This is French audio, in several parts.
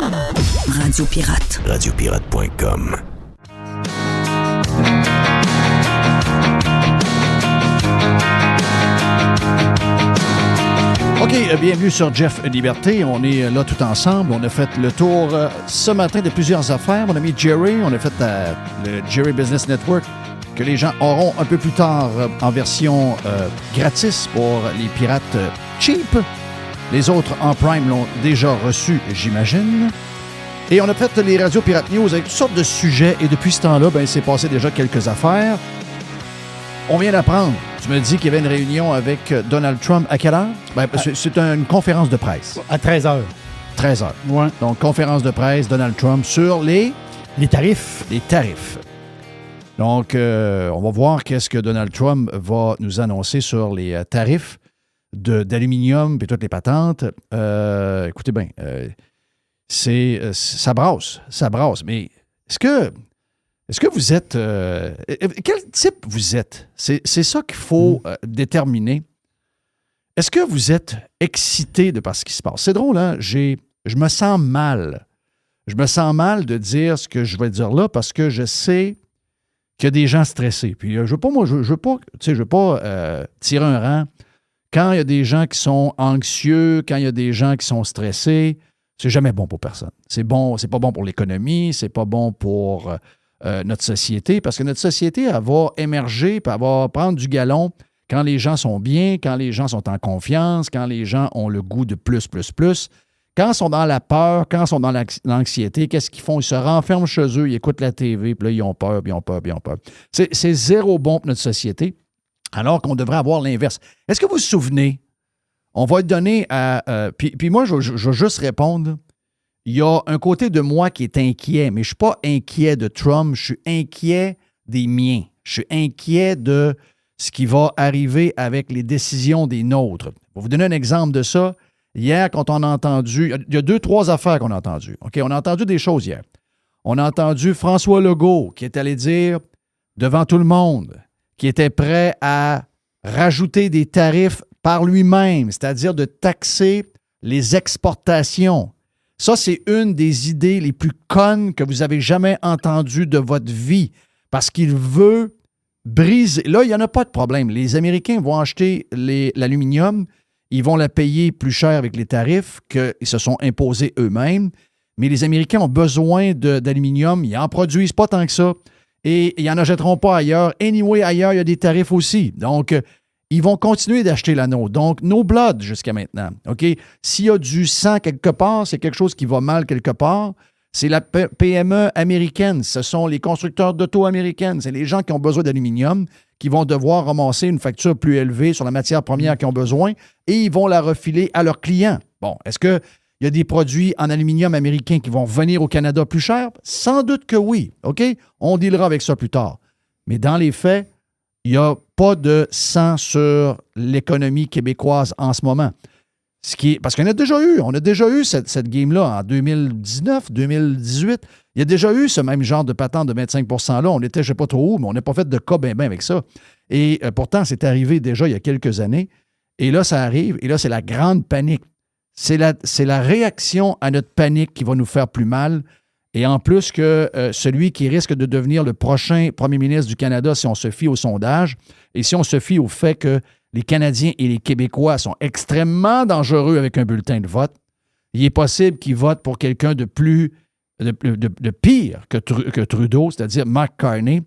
Radio Pirate. Radiopirate.com. OK, bienvenue sur Jeff Liberté. On est là tout ensemble. On a fait le tour ce matin de plusieurs affaires. Mon ami Jerry, on a fait le Jerry Business Network que les gens auront un peu plus tard en version gratis pour les pirates cheap. Les autres en Prime l'ont déjà reçu, j'imagine. Et on a fait les radios Pirate News avec toutes sortes de sujets. Et depuis ce temps-là, il s'est passé déjà quelques affaires. On vient d'apprendre. Tu me dis qu'il y avait une réunion avec Donald Trump. À quelle heure? C'est une conférence de presse. À 13h. 13h. Ouais. Donc, conférence de presse, Donald Trump sur les tarifs. Les tarifs. Donc, on va voir qu'est-ce que Donald Trump va nous annoncer sur les tarifs d'aluminium et toutes les patentes. Écoutez bien, ça brasse. Mais est-ce que vous êtes... quel type vous êtes? C'est ça qu'il faut déterminer. Est-ce que vous êtes excité de par ce qui se passe? C'est drôle, hein? Je me sens mal. Je me sens mal de dire ce que je vais dire là parce que je sais qu'il y a des gens stressés. Puis je veux pas tirer un rang. Quand il y a des gens qui sont anxieux, quand il y a des gens qui sont stressés, c'est jamais bon pour personne. C'est pas bon pour l'économie, c'est pas bon pour... notre société, parce que notre société, elle va émerger, puis elle va prendre du galon quand les gens sont bien, quand les gens sont en confiance, quand les gens ont le goût de plus. Quand ils sont dans la peur, quand ils sont dans l'anxiété, qu'est-ce qu'ils font? Ils se renferment chez eux, ils écoutent la TV, puis là, ils ont peur. C'est zéro bon pour notre société, alors qu'on devrait avoir l'inverse. Est-ce que vous vous souvenez? On va le donner à... puis moi, je vais juste répondre... Il y a un côté de moi qui est inquiet, mais je ne suis pas inquiet de Trump, je suis inquiet des miens. Je suis inquiet de ce qui va arriver avec les décisions des nôtres. Je vais vous donner un exemple de ça. Hier, quand on a entendu... Il y a 2-3 affaires qu'on a entendues. OK? On a entendu des choses hier. On a entendu François Legault qui est allé dire devant tout le monde qu'il était prêt à rajouter des tarifs par lui-même, c'est-à-dire de taxer les exportations. Ça, c'est une des idées les plus connes que vous avez jamais entendues de votre vie parce qu'il veut briser. Là, il n'y en a pas de problème. Les Américains vont acheter l'aluminium, ils vont la payer plus cher avec les tarifs qu'ils se sont imposés eux-mêmes, mais les Américains ont besoin d'aluminium, ils n'en produisent pas tant que ça et ils n'en achèteront pas ailleurs. Anyway, ailleurs, il y a des tarifs aussi. Donc, ils vont continuer d'acheter la nôtre. Donc, no blood jusqu'à maintenant. OK? S'il y a du sang quelque part, c'est quelque chose qui va mal quelque part. C'est la PME américaine. Ce sont les constructeurs d'auto américaines. C'est les gens qui ont besoin d'aluminium qui vont devoir ramasser une facture plus élevée sur la matière première qu'ils ont besoin et ils vont la refiler à leurs clients. Bon, est-ce qu'il y a des produits en aluminium américain qui vont venir au Canada plus cher? Sans doute que oui. OK? On dealera avec ça plus tard. Mais dans les faits, il n'y a pas de sang sur l'économie québécoise en ce moment. Parce qu'on a déjà eu cette game-là en 2019, 2018. Il y a déjà eu ce même genre de patente de 25 %-là. On était, je ne sais pas trop où, mais on n'a pas fait de cas bien avec ça. Et pourtant, c'est arrivé déjà il y a quelques années. Et là, ça arrive. Et là, c'est la grande panique. C'est la réaction à notre panique qui va nous faire plus mal. Et en plus que celui qui risque de devenir le prochain premier ministre du Canada, si on se fie au sondage, et si on se fie au fait que les Canadiens et les Québécois sont extrêmement dangereux avec un bulletin de vote, il est possible qu'ils votent pour quelqu'un de pire que Trudeau, c'est-à-dire Mark Carney,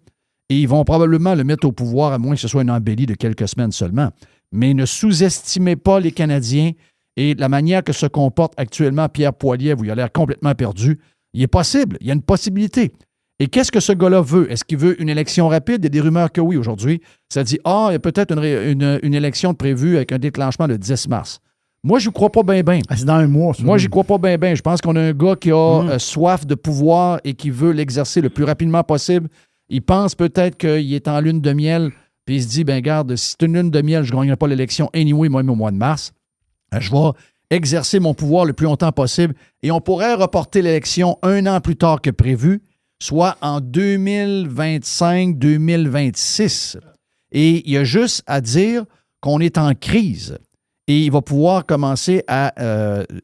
et ils vont probablement le mettre au pouvoir, à moins que ce soit une embellie de quelques semaines seulement. Mais ne sous-estimez pas les Canadiens et la manière que se comporte actuellement Pierre Poilievre, où il a l'air complètement perdu. Il est possible, il y a une possibilité. Et qu'est-ce que ce gars-là veut? Est-ce qu'il veut une élection rapide? Il y a des rumeurs que oui aujourd'hui. Ça dit, il y a peut-être une élection prévue avec un déclenchement le 10 mars. Moi, je ne crois pas bien. C'est dans un mois, ça. Moi, je n'y crois pas bien. Je pense qu'on a un gars qui a soif de pouvoir et qui veut l'exercer le plus rapidement possible. Il pense peut-être qu'il est en lune de miel, puis il se dit, garde, si c'est une lune de miel, je ne gagnerai pas l'élection anyway, même au mois de mars. Je vais exercer mon pouvoir le plus longtemps possible et on pourrait reporter l'élection 1 an plus tard que prévu, soit en 2025-2026. Et il y a juste à dire qu'on est en crise et il va pouvoir commencer à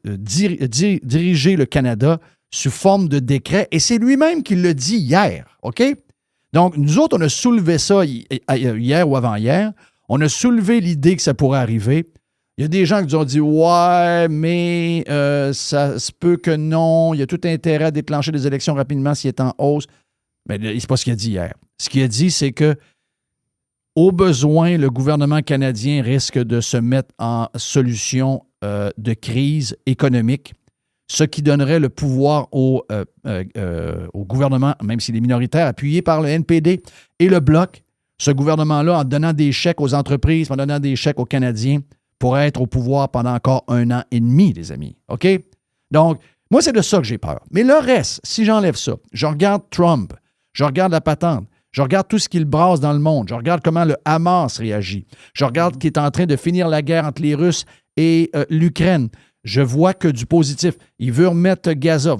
diriger le Canada sous forme de décret, et c'est lui-même qui l'a dit hier, OK? Donc, nous autres, on a soulevé ça hier ou avant-hier. On a soulevé l'idée que ça pourrait arriver. Il y a des gens qui nous ont dit « Ouais, mais ça se peut que non. Il y a tout intérêt à déclencher des élections rapidement s'il est en hausse. » Mais c'est pas ce qu'il a dit hier. Ce qu'il a dit, c'est que au besoin, le gouvernement canadien risque de se mettre en solution de crise économique, ce qui donnerait le pouvoir au gouvernement, même s'il est minoritaire, appuyé par le NPD et le Bloc. Ce gouvernement-là, en donnant des chèques aux entreprises, en donnant des chèques aux Canadiens, pourrait être au pouvoir pendant encore 1 an et demi, les amis. OK? Donc, moi, c'est de ça que j'ai peur. Mais le reste, si j'enlève ça, je regarde Trump, je regarde la patente, je regarde tout ce qu'il brasse dans le monde, je regarde comment le Hamas réagit, je regarde qu'il est en train de finir la guerre entre les Russes et l'Ukraine. Je vois que du positif. Il veut remettre Gaza.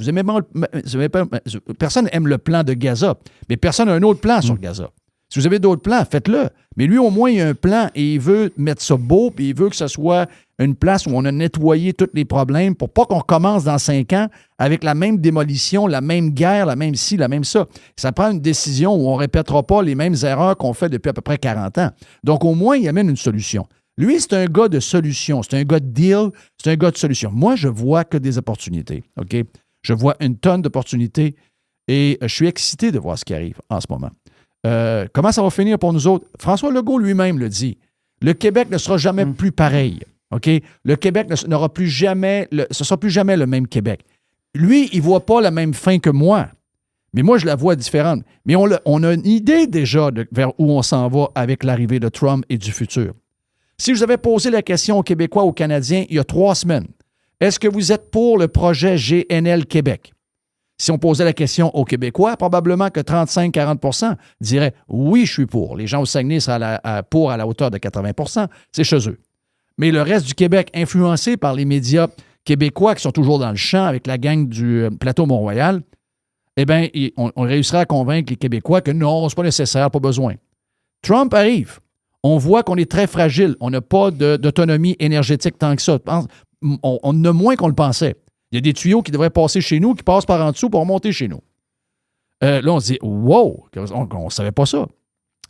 Personne n'aime le plan de Gaza, mais personne n'a un autre plan sur Gaza. Si vous avez d'autres plans, faites-le. Mais lui, au moins, il a un plan et il veut mettre ça beau, puis il veut que ce soit une place où on a nettoyé tous les problèmes pour pas qu'on recommence dans 5 ans avec la même démolition, la même guerre, la même ci, la même ça. Ça prend une décision où on ne répétera pas les mêmes erreurs qu'on fait depuis à peu près 40 ans. Donc, au moins, il amène une solution. Lui, c'est un gars de solution, c'est un gars de deal, c'est un gars de solution. Moi, je vois que des opportunités, OK? Je vois une tonne d'opportunités et je suis excité de voir ce qui arrive en ce moment. Comment ça va finir pour nous autres? François Legault lui-même le dit. Le Québec ne sera jamais plus pareil. OK? Le Québec n'aura plus jamais, ce ne sera plus jamais le même Québec. Lui, il ne voit pas la même fin que moi. Mais moi, je la vois différente. Mais on a une idée déjà vers où on s'en va avec l'arrivée de Trump et du futur. Si je vous avais posé la question aux Québécois, aux Canadiens, il y a 3 semaines, est-ce que vous êtes pour le projet GNL Québec? Si on posait la question aux Québécois, probablement que 35-40 diraient « Oui, je suis pour ». Les gens au Saguenay seraient pour à la hauteur de 80 c'est chez eux. Mais le reste du Québec, influencé par les médias québécois qui sont toujours dans le champ avec la gang du plateau Mont-Royal, eh bien, on réussira à convaincre les Québécois que non, c'est pas nécessaire, pas besoin. Trump arrive. On voit qu'on est très fragile. On n'a pas d'autonomie énergétique tant que ça. On en a moins qu'on le pensait. Il y a des tuyaux qui devraient passer chez nous, qui passent par en dessous pour remonter chez nous. Là, on se dit, wow, on ne savait pas ça.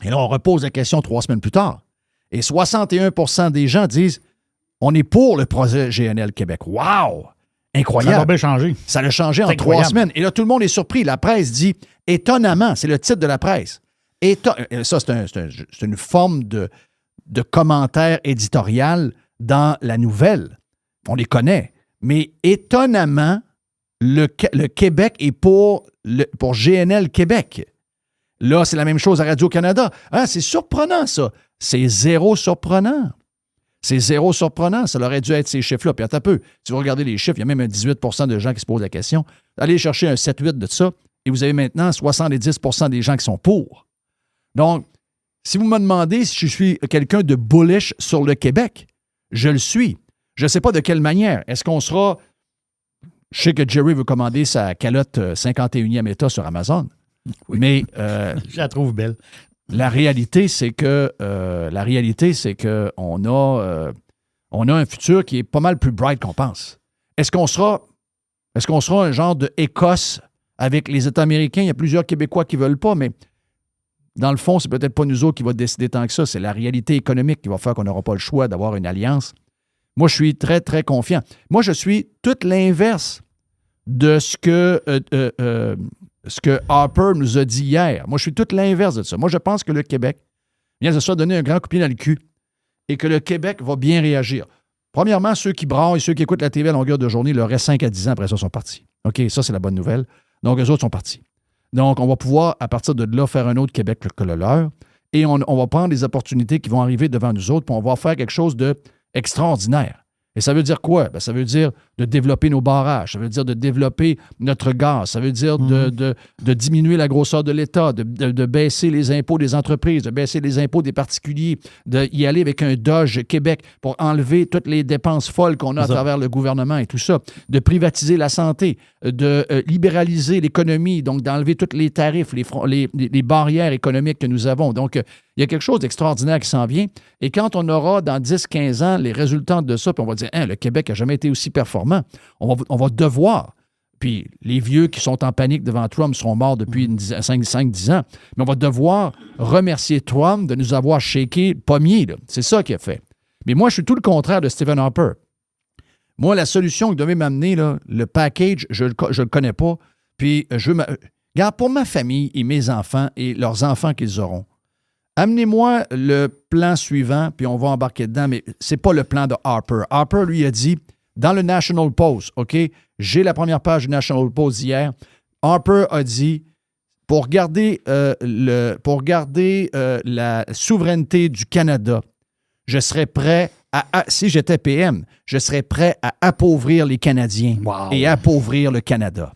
Et là, on repose la question 3 semaines plus tard. Et 61 des gens disent, on est pour le projet GNL Québec. Wow! Incroyable. Ça a bien changé. Ça a changé en 3 semaines. Et là, tout le monde est surpris. La presse dit, étonnamment, c'est le titre de la presse. Ça, c'est une forme de commentaire éditorial dans la nouvelle. On les connaît. Mais étonnamment, le Québec est pour GNL Québec. Là, c'est la même chose à Radio-Canada. Ah, c'est surprenant, ça. C'est zéro surprenant. C'est zéro surprenant. Ça aurait dû être ces chiffres-là. Puis, attends un peu. Si vous regardez les chiffres, il y a même un 18 de gens qui se posent la question. Allez chercher un 7-8 de ça, et vous avez maintenant 70 des gens qui sont pour. Donc, si vous me demandez si je suis quelqu'un de bullish sur le Québec, je le suis. Je ne sais pas de quelle manière. Est-ce qu'on sera... Je sais que Jerry veut commander sa calotte 51e état sur Amazon. Oui. Mais... je la trouve belle. La réalité, c'est que on a un futur qui est pas mal plus bright qu'on pense. Est-ce qu'on sera un genre de Écosse avec les États américains? Il y a plusieurs Québécois qui ne veulent pas, mais dans le fond, c'est peut-être pas nous autres qui va décider tant que ça. C'est la réalité économique qui va faire qu'on n'aura pas le choix d'avoir une alliance. Moi, je suis très, très confiant. Moi, je suis tout l'inverse de ce que Harper nous a dit hier. Moi, je suis tout l'inverse de ça. Moi, je pense que le Québec vient de se donner un grand coup de pied dans le cul et que le Québec va bien réagir. Premièrement, ceux qui braillent, ceux qui écoutent la TV à longueur de journée, il leur reste 5 à 10 ans après ça, sont partis. OK, ça, c'est la bonne nouvelle. Donc, eux autres sont partis. Donc, on va pouvoir, à partir de là, faire un autre Québec que le leur et on va prendre les opportunités qui vont arriver devant nous autres puis on va faire quelque chose d'extraordinaire. Et ça veut dire quoi? Bien, ça veut dire de développer nos barrages, ça veut dire de développer notre gaz, ça veut dire de diminuer la grosseur de l'État, de baisser les impôts des entreprises, de baisser les impôts des particuliers, d'y aller avec un Doge Québec pour enlever toutes les dépenses folles qu'on a à travers le gouvernement et tout ça, de privatiser la santé, de libéraliser l'économie, donc d'enlever tous les tarifs, les barrières économiques que nous avons. Donc, il y a quelque chose d'extraordinaire qui s'en vient. Et quand on aura dans 10-15 ans les résultats de ça, puis on va dire, le Québec n'a jamais été aussi performant, on va devoir Puis les vieux qui sont en panique devant Trump seront morts depuis 5-10 ans. Mais on va devoir remercier Trump de nous avoir shaké le pommier. Là. C'est ça qu'il a fait. Mais moi, je suis tout le contraire de Stephen Harper. Moi, la solution que devait m'amener, là, le package, je le connais pas. Puis, regarde, pour ma famille et mes enfants et leurs enfants qu'ils auront, amenez-moi le plan suivant, puis on va embarquer dedans, mais c'est pas le plan de Harper. Harper, lui, a dit, dans le National Post, OK, j'ai la première page du National Post d'hier, Harper a dit, pour garder la souveraineté du Canada, je serais prêt si j'étais PM, je serais prêt à appauvrir les Canadiens et appauvrir le Canada.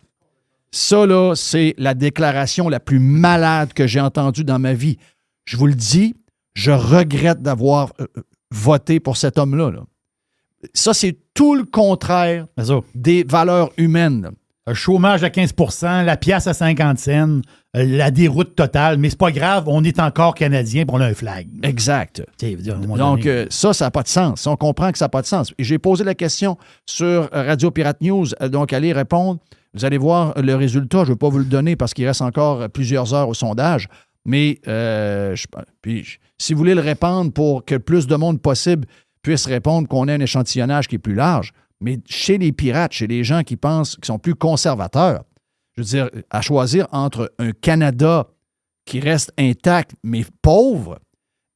Ça, là, c'est la déclaration la plus malade que j'ai entendue dans ma vie. Je vous le dis, je regrette d'avoir voté pour cet homme-là. Là. Ça, c'est tout le contraire des valeurs humaines. Là. Un chômage à 15 %, la pièce à 50 cents, la déroute totale, mais c'est pas grave, on est encore Canadien et on a un flag. Exact. Donc, ça n'a pas de sens. On comprend que ça n'a pas de sens. Et j'ai posé la question sur Radio Pirate News, donc allez répondre. Vous allez voir le résultat. Je ne vais pas vous le donner parce qu'il reste encore plusieurs heures au sondage. Mais si vous voulez le répandre pour que plus de monde possible puisse répondre, qu'on ait un échantillonnage qui est plus large, mais chez les pirates, chez les gens qui pensent, qui sont plus conservateurs, je veux dire, à choisir entre un Canada qui reste intact mais pauvre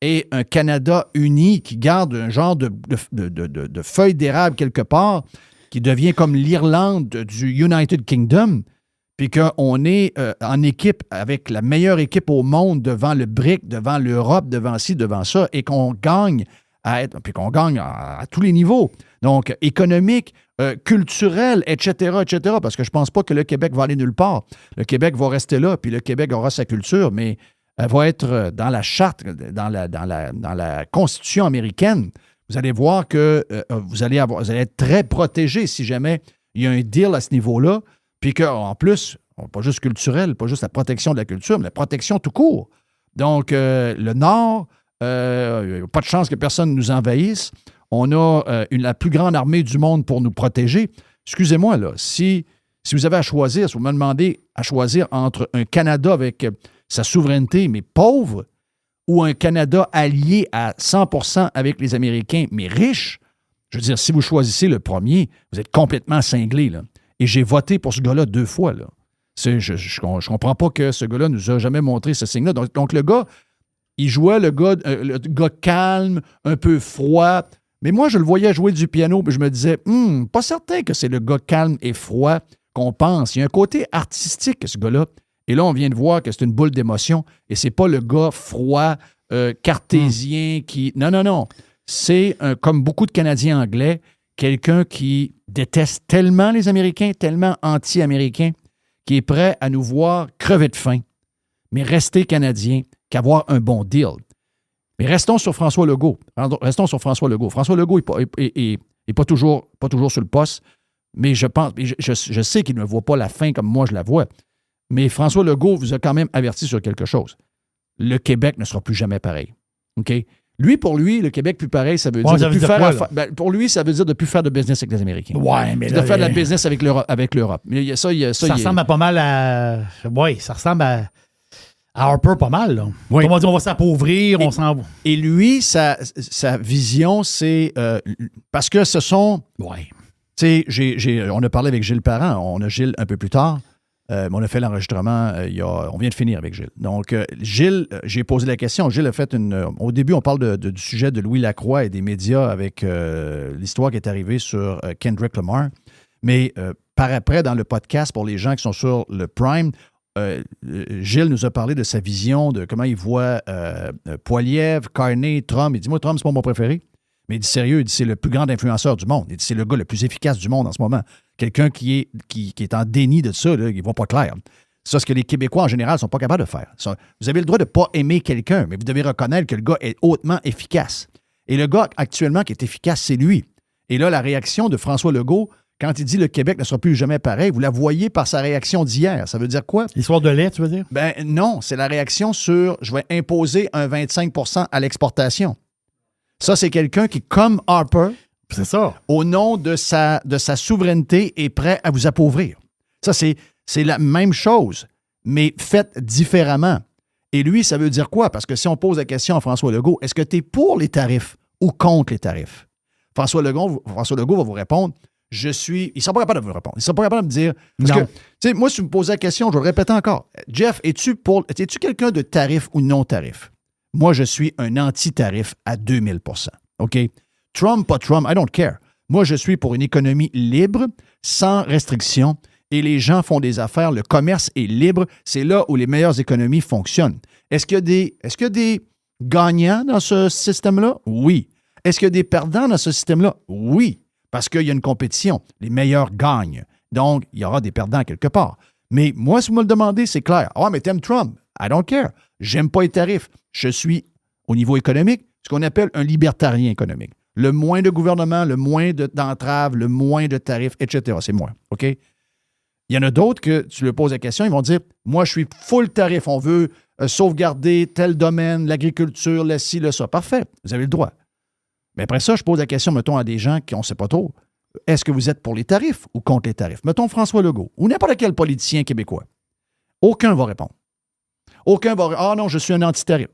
et un Canada uni qui garde un genre de feuille d'érable quelque part, qui devient comme l'Irlande du United Kingdom, puis qu'on est en équipe avec la meilleure équipe au monde devant le BRIC, devant l'Europe, devant ci, devant ça, et qu'on gagne puis qu'on gagne à tous les niveaux. Donc, économique, culturel, etc., parce que je ne pense pas que le Québec va aller nulle part. Le Québec va rester là, puis le Québec aura sa culture, mais elle va être dans la charte, dans la Constitution américaine. Vous allez voir que vous allez être très protégé si jamais il y a un deal à ce niveau-là, puis qu'en plus, pas juste culturel, pas juste la protection de la culture, mais la protection tout court. Donc, le Nord, pas de chance que personne nous envahisse. On a la plus grande armée du monde pour nous protéger. Excusez-moi, là, si vous avez à choisir, si vous me demandez à choisir entre un Canada avec sa souveraineté, mais pauvre, ou un Canada allié à 100% avec les Américains, mais riche, je veux dire, si vous choisissez le premier, vous êtes complètement cinglé, là. Et j'ai voté pour ce gars-là 2 fois, là. Je ne comprends pas que ce gars-là nous a jamais montré ce signe-là. Donc le gars, il jouait le gars calme, un peu froid. Mais moi, je le voyais jouer du piano, puis je me disais, pas certain que c'est le gars calme et froid qu'on pense. Il y a un côté artistique, ce gars-là. Et là, on vient de voir que c'est une boule d'émotion. Et c'est pas le gars froid, cartésien qui... Non. C'est, comme beaucoup de Canadiens anglais, quelqu'un qui déteste tellement les Américains, tellement anti-américain, qui est prêt à nous voir crever de faim, mais rester Canadien, qu'avoir un bon deal. Mais restons sur François Legault. François Legault n'est pas toujours sur le poste, mais je sais qu'il ne voit pas la fin comme moi je la vois. Mais François Legault vous a quand même averti sur quelque chose. Le Québec ne sera plus jamais pareil. OK? Pour lui, le Québec plus pareil, ça veut dire de plus faire pour lui, ça veut dire de plus faire de business avec les Américains. Ouais, mais de faire de la business avec l'Europe. Mais ça ressemble à pas mal à... Oui, ça ressemble à Harper pas mal, là. Oui. On va dire, on va s'appauvrir, on s'en va. Et lui, sa vision, c'est... parce que ce sont... Oui. Tu sais, on a parlé avec Gilles Parent. On a Gilles un peu plus tard. On a fait l'enregistrement, on vient de finir avec Gilles. Donc, Gilles, j'ai posé la question. Gilles a fait au début, on parle du sujet de Louis Lacroix et des médias avec l'histoire qui est arrivée sur Kendrick Lamar. Mais par après, dans le podcast, pour les gens qui sont sur le Prime, Gilles nous a parlé de sa vision, de comment il voit Poilievre, Carney, Trump. Il dit, moi, Trump, c'est pas mon préféré. Mais il dit sérieux, il dit c'est le plus grand influenceur du monde. Il dit c'est le gars le plus efficace du monde en ce moment. Quelqu'un qui est en déni de ça, là, il ne voit pas clair. C'est ce que les Québécois en général ne sont pas capables de faire. Vous avez le droit de ne pas aimer quelqu'un, mais vous devez reconnaître que le gars est hautement efficace. Et le gars actuellement qui est efficace, c'est lui. Et là, la réaction de François Legault, quand il dit le Québec ne sera plus jamais pareil, vous la voyez par sa réaction d'hier. Ça veut dire quoi? L'histoire de lait, tu veux dire? Ben non, c'est la réaction sur je vais imposer un 25 % à l'exportation. Ça, c'est quelqu'un qui, comme Harper, c'est ça, au nom de sa souveraineté, est prêt à vous appauvrir. Ça, c'est la même chose, mais faite différemment. Et lui, ça veut dire quoi? Parce que si on pose la question à François Legault, est-ce que tu es pour les tarifs ou contre les tarifs? François Legault va vous répondre, ils ne sont pas capables de vous répondre. Ils ne sont pas capables de me dire... Parce que, tu sais, moi, si tu me posais la question, je vais le répéter encore. Jeff, es-tu quelqu'un de tarif ou non-tarif? Moi, je suis un anti-tarif à 2000 %. OK? Trump, pas Trump, I don't care. Moi, je suis pour une économie libre, sans restriction, et les gens font des affaires, le commerce est libre, c'est là où les meilleures économies fonctionnent. Est-ce qu'il y a des gagnants dans ce système-là? Oui. Est-ce qu'il y a des perdants dans ce système-là? Oui. Parce qu'il y a une compétition. Les meilleurs gagnent. Donc, il y aura des perdants quelque part. Mais moi, si vous me le demandez, c'est clair. Ah, mais t'aimes Trump? I don't care. J'aime pas les tarifs. Je suis, au niveau économique, ce qu'on appelle un libertarien économique. Le moins de gouvernement, le moins d'entraves, le moins de tarifs, etc. C'est moi. OK? Il y en a d'autres que tu leur poses la question, ils vont dire « Moi, je suis full tarif. On veut sauvegarder tel domaine, l'agriculture, le ci, le ça. » Parfait. Vous avez le droit. Mais après ça, je pose la question, mettons, à des gens qui on ne sait pas trop. Est-ce que vous êtes pour les tarifs ou contre les tarifs? Mettons François Legault ou n'importe quel politicien québécois. Aucun va répondre. Aucun va « Ah non, je suis un anti-tarif. »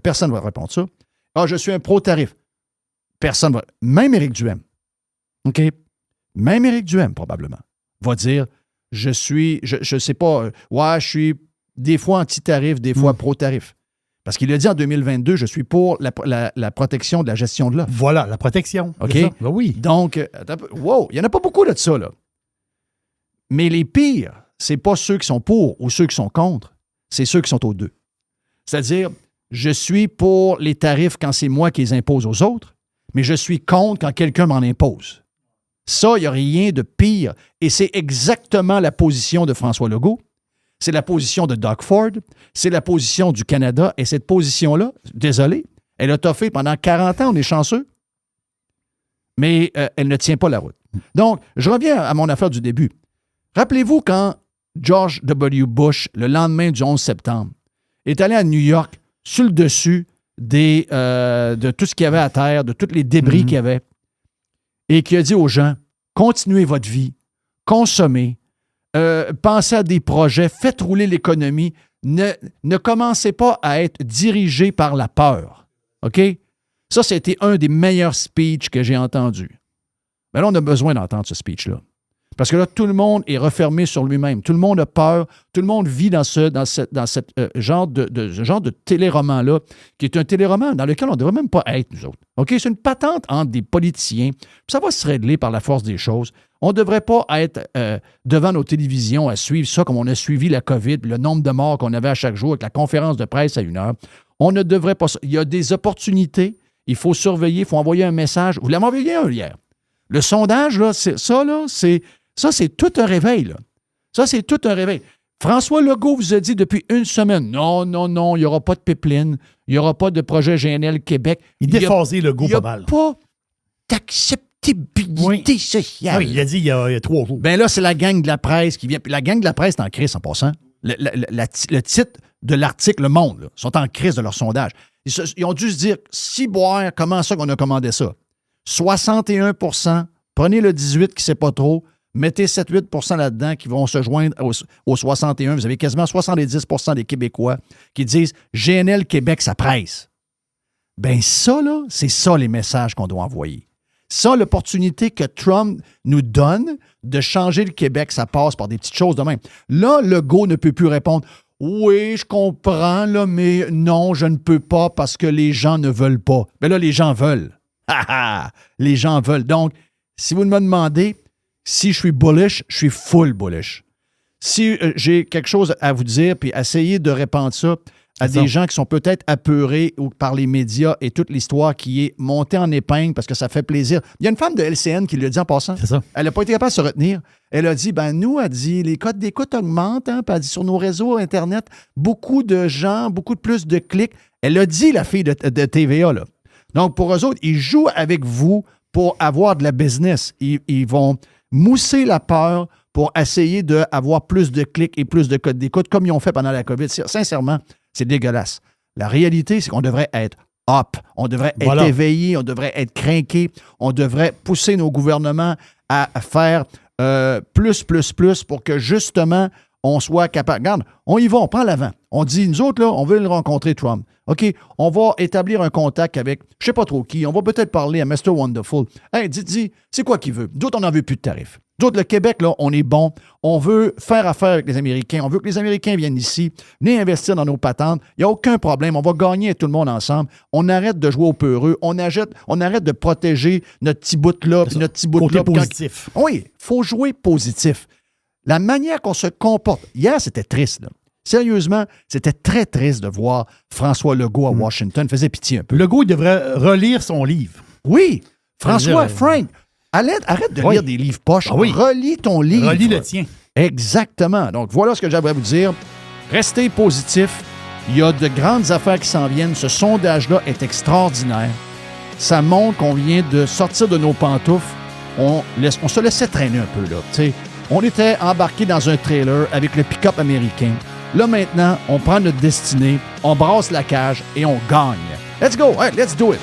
Personne ne va répondre ça. « Ah, je suis un pro-tarif. » Personne va... Même Éric Duhaime. OK? Même Éric Duhaime, probablement, va dire « Je sais pas, je suis des fois anti-tarif, des fois pro-tarif. » Parce qu'il a dit en 2022, je suis pour la protection de la gestion de l'offre. Voilà, la protection. OK? Ben oui. Donc, wow, il n'y en a pas beaucoup de ça, là. Mais les pires, c'est pas ceux qui sont pour ou ceux qui sont contre, c'est ceux qui sont aux deux. C'est-à-dire, je suis pour les tarifs quand c'est moi qui les impose aux autres, mais je suis contre quand quelqu'un m'en impose. Ça, il n'y a rien de pire. Et c'est exactement la position de François Legault. C'est la position de Doug Ford. C'est la position du Canada. Et cette position-là, désolé, elle a toffé pendant 40 ans, on est chanceux, mais elle ne tient pas la route. Donc, je reviens à mon affaire du début. Rappelez-vous quand George W. Bush, le lendemain du 11 septembre, est allé à New York sur le dessus de tout ce qu'il y avait à terre, de tous les débris qu'il y avait, et qui a dit aux gens, continuez votre vie, consommez, pensez à des projets, faites rouler l'économie, ne commencez pas à être dirigé par la peur. OK? Ça, c'était un des meilleurs speeches que j'ai entendus. Mais là, on a besoin d'entendre ce speech-là. Parce que là, tout le monde est refermé sur lui-même. Tout le monde a peur. Tout le monde vit dans ce genre de téléroman-là, qui est un téléroman dans lequel on ne devrait même pas être, nous autres. OK? C'est une patente entre des politiciens. Puis ça va se régler par la force des choses. On ne devrait pas être devant nos télévisions à suivre ça comme on a suivi la COVID, le nombre de morts qu'on avait à chaque jour avec la conférence de presse à 1h. On ne devrait pas... Il y a des opportunités. Il faut surveiller. Il faut envoyer un message. Vous l'avez envoyé un hier. Le sondage, là, c'est tout un réveil. Là. Ça, c'est tout un réveil. François Legault vous a dit depuis une semaine, non, il n'y aura pas de pipeline, il n'y aura pas de projet GNL Québec. Il déphasait Legault pas mal. Il n'y a pas d'acceptabilité sociale. Oui, il a dit il y a 3 jours. Ben là, c'est la gang de la presse qui vient. Puis la gang de la presse est en crise en passant. Le titre de l'article Le Monde là, sont en crise de leur sondage. Ils ont dû se dire, si boire, comment ça qu'on a commandé ça? 61 %, prenez le 18 qui ne sait pas trop, mettez 7-8 % là-dedans qui vont se joindre au 61. Vous avez quasiment 70 % des Québécois qui disent GNL Québec, ça presse. Ben ça, là, c'est ça les messages qu'on doit envoyer. Ça, l'opportunité que Trump nous donne de changer le Québec, ça passe par des petites choses de même. Là, Legault ne peut plus répondre « Oui, je comprends, là, mais non, je ne peux pas parce que les gens ne veulent pas. » Ben là, les gens veulent. Les gens veulent. Donc, si vous me demandez si je suis bullish, je suis full bullish. Si j'ai quelque chose à vous dire, puis essayez de répandre ça à des gens qui sont peut-être apeurés ou par les médias et toute l'histoire qui est montée en épingle parce que ça fait plaisir. Il y a une femme de LCN qui l'a dit en passant. C'est ça. Elle n'a pas été capable de se retenir. Elle a dit, nous, elle dit, les codes d'écoute augmentent, hein, puis elle dit, sur nos réseaux Internet, beaucoup de gens, beaucoup de plus de clics. Elle a dit, la fille de TVA, là. Donc, pour eux autres, ils jouent avec vous pour avoir de la business. Ils vont mousser la peur pour essayer d'avoir plus de clics et plus de codes d'écoute, comme ils ont fait pendant la COVID. Sincèrement, c'est dégueulasse. La réalité, c'est qu'on devrait être up, on devrait être éveillé, on devrait être craqué, on devrait pousser nos gouvernements à faire plus pour que justement on soit capable. Regarde, on y va, on prend l'avant. On dit, nous autres, là, on veut le rencontrer, Trump. OK, on va établir un contact avec, je ne sais pas trop qui, on va peut-être parler à Mr. Wonderful. Hey, dis, c'est quoi qu'il veut? D'autres, on n'en veut plus de tarifs. D'autres, le Québec, là, on est bon. On veut faire affaire avec les Américains. On veut que les Américains viennent ici, venir investir dans nos patentes. Il n'y a aucun problème. On va gagner avec tout le monde ensemble. On arrête de jouer au peureux. On arrête de protéger notre petit bout-là, puis notre petit bout-là. Côté positif. Oui, il faut jouer positif. La manière qu'on se comporte. Hier, c'était triste, là. Sérieusement, c'était très triste de voir François Legault à Washington. Faisait pitié un peu. Legault, il devrait relire son livre. Oui, François, Frank, arrête de lire des livres poches. Ah oui. Relis ton livre. Relis le tien. Exactement. Donc, voilà ce que j'aimerais vous dire. Restez positif. Il y a de grandes affaires qui s'en viennent. Ce sondage-là est extraordinaire. Ça montre qu'on vient de sortir de nos pantoufles. On se laissait traîner un peu, là. T'sais, on était embarqué dans un trailer avec le pick-up américain. Là, maintenant, on prend notre destinée, on brasse la cage et on gagne. Let's go! Hey, let's do it!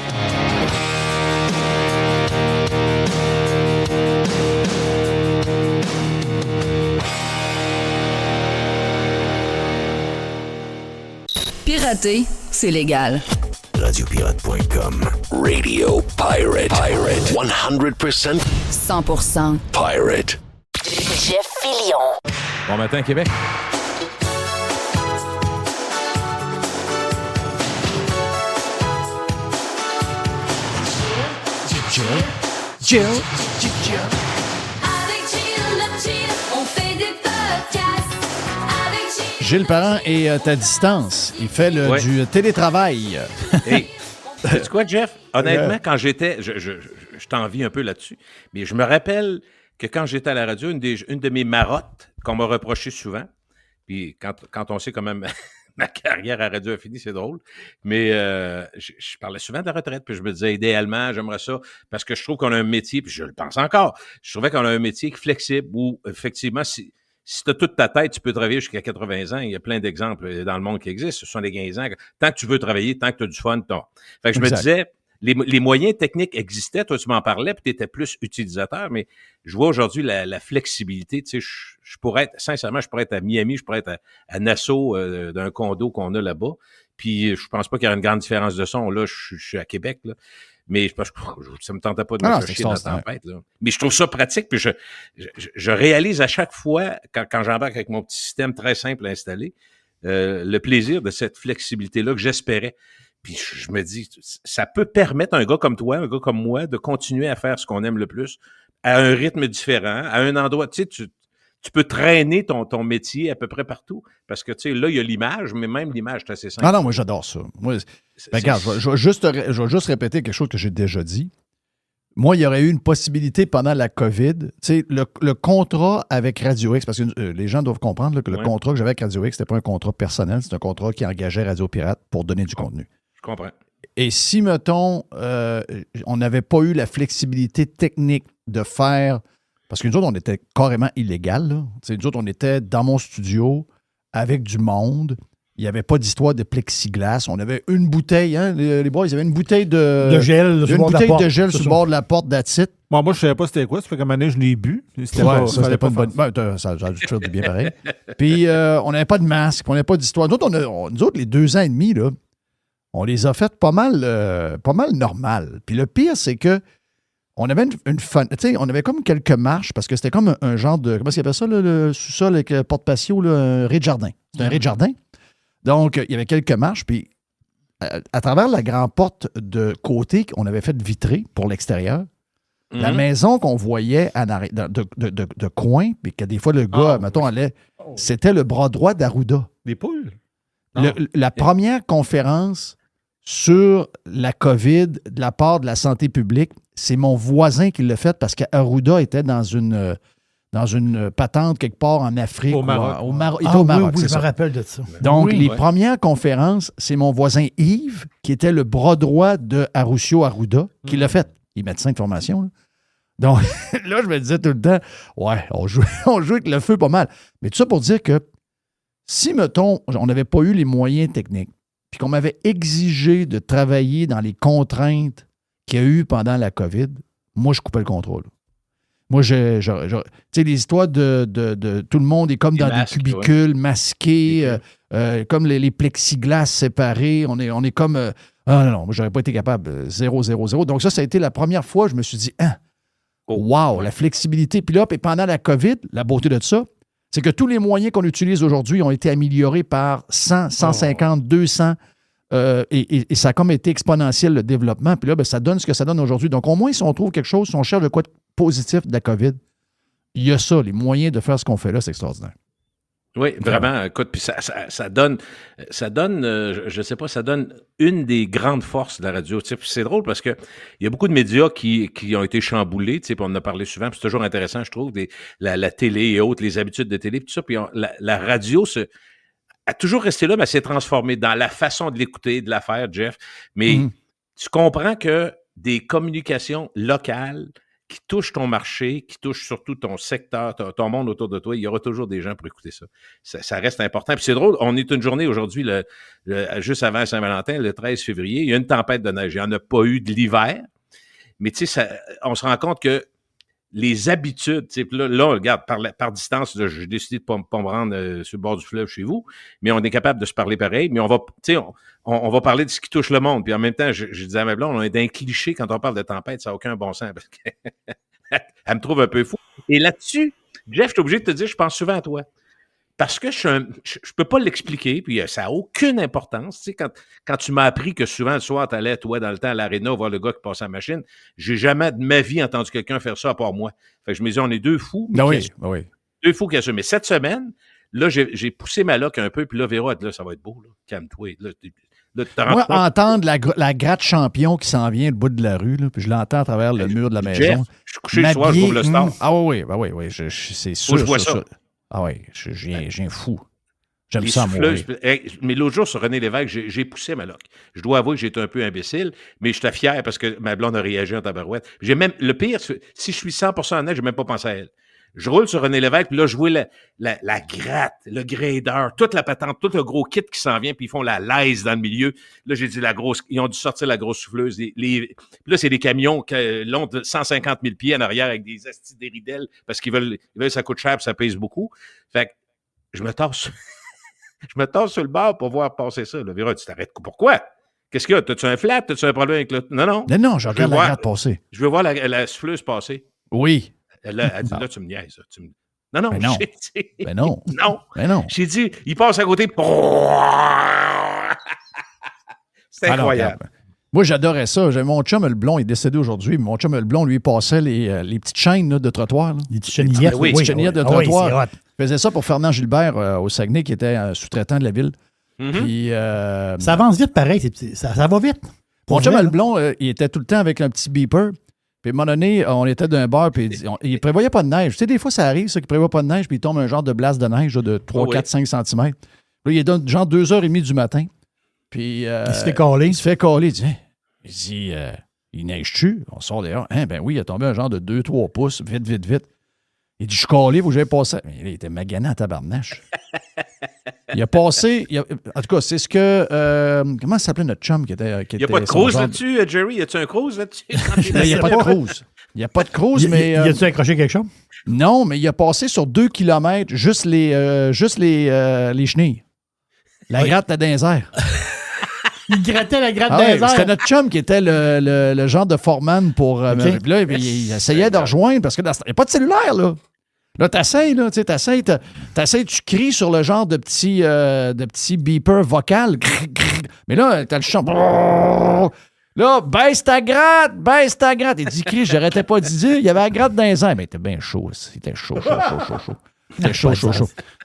Pirater, c'est légal. Radiopirate.com. Radio Pirate. 100% 100% Pirate. Jeff Fillion. Bon matin, Québec. Jill. Avec Jill, le Jill, on fait des podcasts. Avec Jill. Gilles Parent est à distance. Il fait du télétravail. Hey, sais-tu quoi, Jeff? Honnêtement, quand j'étais... Je t'envie un peu là-dessus, mais je me rappelle que quand j'étais à la radio, une de mes marottes qu'on m'a reproché souvent, puis quand on sait quand même ma carrière à radio a fini, c'est drôle, mais je parlais souvent de la retraite, puis je me disais, idéalement, j'aimerais ça, parce que je trouve qu'on a un métier, puis je le pense encore, je trouvais qu'on a un métier flexible où, effectivement, si tu as toute ta tête, tu peux travailler jusqu'à 80 ans. Il y a plein d'exemples dans le monde qui existent. Ce sont les 15 ans. Tant que tu veux travailler, tant que tu as du fun, Fait que je me disais, les moyens techniques existaient. Toi, tu m'en parlais, puis tu étais plus utilisateur, mais je vois aujourd'hui la flexibilité. Tu sais, je pourrais être, sincèrement, je pourrais être à Miami, je pourrais être à Nassau d'un condo qu'on a là-bas. Puis je pense pas qu'il y a une grande différence de son. Là, je suis à Québec, là. Mais ça me tentait pas de me faire chier dans la tempête. Là. Mais je trouve ça pratique. Puis je réalise à chaque fois, quand j'embarque avec mon petit système très simple installé, le plaisir de cette flexibilité-là que j'espérais. Puis je me dis, ça peut permettre à un gars comme toi, un gars comme moi, de continuer à faire ce qu'on aime le plus, à un rythme différent, à un endroit. Tu sais, tu peux traîner ton métier à peu près partout. Parce que, tu sais, là, il y a l'image, mais même l'image, c'est assez simple. Ah non, moi, j'adore ça. Moi, regarde, je vais juste répéter quelque chose que j'ai déjà dit. Moi, il y aurait eu une possibilité pendant la COVID. Tu sais, le contrat avec Radio X, parce que les gens doivent comprendre là, que le contrat que j'avais avec Radio X, c'était pas un contrat personnel, c'est un contrat qui engageait Radio Pirate pour donner du contenu. Je comprends. Et si, mettons, on n'avait pas eu la flexibilité technique de faire... Parce que nous autres, on était carrément illégal. Là. Nous autres, on était dans mon studio avec du monde. Il n'y avait pas d'histoire de plexiglas. On avait une bouteille, hein, les boys, ils avaient une bouteille de gel sur le bord de la porte. De gel sur le bord de la porte, that's it. Bon, moi, je ne savais pas c'était quoi. Ça fait comme année, je l'ai bu. C'était pas une bonne... ça a dû faire du bien pareil. Puis, on n'avait pas de masque, on n'avait pas d'histoire. Nous autres, les 2 ans et demi, là, on les a fait pas mal normal. Puis le pire, c'est que on avait une fun. Tu sais, on avait comme quelques marches parce que c'était comme un genre de. Comment est-ce qu'il appelle ça, là, le sous-sol avec le porte-patio, là, un rez-de-jardin. C'était un rez-de-jardin. Donc, il y avait quelques marches. Puis, à travers la grande porte de côté qu'on avait fait vitrer pour l'extérieur, la maison qu'on voyait de coin, puis que des fois le gars, mettons, allait. C'était le bras droit d'Arruda. Des poules? La première conférence sur la COVID de la part de la santé publique, c'est mon voisin qui l'a fait parce qu'Arruda était dans une patente quelque part en Afrique. Au Maroc. Il était au Maroc, oui, c'est je ça. me rappelle de ça. Donc, les premières conférences, c'est mon voisin Yves, qui était le bras droit de Arrucio Arruda, qui l'a fait. Il est médecin de formation. Là. Donc, là, je me disais tout le temps, ouais, on joue avec le feu pas mal. Mais tout ça pour dire que si, mettons, on n'avait pas eu les moyens techniques, puis qu'on m'avait exigé de travailler dans les contraintes qu'il y a eu pendant la COVID, moi, je coupais le contrôle. Moi, tu sais, les histoires de tout le monde est comme Des dans masques, des cubicules masqués, comme les plexiglas séparés. On est comme... ah non, moi, j'aurais pas été capable. 0, 0, 0. Donc ça a été la première fois je me suis dit, wow, la flexibilité. Puis là, et pendant la COVID, la beauté de ça, c'est que tous les moyens qu'on utilise aujourd'hui ont été améliorés par 100, 150, 200. Et ça a comme été exponentiel, le développement. Puis là, ben, ça donne ce que ça donne aujourd'hui. Donc, au moins, si on trouve quelque chose, si on cherche de quoi de positif de la COVID, il y a ça, les moyens de faire ce qu'on fait là, c'est extraordinaire. Oui, vraiment. Écoute, puis ça donne, je sais pas, ça donne une des grandes forces de la radio. Tu sais, puis c'est drôle parce que il y a beaucoup de médias qui ont été chamboulés. Tu sais, puis on en a parlé souvent. Puis c'est toujours intéressant, je trouve, la télé et autres, les habitudes de télé, puis tout ça. Puis la radio a toujours resté là, mais elle s'est transformée dans la façon de l'écouter, de la faire, Jeff. Mais tu comprends que des communications locales qui touchent ton marché, qui touchent surtout ton secteur, ton monde autour de toi, il y aura toujours des gens pour écouter ça. Ça reste important. Puis c'est drôle, on est une journée aujourd'hui, juste avant Saint-Valentin, le 13 février, il y a une tempête de neige. Il n'y en a pas eu de l'hiver, mais tu sais, on se rend compte que les habitudes, tu sais, là, regarde, par distance, là, j'ai décidé de pas me rendre sur le bord du fleuve chez vous, mais on est capable de se parler pareil, mais on va, tu sais, on va parler de ce qui touche le monde. Puis en même temps, je disais à ma blonde, on est d'un cliché quand on parle de tempête, ça n'a aucun bon sens, parce qu'elle me trouve un peu fou. Et là-dessus, Jeff, je suis obligé de te dire, je pense souvent à toi. Parce que je peux pas l'expliquer, puis ça n'a aucune importance. Tu sais, quand tu m'as appris que souvent le soir, tu allais, toi, dans le temps, à l'aréna, voir le gars qui passe à la machine, j'ai jamais de ma vie entendu quelqu'un faire ça à part moi. Fait que je me dis, on est deux fous. Oui. Deux fous qui assument. Mais cette semaine, là, j'ai poussé ma loque un peu, puis là, Véro, là, ça va être beau, là. Calme-toi. Moi, entendre la gratte champion qui s'en vient le bout de la rue, là, puis je l'entends à travers le mur de la maison. Jeff, je suis couché le soir, je trouve le star. Ah oui, c'est sûr. Je vois ça. Ah oui, j'ai un fou. J'aime ça, moi. Mais l'autre jour, sur René Lévesque, j'ai poussé ma loque. Je dois avouer que j'étais un peu imbécile, mais j'étais fier parce que ma blonde a réagi en tabarouette. Le pire, si je suis 100% honnête, j'ai même pas pensé à elle. Je roule sur René Lévesque, puis là, je vois la gratte, le grader, toute la patente, tout le gros kit qui s'en vient, puis ils font la laisse dans le milieu. Là, j'ai dit ils ont dû sortir la grosse souffleuse. Puis là, c'est des camions longs de 150 000 pieds en arrière avec des astis d'éridelles parce qu'ils veulent ça coûte cher, puis ça pèse beaucoup. Fait que je me tasse. Je me tasse sur le bord pour voir passer ça. Là, Véra, tu t'arrêtes. Pourquoi? Qu'est-ce qu'il y a? T'as-tu un flat? T'as-tu un problème avec le... Non. Non, je regarde la gratte passer. Je veux voir la souffleuse passer. Oui. Elle dit, là, tu me niaises. Non. Ben non. Ben non. Non. Ben non. J'ai dit, il passe à côté. C'est incroyable. Alors, moi, j'adorais ça. Mon chum le blond est décédé aujourd'hui. Mon chum le blond, lui, passait les petites chaînes là, de trottoir. Là. Les petites chenillettes. Oui, petites chenillettes de trottoir. Oui, il faisait ça pour Fernand Gilbert au Saguenay, qui était sous-traitant de la ville. Puis, ça avance vite, pareil. Ça va vite. Mon chum le blond, il était tout le temps avec un petit beeper. Puis à un moment donné, on était d'un bar, puis il ne prévoyait pas de neige. Tu sais, des fois, ça arrive, ça, qu'il ne prévoit pas de neige, puis il tombe un genre de blasse de neige là, de 3, 4, 5 cm. Là, il est dans genre 2h30 du matin. Puis, il se fait caler. Il se fait caler. Il dit, il neige-tu? On sort dehors. Ben oui, il a tombé un genre de 2-3 pouces. Vite. Il dit, je suis calé, il faut que j'aille passer. Mais il était magané à tabarnache. Il a passé... en tout cas, c'est ce que... comment s'appelait notre chum qui était... Il n'y a pas de cruise là-dessus, Jerry? Y a-tu un cruise là-dessus? Il n'y a pas de cruise. Il n'y a pas de cruise, mais... Y a-tu accroché quelque chose? Non, mais il a passé sur 2 kilomètres juste les chenilles. La gratte était dans les airs. Il grattait la gratte des airs. C'était notre chum qui était le genre de foreman pour... Okay. Puis là, il essayait de rejoindre parce que il n'y a pas de cellulaire, là. Là, t'essayes, tu cries sur le genre de petit beeper vocal. Mais là, t'as le chant. Là, baisse ta gratte. Il dit, crie, j'arrêtais pas d'y dire. Il y avait la gratte dans les airs. Mais il était bien chaud. C'était chaud. C'était chaud.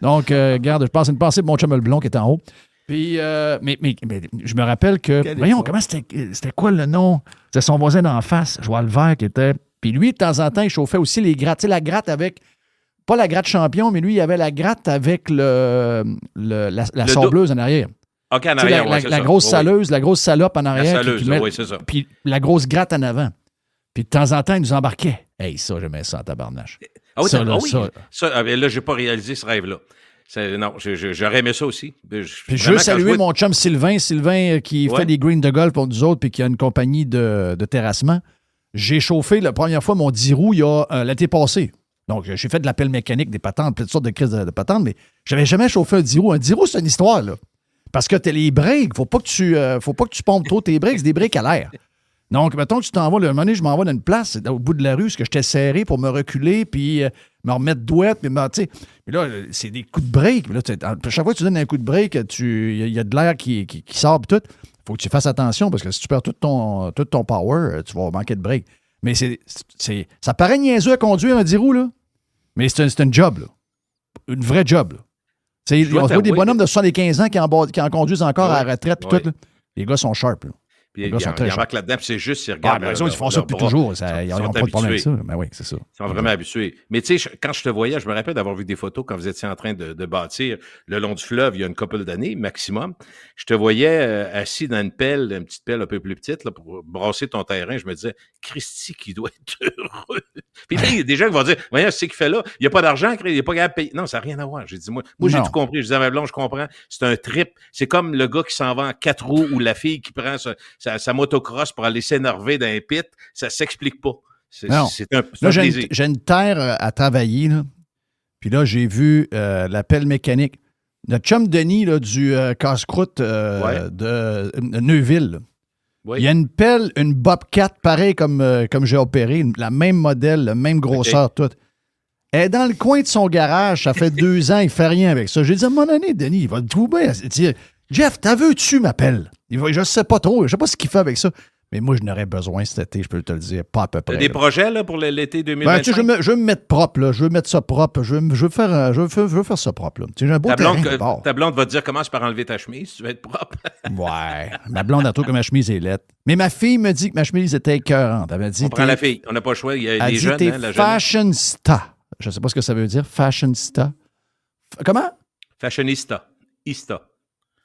Donc, regarde, je pense une pensée pour mon chum le blond qui était en haut. Puis, mais je me rappelle que... Voyons, comment c'était quoi le nom? C'était son voisin d'en face, Joël Levert, qui était... Puis lui, de temps en temps, il chauffait aussi les grattes. Tu sais, la gratte avec... Pas la gratte champion, mais lui, il avait la gratte avec la sableuse en arrière. OK, en arrière, la grosse saleuse, la grosse salope en arrière. La saleuse, oui, c'est ça. Puis la grosse gratte en avant. Puis de temps en temps, il nous embarquait. Hey, ça, j'aimais ça en tabarnache. Ah oui, ça, là, j'ai pas réalisé ce rêve-là. Non, j'aurais aimé ça aussi. Puis je veux saluer mon chum Sylvain qui fait des greens de golf pour nous autres puis qui a une compagnie de terrassement. J'ai chauffé la première fois mon 10 roues il y a l'été passé. Donc, j'ai fait de l'appel mécanique, des patentes, plein de sortes de crises de patentes, mais j'avais jamais chauffé un 10 roues. Un 10 roues, c'est une histoire, là. Parce que t'as les breaks. Faut pas que tu pompes trop tes breaks, c'est des breaks à l'air. Donc, mettons que tu t'en vas, un moment donné, je m'en vais dans une place, au bout de la rue, parce que j'étais serré pour me reculer, puis me remettre douette, puis tu sais. Mais là, c'est des coups de break. Là, chaque fois que tu donnes un coup de break, il y a de l'air qui sort, puis tout. Faut que tu fasses attention, parce que si tu perds tout ton power, tu vas manquer de break. Mais ça paraît niaiseux à conduire un 10 roues, là. Mais c'est un job, là. Une vraie job, là. On voit des bonhommes de 75 ans qui en conduisent encore à la retraite, puis tout, là. Les gars sont sharp, là. Puis il embarque là-dedans, puis c'est juste, ils regardent. Ils font ça depuis toujours. Ils n'ont pas de problème avec ça. Mais oui, c'est ça. Ils sont vraiment habitués. Mais tu sais, quand je te voyais, je me rappelle d'avoir vu des photos quand vous étiez en train de bâtir le long du fleuve il y a une couple d'années, maximum. Je te voyais assis dans une petite pelle un peu plus petite, là, pour brasser ton terrain. Je me disais, Christy, qui doit être heureux. Puis là, il y a des gens qui vont dire, voyons, c'est ce qu'il fait là. Il n'y a pas d'argent, il n'est pas capable de payer. Non, ça n'a rien à voir. J'ai dit, moi j'ai tout compris. Je disais à ma blonde, je comprends. C'est un trip. C'est comme le gars qui s'en va en 4 roues ou la fille qui prend sa motocross pour aller s'énerver dans un pit, ça s'explique pas. C'est un plaisir. J'ai une terre à travailler, là. Puis là, j'ai vu l'appel mécanique. Notre chum Denis là, du casse-croûte de Neuville. Là. Oui. Il y a une pelle, une Bobcat, pareil comme j'ai opéré, la même modèle, la même grosseur, tout. Elle est dans le coin de son garage, ça fait 2 ans, il fait rien avec ça. J'ai dit à un moment donné, Denis, il va tout bien. Jeff, t'as vu-tu ma pelle? Je sais pas trop, je sais pas ce qu'il fait avec ça. Mais moi, je n'aurais besoin cet été, je peux te le dire, pas à peu près. T'as des projets là, pour l'été 2025? Je veux me mettre propre, là. Je veux mettre ça propre. Je veux faire ça propre, là. J'ai un beau terrain. Ta blonde va te dire, commence par enlever ta chemise, tu vas être propre. Ouais. Ma blonde a trouvé que ma chemise est laide. Mais ma fille me dit que ma chemise était écœurante. Elle m'a dit, on prend la fille, on n'a pas le choix. Il y a des jeunes, la fashionista. Je ne sais pas ce que ça veut dire, fashionista. Comment? Fashionista.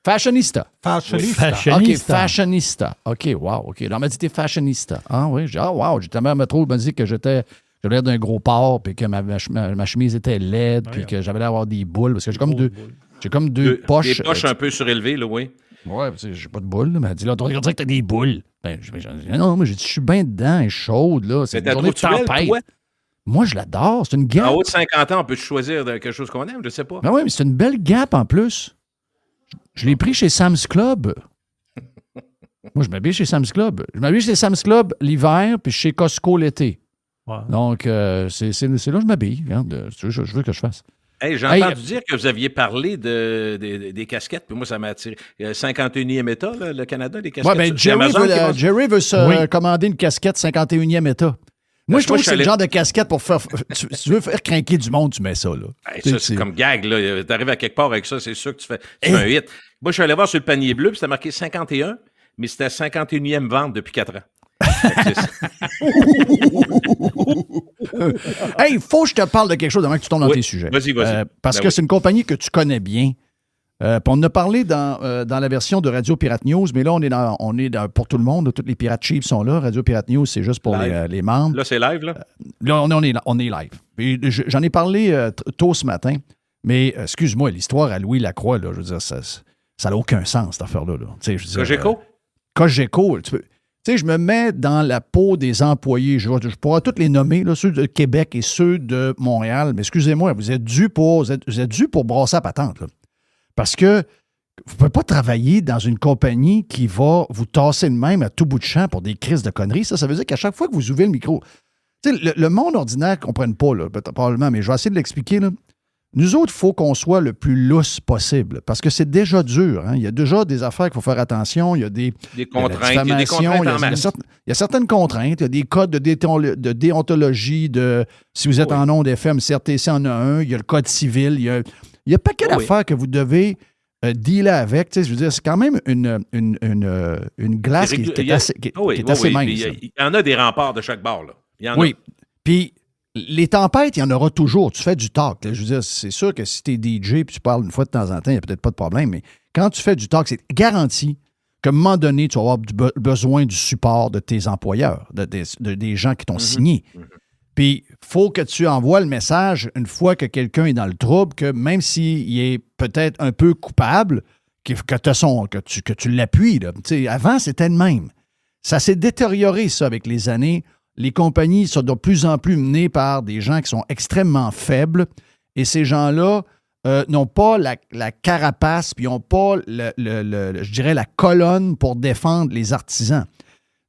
Fashionista. Fashionista. OK, fashionista. OK, wow. OK. Là, on m'a dit, t'es fashionista. Ah oui. J'ai dit, wow. Ta mère m'a dit que j'avais l'air d'un gros porc, puis que ma chemise était laide, puis que j'avais l'air d'avoir des boules, parce que j'ai comme deux poches. Des poches un peu surélevées, là, oui. Ouais, j'ai pas de boules. Elle m'a dit, là, on dirait que t'as des boules. Non, mais j'ai dit, je suis bien dedans, elle est chaude, là. C'est une journée de tempête. Moi, je l'adore. C'est une gape. En haut de 50 ans, on peut choisir quelque chose qu'on aime, je sais pas. Ben oui, mais c'est une belle gape en plus. Je l'ai pris chez Sam's Club. Moi, je m'habille chez Sam's Club. Je m'habille chez Sam's Club l'hiver, puis chez Costco l'été. Ouais. Donc, c'est là que je m'habille. Je veux que je fasse. Hey, j'ai entendu dire que vous aviez parlé des casquettes, puis moi, ça m'a attiré. 51e État, là, le Canada, des casquettes. Oui, bien, Jerry veut se commander une casquette 51e État. Moi, je trouve que c'est le genre de casquette pour faire... Tu veux faire craquer du monde, tu mets ça, là. Hey, ça, c'est comme gag, là. T'arrives à quelque part avec ça, c'est sûr que tu fais un hit. Moi, je suis allé voir sur le panier bleu, puis c'était marqué 51, mais c'était 51e vente depuis 4 ans. Hey, il faut que je te parle de quelque chose avant que tu tombes dans tes sujets. Vas-y. Parce que c'est une compagnie que tu connais bien. On en a parlé dans la version de Radio Pirate News, mais là, on est pour tout le monde. Tous les Pirates Chiefs sont là. Radio Pirate News, c'est juste pour les membres. Là, c'est live, là? Là, on est live. Et j'en ai parlé tôt ce matin, mais excuse-moi, l'histoire à Louis Lacroix, là, je veux dire, ça n'a aucun sens, cette affaire-là. Cogeco? Cogeco, tu sais, je me mets dans la peau des employés. Je pourrais tous les nommer, là, ceux de Québec et ceux de Montréal, mais excusez-moi, vous êtes dû pour brasser la patente, là. Parce que vous ne pouvez pas travailler dans une compagnie qui va vous tasser le même à tout bout de champ pour des crises de conneries. Ça veut dire qu'à chaque fois que vous ouvrez le micro, tu sais, le monde ordinaire ne comprenne pas, là, probablement, mais je vais essayer de l'expliquer. Là. Nous autres, il faut qu'on soit le plus lousse possible parce que c'est déjà dur. Hein? Il y a déjà des affaires qu'il faut faire attention. Il y a des contraintes. Il y a des contraintes en masse. Il y a certaines contraintes. Il y a des codes de déontologie. Si vous êtes en ondes FM, CRTC en a un. Il y a le code civil. Il y a un paquet d'affaires que vous devez dealer avec. Tu sais, je veux dire, c'est quand même une glace qui est assez mince. Il y en a des remparts de chaque bord. Là. Il y en a. Puis les tempêtes, il y en aura toujours. Tu fais du talk. Là. Je veux dire, c'est sûr que si tu es DJ et tu parles une fois de temps en temps, il n'y a peut-être pas de problème. Mais quand tu fais du talk, c'est garanti qu'à un moment donné, tu vas avoir besoin du support de tes employeurs, des gens qui t'ont signé. Puis, il faut que tu envoies le message une fois que quelqu'un est dans le trouble, que même s'il est peut-être un peu coupable, que tu l'appuies. Là. Avant, c'était le même. Ça s'est détérioré, ça, avec les années. les compagnies sont de plus en plus menées par des gens qui sont extrêmement faibles et ces gens-là n'ont pas la carapace puis n'ont pas, je dirais, la colonne pour défendre les artisans.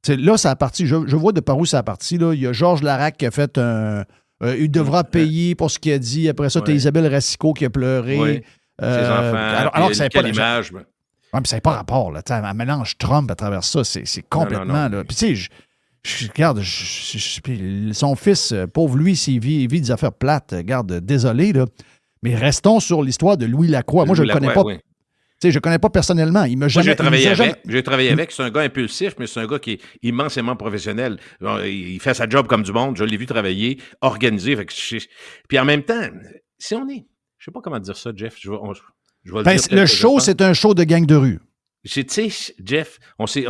T'sais, là, ça a parti. Je vois de par où ça a parti. Là. Il y a Georges Larac qui a fait un... il devra payer pour ce qu'il a dit. Après ça, tu as Isabelle Racicot qui a pleuré. Oui. Ses enfants. Alors que ça quelle image. Ouais, mais ça n'a pas rapport. Là. Elle mélange Trump à travers ça. C'est complètement... Non. Là. Puis tu sais, regarde, son fils, pauvre lui, s'il vit des affaires plates, regarde, désolé, là. Mais restons sur l'histoire de Louis Lacroix. Moi, je ne le connais pas. Oui. Je ne connais pas personnellement. Il m'a jamais. J'ai travaillé avec. C'est un gars impulsif, mais c'est un gars qui est immensément professionnel. Il fait sa job comme du monde. Je l'ai vu travailler, organisé. Puis en même temps, si on est... Je ne sais pas comment dire ça, Jeff. Je vais le dire. Le show, c'est un show de gang de rue. Tu sais, Jeff, c'est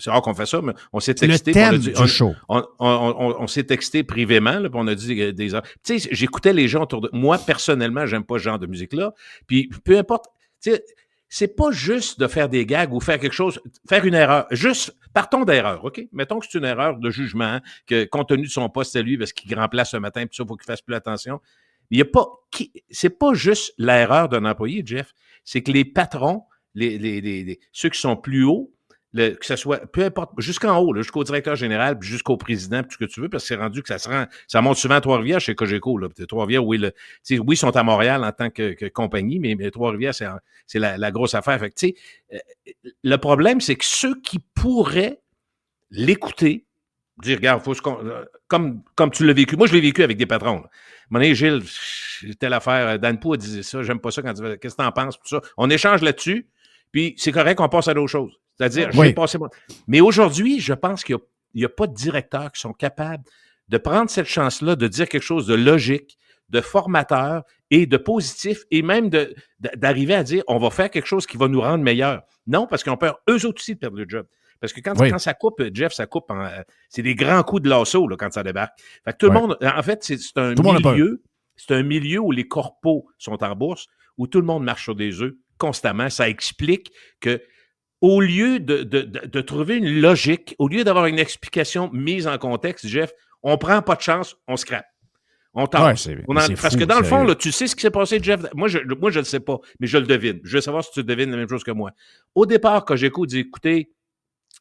rare qu'on fait ça, mais on s'est texté. Le thème du show. On s'est texté privément, là, puis on a dit des heures. Tu sais, j'écoutais les gens autour de moi. Personnellement, j'aime pas ce genre de musique-là. Puis peu importe, tu sais, c'est pas juste de faire des gags ou faire quelque chose, faire une erreur. Juste, partons d'erreur, OK? Mettons que c'est une erreur de jugement, que compte tenu de son poste à lui, parce qu'il remplace ce matin, puis ça, il faut qu'il fasse plus attention. Il y a pas, c'est pas juste l'erreur d'un employé, Jeff. C'est que les patrons, ceux qui sont plus hauts, que ce soit, peu importe, jusqu'en haut, là, jusqu'au directeur général, puis jusqu'au président, puis tout ce que tu veux, parce que c'est rendu que ça monte souvent à Trois-Rivières chez Cogeco, là. Trois-Rivières, oui, ils sont à Montréal en tant que compagnie, mais Trois-Rivières, c'est la grosse affaire. Fait que, tu sais, le problème, c'est que ceux qui pourraient l'écouter, dire, regarde, faut comme tu l'as vécu. Moi, je l'ai vécu avec des patrons, là. À un moment donné, Gilles, telle affaire, Dan Pou a dit ça, j'aime pas ça quand tu dis, qu'est-ce que t'en penses, tout ça. On échange là-dessus, puis c'est correct qu'on passe à d'autres choses. C'est-à-dire, j'ai passé moi. Mais aujourd'hui, je pense qu'il n'y a pas de directeurs qui sont capables de prendre cette chance-là, de dire quelque chose de logique, de formateur et de positif, et même d'arriver à dire, on va faire quelque chose qui va nous rendre meilleurs. Non, parce qu'ils ont peur, eux autres aussi, de perdre le job. Parce que quand ça coupe, Jeff, ça coupe c'est des grands coups de lasso là, quand ça débarque. Fait que tout le monde, en fait, c'est un milieu où les corpos sont en bourse, où tout le monde marche sur des œufs constamment. Ça explique que au lieu de trouver une logique, au lieu d'avoir une explication mise en contexte, Jeff, on prend pas de chance, on scrape. On tente. Parce que dans le fond, là, tu sais ce qui s'est passé, Jeff. Moi, je le sais pas, mais je le devine. Je veux savoir si tu devines la même chose que moi. Au départ, Cogeco dit, écoutez,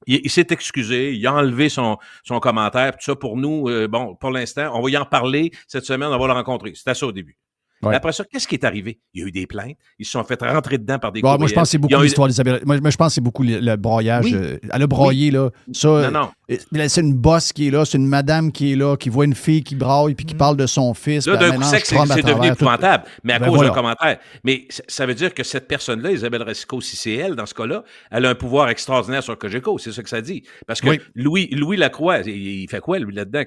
il s'est excusé, il a enlevé son commentaire, tout ça pour nous, bon, pour l'instant, on va y en parler cette semaine, on va le rencontrer. C'était ça au début. Ouais. Après ça, qu'est-ce qui est arrivé? Il y a eu des plaintes. Ils se sont fait rentrer dedans par des courriels. Moi, je pense que c'est beaucoup l'histoire d'Isabelle. Moi, je pense que c'est beaucoup le broyage. Oui. Elle a broyé, là. Ça, non. C'est une bosse qui est là, c'est une madame qui est là, qui voit une fille qui braille puis qui parle de son fils. Là, d'un coup, c'est devenu épouvantable, mais à cause d'un commentaire. Mais ça veut dire que cette personne-là, Isabelle Racicot, si c'est elle, dans ce cas-là, elle a un pouvoir extraordinaire sur Cogeco. C'est ça que ça dit. Parce que Louis Lacroix, il fait quoi, lui, là-dedans?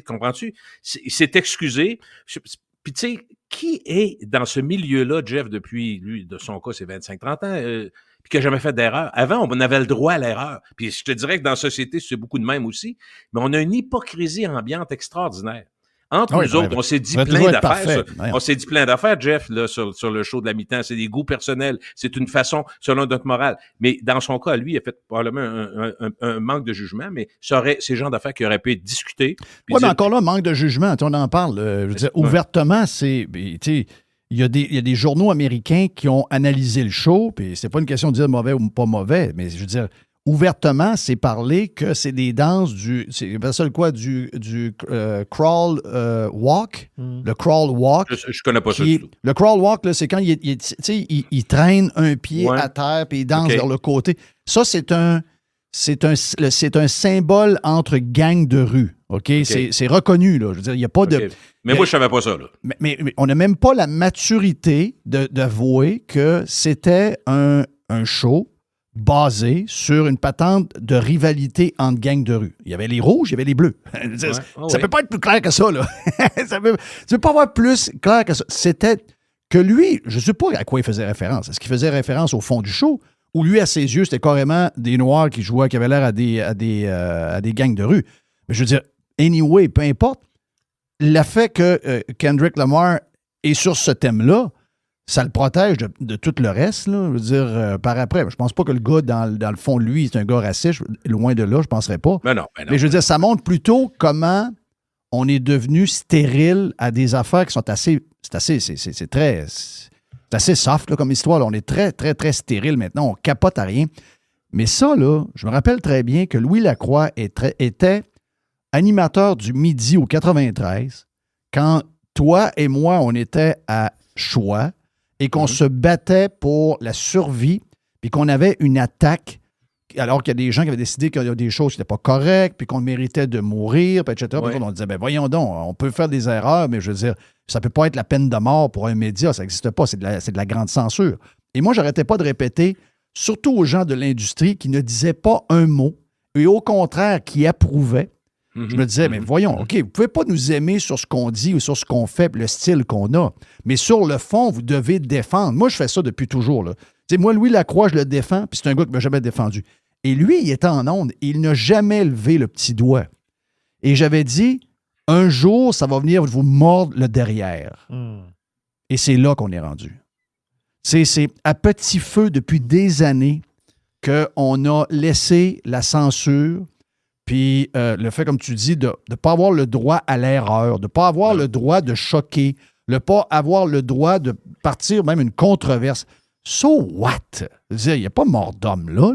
Comprends-tu? Il s'est excusé. Puis, tu sais, qui est dans ce milieu-là, Jeff, depuis, lui, de son cas, c'est 25-30 ans, puis qui n'a jamais fait d'erreur? Avant, on avait le droit à l'erreur. Puis je te dirais que dans la société, c'est beaucoup de même aussi, mais on a une hypocrisie ambiante extraordinaire. Entre nous autres, on s'est dit plein d'affaires. On s'est dit plein d'affaires, Jeff, là, sur le show de la mi-temps. C'est des goûts personnels. C'est une façon, selon notre morale. Mais dans son cas, lui, il a fait probablement un manque de jugement, mais ça aurait, ces genres d'affaires qui auraient pu être discutés. Oui, mais encore là, manque de jugement. On en parle. Je veux dire, ouvertement, c'est... Il y a des journaux américains qui ont analysé le show, puis c'est pas une question de dire mauvais ou pas mauvais, mais je veux dire... Ouvertement, c'est parlé que c'est des danses du crawl walk. Le crawl walk. Je connais pas ça du tout. Le crawl walk, là, c'est quand il traîne un pied à terre puis il danse vers le côté. Ça, c'est un symbole entre gangs de rue. Okay? C'est reconnu, là. Je veux dire, il n'y a pas de. Mais moi, je savais pas ça, là. Mais on n'a même pas la maturité d'avouer que c'était un show basé sur une patente de rivalité entre gangs de rue. Il y avait les rouges, il y avait les bleus. Ça peut pas être plus clair que ça, là. Tu peux pas avoir plus clair que ça. C'était que lui, je ne sais pas à quoi il faisait référence. Est-ce qu'il faisait référence au fond du show ou lui, à ses yeux, c'était carrément des Noirs qui jouaient, qui avaient l'air à des gangs de rue? Mais je veux dire, anyway, peu importe, le fait que Kendrick Lamar est sur ce thème-là, ça le protège de tout le reste, là. Je veux dire, par après. Je pense pas que le gars, dans le fond, lui, c'est un gars raciste. Loin de là, je penserais pas. Ben non. Mais je veux dire, ça montre plutôt comment on est devenu stérile à des affaires qui sont assez... C'est assez soft là, comme histoire. Là. On est très, très, très stérile maintenant. On capote à rien. Mais ça, là, je me rappelle très bien que Louis Lacroix était animateur du Midi au 93 quand toi et moi, on était à Choix et qu'on se battait pour la survie puis qu'on avait une attaque alors qu'il y a des gens qui avaient décidé qu'il y a des choses qui n'étaient pas correctes puis qu'on méritait de mourir, puis etc. Ouais. Puis on disait, ben voyons donc, on peut faire des erreurs, mais je veux dire, ça ne peut pas être la peine de mort pour un média, ça n'existe pas, c'est de la grande censure. Et moi, je n'arrêtais pas de répéter, surtout aux gens de l'industrie qui ne disaient pas un mot et au contraire, qui approuvaient. Je me disais, mais voyons, OK, vous ne pouvez pas nous aimer sur ce qu'on dit ou sur ce qu'on fait, le style qu'on a, mais sur le fond, vous devez défendre. Moi, je fais ça depuis toujours. Là. Moi, Louis Lacroix, je le défends, puis c'est un gars qui ne m'a jamais défendu. Et lui, il était en onde, et il n'a jamais levé le petit doigt. Et j'avais dit, un jour, ça va venir vous mordre le derrière. Et c'est là qu'on est rendu. C'est à petit feu depuis des années qu'on a laissé la censure, puis le fait, comme tu dis, de ne pas avoir le droit à l'erreur, de ne pas avoir le droit de choquer, de ne pas avoir le droit de partir même une controverse. So what? Il n'y a pas mort d'homme là.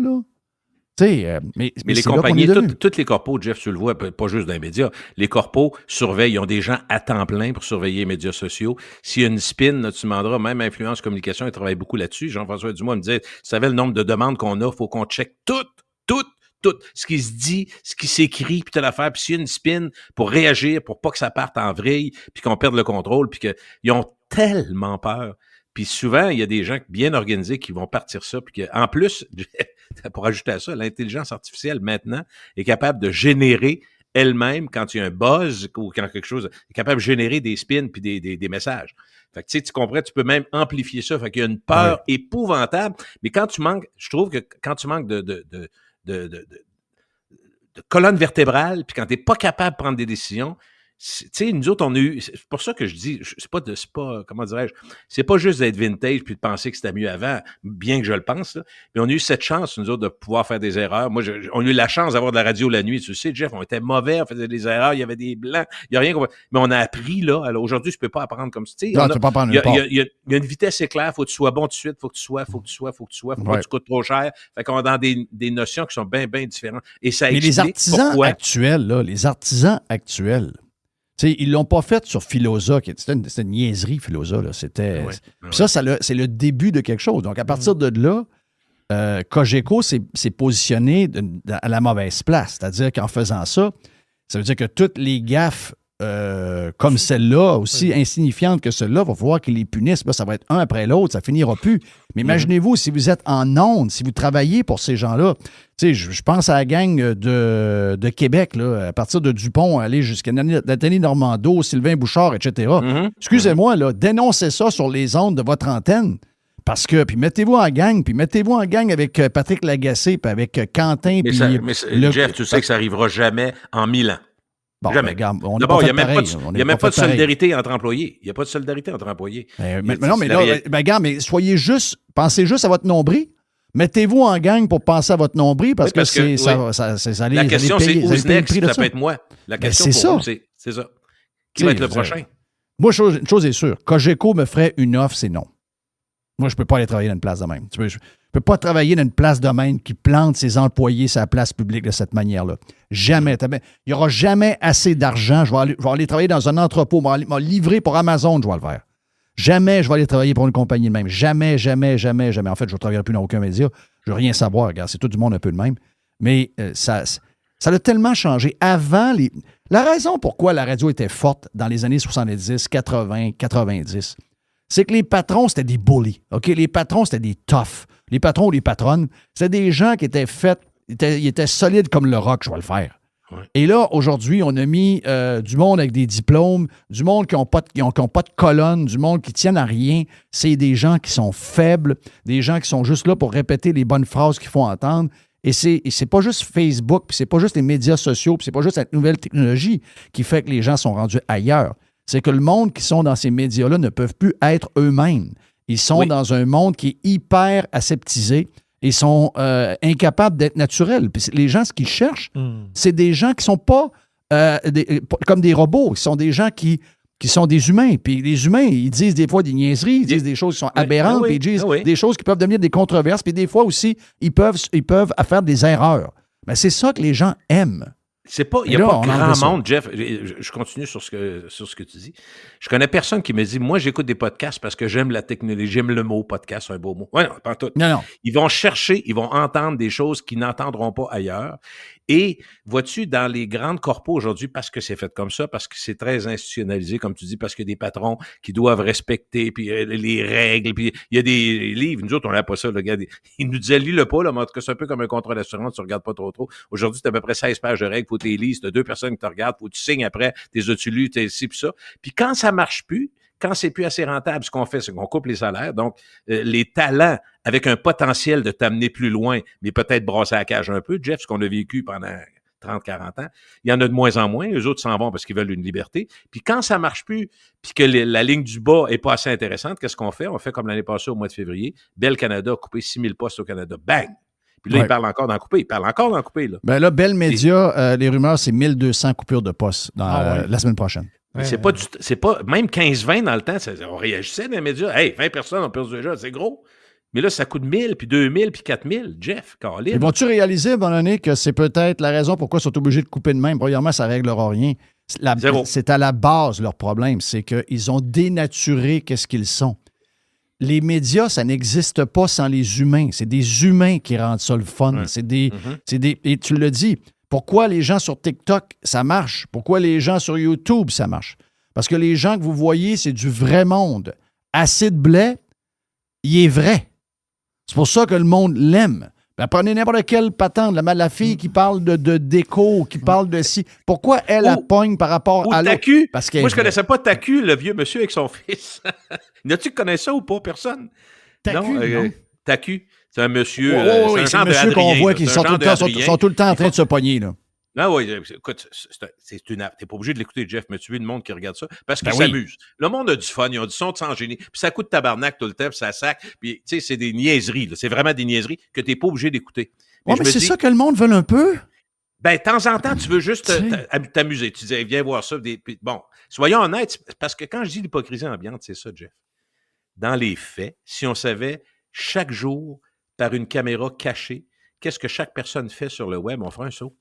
Mais les c'est là qu'on compagnies, est devenu. toutes les corpos, Jeff, tu le vois, pas juste dans les médias, les corpos surveillent, ils ont des gens à temps plein pour surveiller les médias sociaux. S'il y a une spin, là, tu demanderas, même Influence Communication, ils travaillent beaucoup là-dessus. Jean-François Dumois me disait, tu savais le nombre de demandes qu'on a, il faut qu'on check tout, ce qui se dit, ce qui s'écrit, puis telle affaire, puis s'il y a une spin pour réagir, pour pas que ça parte en vrille, puis qu'on perde le contrôle, puis qu'ils ont tellement peur. Puis souvent, il y a des gens bien organisés qui vont partir ça, puis en plus, pour ajouter à ça, l'intelligence artificielle, maintenant, est capable de générer elle-même, quand il y a un buzz ou quand quelque chose, est capable de générer des spins puis des messages. Fait que tu comprends, tu peux même amplifier ça. Fait qu'il y a une peur épouvantable, mais quand tu manques, je trouve que quand tu manques de colonne vertébrale, puis quand tu n'es pas capable de prendre des décisions, tu sais, nous autres, on a eu, c'est pour ça que je dis, c'est pas, comment dirais-je, c'est pas juste d'être vintage puis de penser que c'était mieux avant, bien que je le pense, là, mais on a eu cette chance, nous autres, de pouvoir faire des erreurs. Moi, on a eu la chance d'avoir de la radio la nuit, tu sais, Jeff, on était mauvais, on faisait des erreurs, il y avait des blancs, il y a rien mais on a appris, là. Alors aujourd'hui, tu peux pas apprendre comme ça. Non, tu peux pas apprendre nulle part. Il y a une vitesse éclair, faut que tu sois bon tout de suite, faut que tu sois, faut pas que tu coûtes trop cher. Fait qu'on est dans des notions qui sont bien, bien différentes. Et ça Mais les artisans actuels, là, t'sais, ils ne l'ont pas fait sur Filosa. C'était une niaiserie, Filosa. Là. C'était, ça, c'est le début de quelque chose. Donc, à partir de là, Cogeco s'est positionné à la mauvaise place. C'est-à-dire qu'en faisant ça, ça veut dire que toutes les gaffes comme celle-là, aussi insignifiantes que celle-là, il va falloir qu'ils les punissent. Là, ça va être un après l'autre, ça finira plus. Mais imaginez-vous, si vous êtes en onde, si vous travaillez pour ces gens-là, je pense à la gang de Québec, là, à partir de Dupont, aller jusqu'à Nathalie Normando, Sylvain Bouchard, etc. Excusez-moi, là, dénoncez ça sur les ondes de votre antenne. Parce que, puis mettez-vous en gang avec Patrick Lagacé, puis avec Quentin. Jeff, tu sais que ça n'arrivera jamais en 1000 ans. Bon, jamais. Regarde, d'abord, il n'y a même pas de solidarité entre employés. Il n'y a pas de solidarité entre employés. Soyez juste, pensez juste à votre nombril. Mettez-vous en gang pour penser à votre nombril parce que ça la question, c'est who's next, ça peut être moi. La question pour vous, c'est ça. Qui va être le prochain? Moi, une chose est sûre. Cogeco me ferait une offre, c'est non. Moi, je ne peux pas aller travailler dans une place de même. Je ne peux pas travailler dans une place de même qui plante ses employés sur la place publique de cette manière-là. Jamais. Il n'y aura jamais assez d'argent. Je vais aller travailler dans un entrepôt. Je vais livrer pour Amazon, je vais le faire. Jamais je vais aller travailler pour une compagnie de même. Jamais. En fait, je ne travaillerai plus dans aucun média. Je ne veux rien savoir. Regarde, c'est tout du monde un peu de même. Mais ça a tellement changé. Avant, la raison pourquoi la radio était forte dans les années 70, 80, 90, c'est que les patrons, c'était des bullies. OK? Les patrons, c'était des toughs. Les patrons ou les patronnes, c'était des gens qui étaient ils étaient solides comme le roc, je vais le faire. Ouais. Et là, aujourd'hui, on a mis du monde avec des diplômes, du monde qui n'ont pas de colonne, du monde qui tiennent à rien. C'est des gens qui sont faibles, des gens qui sont juste là pour répéter les bonnes phrases qu'il faut entendre. Et c'est pas juste Facebook, puis c'est pas juste les médias sociaux, puis c'est pas juste cette nouvelle technologie qui fait que les gens sont rendus ailleurs. C'est que le monde qui sont dans ces médias-là ne peuvent plus être eux-mêmes. Ils sont dans un monde qui est hyper aseptisé et sont incapables d'être naturels. Puis les gens, ce qu'ils cherchent, c'est des gens qui ne sont pas comme des robots. Ce sont des gens qui sont des humains. Puis les humains, ils disent des fois des niaiseries, ils disent des choses qui sont aberrantes, puis ils disent des choses qui peuvent devenir des controverses, puis des fois aussi, ils peuvent faire des erreurs. Mais c'est ça que les gens aiment. Il n'y a pas grand monde, Jeff. Je continue sur ce que tu dis. Je connais personne qui me dit, moi, j'écoute des podcasts parce que j'aime la technologie, j'aime le mot podcast, c'est un beau mot. Ouais, non, pas tout. Non. Ils vont chercher, ils vont entendre des choses qu'ils n'entendront pas ailleurs. Et vois-tu, dans les grandes corpos aujourd'hui, parce que c'est fait comme ça, parce que c'est très institutionnalisé, comme tu dis, parce qu'il y a des patrons qui doivent respecter, puis les règles, puis il y a des livres. Nous autres, on n'a pas ça, le gars. Il nous disait, lis-le pas, là, mais en tout cas, c'est un peu comme un contrat d'assurance, tu ne regardes pas trop. Aujourd'hui, tu as à peu près 16 pages de règles, faut que tu les lises, tu as 2 personnes qui te regardent, faut que tu signes après, t'es as-tu lu, t'es ci, puis ça. Puis quand ça marche plus, quand c'est plus assez rentable, ce qu'on fait, c'est qu'on coupe les salaires. Donc, les talents avec un potentiel de t'amener plus loin, mais peut-être brasser la cage un peu, Jeff, ce qu'on a vécu pendant 30-40 ans, il y en a de moins en moins. Eux autres s'en vont parce qu'ils veulent une liberté. Puis quand ça marche plus, puis que la ligne du bas est pas assez intéressante, qu'est-ce qu'on fait? On fait comme l'année passée au mois de février. Bell Canada a coupé 6 000 postes au Canada. Bang! Puis là, ils parlent encore d'en couper. Là. Ben là, Bell Media, les rumeurs, c'est 1200 coupures de postes la semaine prochaine. Ouais, c'est pas même 15-20 dans le temps, on réagissait dans les médias. Hey, 20 personnes ont perdu déjà, c'est gros. Mais là, ça coûte 1000, puis 2000, puis 4000. Jeff, Caroline. Ils vont-tu réaliser, à un moment donné, que c'est peut-être la raison pourquoi ils sont obligés de couper de même? Premièrement, ça ne réglera rien. C'est à la base leur problème. C'est qu'ils ont dénaturé qu'est-ce qu'ils sont. Les médias, ça n'existe pas sans les humains. C'est des humains qui rendent ça le fun. Ouais. Et tu le dis. Pourquoi les gens sur TikTok, ça marche? Pourquoi les gens sur YouTube, ça marche? Parce que les gens que vous voyez, c'est du vrai monde. Acide blé, il est vrai. C'est pour ça que le monde l'aime. Ben, prenez n'importe quelle patente, la fille qui parle de déco, qui parle de ci. Pourquoi elle pogne par rapport à l'autre? Tacu. Moi, je ne connaissais pas Tacu, le vieux monsieur avec son fils. N'as-tu qui connaît ça ou pas? Personne? Tacu, non? Tacu. C'est un monsieur. C'est un monsieur qu'on voit qui sont tout le temps en train de se pogner. Là. Ah oui, écoute, t'es pas obligé de l'écouter, Jeff, mais tu es le monde qui regarde ça parce qu'ils s'amusent. Le monde a du fun, ils ont du son de sans génie, puis ça coûte tabarnak tout le temps, puis ça sac, puis tu sais, c'est des niaiseries, là. C'est vraiment des niaiseries que t'es pas obligé d'écouter. Mais c'est ça que le monde veut un peu. Ben, de temps en temps, tu veux juste t'amuser. Tu dis, viens voir ça. Bon, soyons honnêtes, parce que quand je dis l'hypocrisie ambiante, c'est ça, Jeff. Dans les faits, si on savait chaque jour, par une caméra cachée, qu'est-ce que chaque personne fait sur le web, on ferait un saut.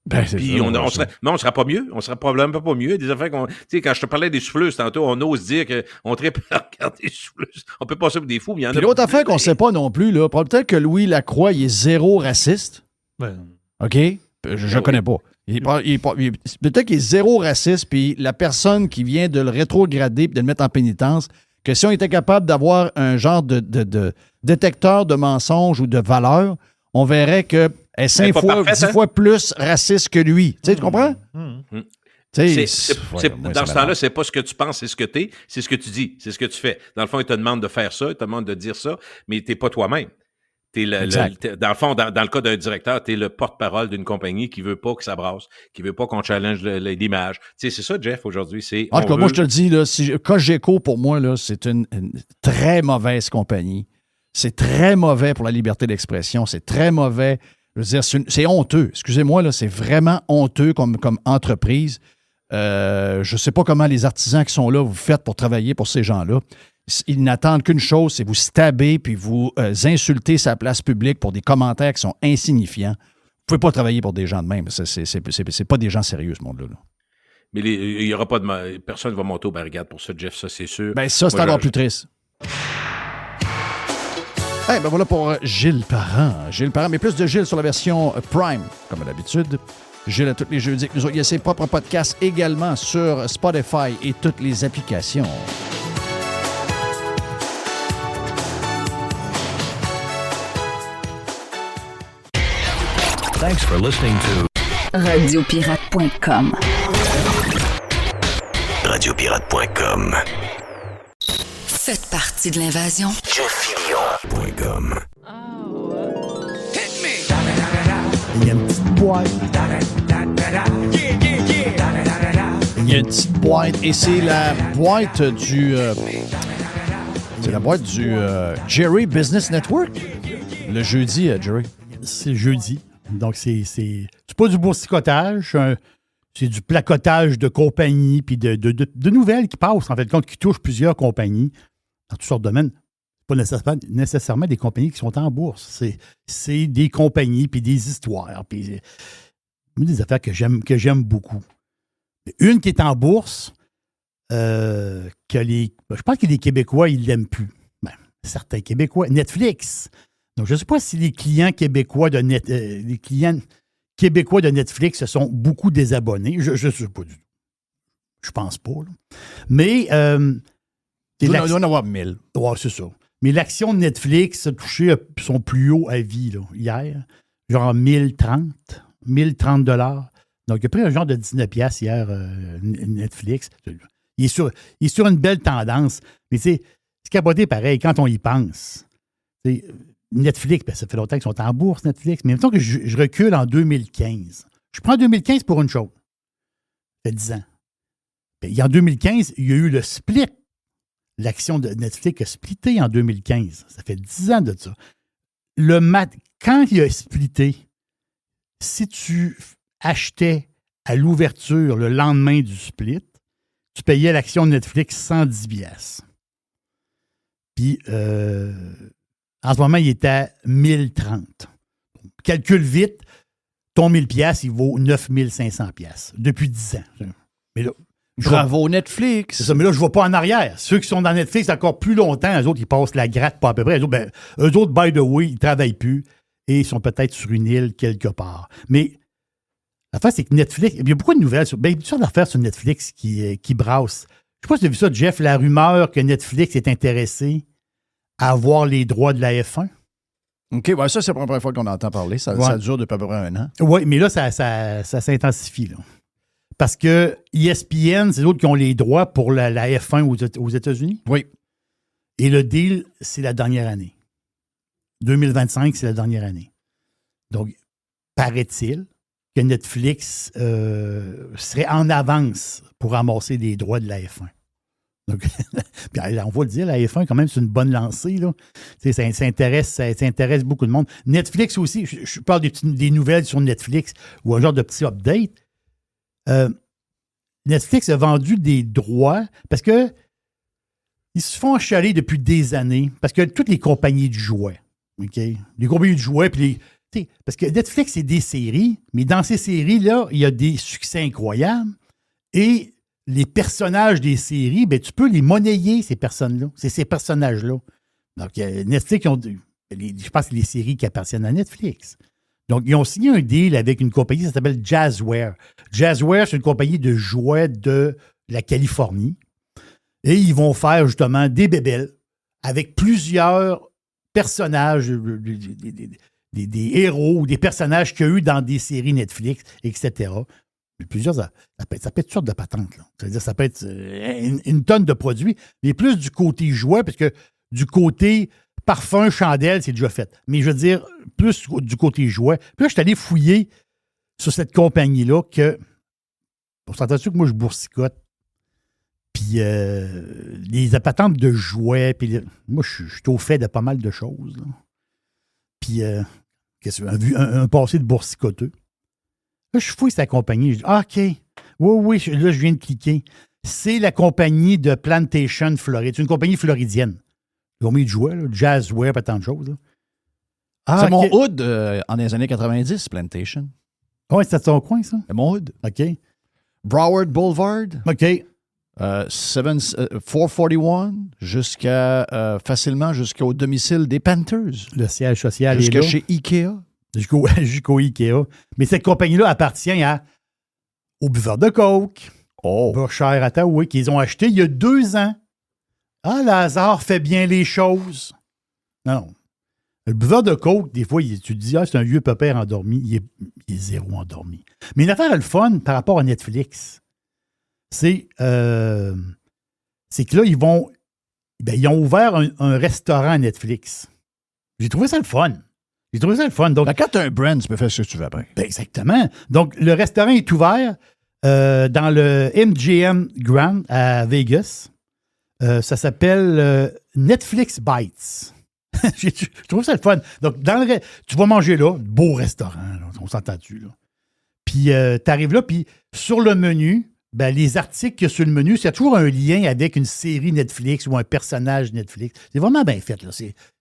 Puis on serait pas mieux. On serait probablement pas mieux. Des affaires tu sais, quand je te parlais des souffleuses tantôt, on ose dire qu'on tripe à regarder des souffleuses. On peut passer pour des fous, mais il y en a. Puis l'autre affaire qu'on sait pas non plus, là, peut-être que Louis Lacroix, il est zéro raciste. OK? Je connais pas. Peut-être qu'il est zéro raciste, puis la personne qui vient de le rétrograder et de le mettre en pénitence, que si on était capable d'avoir un genre de détecteur de mensonges ou de valeurs, on verrait qu'elle est 10 fois plus raciste que lui. Tu sais, tu comprends? Dans ce temps-là, c'est pas ce que tu penses, c'est ce que tu es, c'est ce que tu dis, c'est ce que tu fais. Dans le fond, ils te demandent de faire ça, ils te demandent de dire ça, mais tu n'es pas toi-même. Dans le fond, dans le cas d'un directeur, tu es le porte-parole d'une compagnie qui veut pas que ça brasse, qui veut pas qu'on challenge l'image. Tu sais, c'est ça, Jeff, aujourd'hui. En tout cas, moi, je te le dis, là, Cogeco, pour moi, là, c'est une très mauvaise compagnie. C'est très mauvais pour la liberté d'expression. C'est très mauvais. Je veux dire, c'est honteux. Excusez-moi, là, c'est vraiment honteux comme entreprise. Je ne sais pas comment les artisans qui sont là, vous faites pour travailler pour ces gens-là. Ils n'attendent qu'une chose, c'est vous stabber puis vous insulter sa place publique pour des commentaires qui sont insignifiants. Vous ne pouvez pas travailler pour des gens de même. C'est pas des gens sérieux, ce monde-là. Mais il n'y aura pas de... Personne ne va monter aux barricades pour ça, Jeff, ça, c'est sûr. Ben ça, c'est encore plus triste. Ben voilà pour Gilles Parent. Gilles Parent, mais plus de Gilles sur la version Prime, comme d'habitude. Gilles à tous les jeudis. Il y a ses propres podcasts également sur Spotify et toutes les applications. Thanks for listening to Radiopirate.com. Radiopirate.com. Faites partie de l'invasion. JeffFillion.com. Il y a une petite boîte. Il y a une petite boîte et c'est la boîte du C'est la boîte du Jerry Business Network. Le jeudi, Jerry. C'est jeudi. Donc, c'est pas du boursicotage, c'est du placotage de compagnies puis de nouvelles qui passent, en fait, compte, qui touchent plusieurs compagnies dans toutes sortes de domaines. Pas nécessairement des compagnies qui sont en bourse. C'est des compagnies puis des histoires. Puis des affaires que j'aime beaucoup. Une qui est en bourse, je pense que les Québécois, ils ne l'aiment plus. Ben, certains Québécois. Netflix. Donc, je ne sais pas si les clients québécois de Netflix se sont beaucoup désabonnés. Je ne sais pas du tout. Je pense pas. Là. Mais Il doit en avoir 1000. Oui, c'est ça. Mais l'action de Netflix a touché son plus haut à vie là, hier. Genre 1030 $. Donc, il a pris un genre de 19$ hier, Netflix. Il est sur une belle tendance. Mais c'est capoté pareil quand on y pense. Netflix, ben, ça fait longtemps qu'ils sont en bourse, Netflix. Mais mettons que je recule en 2015. Je prends 2015 pour une chose. Ça fait 10 ans. Ben, en 2015, il y a eu le split. L'action de Netflix a splitté en 2015. Ça fait 10 ans de ça. Quand il a splitté, si tu achetais à l'ouverture le lendemain du split, tu payais l'action de Netflix 110$. Puis, en ce moment, il est à 1030. Calcule vite, ton 1000$, il vaut 9500$ depuis 10 ans. Mais là, Bravo Netflix! C'est ça, mais là, je ne vais pas en arrière. Ceux qui sont dans Netflix encore plus longtemps, eux autres, ils passent la gratte pas à peu près. Eux autres, by the way, ils ne travaillent plus et ils sont peut-être sur une île quelque part. Mais l'affaire, c'est que Netflix, il y a beaucoup de nouvelles, il y a toutes sortes d'affaires sur Netflix qui brassent. Je ne sais pas si tu as vu ça, Jeff, la rumeur que Netflix est intéressé à avoir les droits de la F1. OK, ouais, ça, c'est la première fois qu'on entend parler. Ça dure depuis à peu près 1 an. Oui, mais là, ça s'intensifie, là. Parce que ESPN, c'est d'autres qui ont les droits pour la F1 aux États-Unis. Oui. Et le deal, c'est la dernière année. 2025, c'est la dernière année. Donc, paraît-il que Netflix serait en avance pour ramasser des droits de la F1. Donc, puis on va le dire, la F1, quand même, c'est une bonne lancée. Là. Ça intéresse beaucoup de monde. Netflix aussi, je parle des nouvelles sur Netflix ou un genre de petit update. Netflix a vendu des droits parce que ils se font achaler depuis des années parce que toutes les compagnies de jouets, OK? Les compagnies de jouets, puis parce que Netflix, c'est des séries, mais dans ces séries-là, il y a des succès incroyables et les personnages des séries, ben, tu peux les monnayer, ces personnes-là. C'est ces personnages-là. Donc, Netflix, je pense que les séries qui appartiennent à Netflix. Donc, ils ont signé un deal avec une compagnie qui s'appelle Jazzware. Jazzware, c'est une compagnie de jouets de la Californie. Et ils vont faire justement des bébelles avec plusieurs personnages, des héros ou des personnages qu'il y a eu dans des séries Netflix, etc. Plusieurs, ça peut être toutes sortes de patentes. Là. C'est-à-dire, ça peut être une tonne de produits, mais plus du côté jouet, parce que du côté parfum, chandelle, c'est déjà fait. Mais je veux dire, plus du côté jouet. Puis là, je suis allé fouiller sur cette compagnie-là que, on s'entend-tu que moi, je boursicote, puis les patentes de jouets, puis moi, je suis au fait de pas mal de choses. Là. Puis, un passé de boursicoteux. Là, je fouille cette compagnie. Je dis, OK, oui, là, je viens de cliquer. C'est la compagnie de Plantation Floride. C'est une compagnie floridienne. Ils ont mis de jouets, là, Jazzware, pas tant de choses. Là. Ah, c'est mon hood en les années 90, Plantation. Oui, c'est ton coin, ça? C'est mon hood. OK. Broward Boulevard. OK. 441 facilement jusqu'au domicile des Panthers. Le siège social est Jusqu'à là. chez Ikea. Jusqu'au Ikea. Mais cette compagnie-là appartient au buveur de Coke, Berkshire Hathaway, qu'ils ont acheté il y a 2 ans. Ah, le hasard fait bien les choses. Non. Le buveur de Coke, des fois, tu te dis, c'est un vieux pépère endormi. Il est zéro endormi. Mais une affaire, le fun par rapport à Netflix, c'est que là, ils ont ouvert un restaurant à Netflix. J'ai trouvé ça le fun. Donc, quand tu as un brand, tu peux faire ce que tu veux après. Ben exactement. Donc, le restaurant est ouvert dans le MGM Grand à Vegas. Ça s'appelle Netflix Bites. Je trouve ça le fun. Donc, tu vas manger là, beau restaurant, là, on s'entend-tu, là. Puis, tu arrives là, puis sur le menu, ben, les articles qu'il y a sur le menu, c'est toujours un lien avec une série Netflix ou un personnage Netflix. C'est vraiment bien fait, là.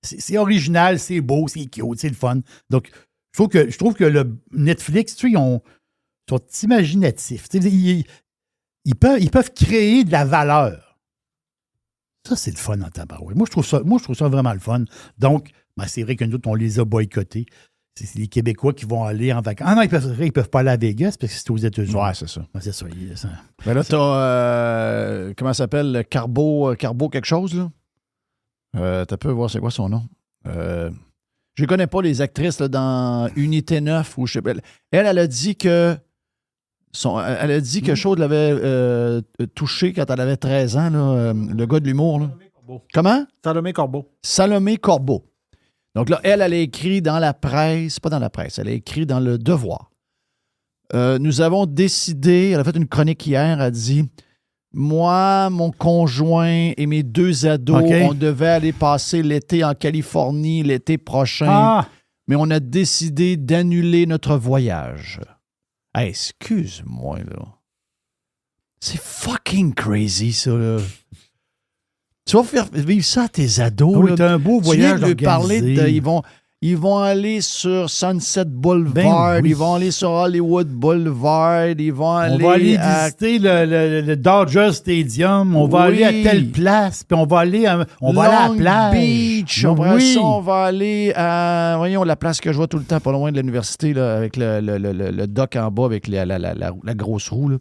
C'est original, c'est beau, c'est cute, c'est le fun. Donc, je trouve que le Netflix, tu sais, ils sont imaginatifs. Tu sais, ils peuvent créer de la valeur. Ça, c'est le fun en tabarouette. Moi, je trouve ça vraiment le fun. Donc, ben, c'est vrai que nous autres, on les a boycottés. C'est les Québécois qui vont aller en vacances. Ah non, ils peuvent pas aller à Vegas parce que c'est aux États-Unis. Ouais, c'est ça. Ouais, c'est ça. Mais là, t'as, comment ça s'appelle, Carbo quelque chose, là? T'as pu voir c'est quoi son nom? Je ne connais pas les actrices là, dans Unité 9 ou je sais pas. Elle a dit que Chaude l'avait touché quand elle avait 13 ans, là, le gars de l'humour. Là. Comment? Salomé Corbeau. Donc là, elle a écrit dans la presse, pas dans la presse, elle a écrit dans Le Devoir. Nous avons décidé, elle a fait une chronique hier, elle a dit « Moi, mon conjoint et mes 2 ados, on devait aller passer l'été en Californie l'été prochain, mais on a décidé d'annuler notre voyage. » Hey, excuse-moi, là. C'est fucking crazy, ça, là. Tu vas faire vivre ça à tes ados. Oui, là. t'as un beau voyage tu viens de lui parler organisé. ils vont aller sur Sunset Boulevard, oui. ils vont aller sur Hollywood Boulevard, ils vont aller... On va aller à... visiter le Dodger Stadium, on va aller à telle place, puis on va aller à la plage. Beach, après ça, on va aller à... Voyons, la place que je vois tout le temps, pas loin de l'université, là, avec le dock en bas, avec la grosse roue, là.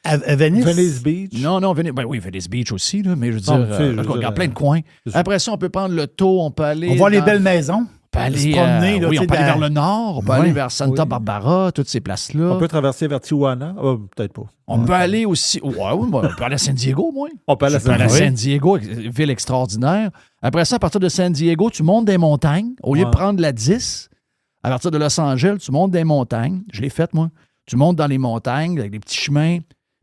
À Venice? Venice Beach. Non, Venice Beach aussi, là, mais je veux dire, il y a plein de coins. c'est ça. Après ça, on peut prendre l'auto, on peut aller... On va les belles maisons. On peut aller, se promener, là, oui, tu on sais, peut aller vers le nord, on peut aller vers Santa Oui. Barbara, toutes ces places-là. On peut traverser vers Tijuana. Peut-être pas. On peut aller aussi... Oui, on peut aller à San Diego, moi. On peut aller à Tu peux aller à San San Diego, ville extraordinaire. Après ça, à partir de San Diego, tu montes des montagnes. Au lieu de prendre la 10, à partir de Los Angeles, tu montes des montagnes. Je l'ai fait, moi. Tu montes dans les montagnes avec des petits chemins.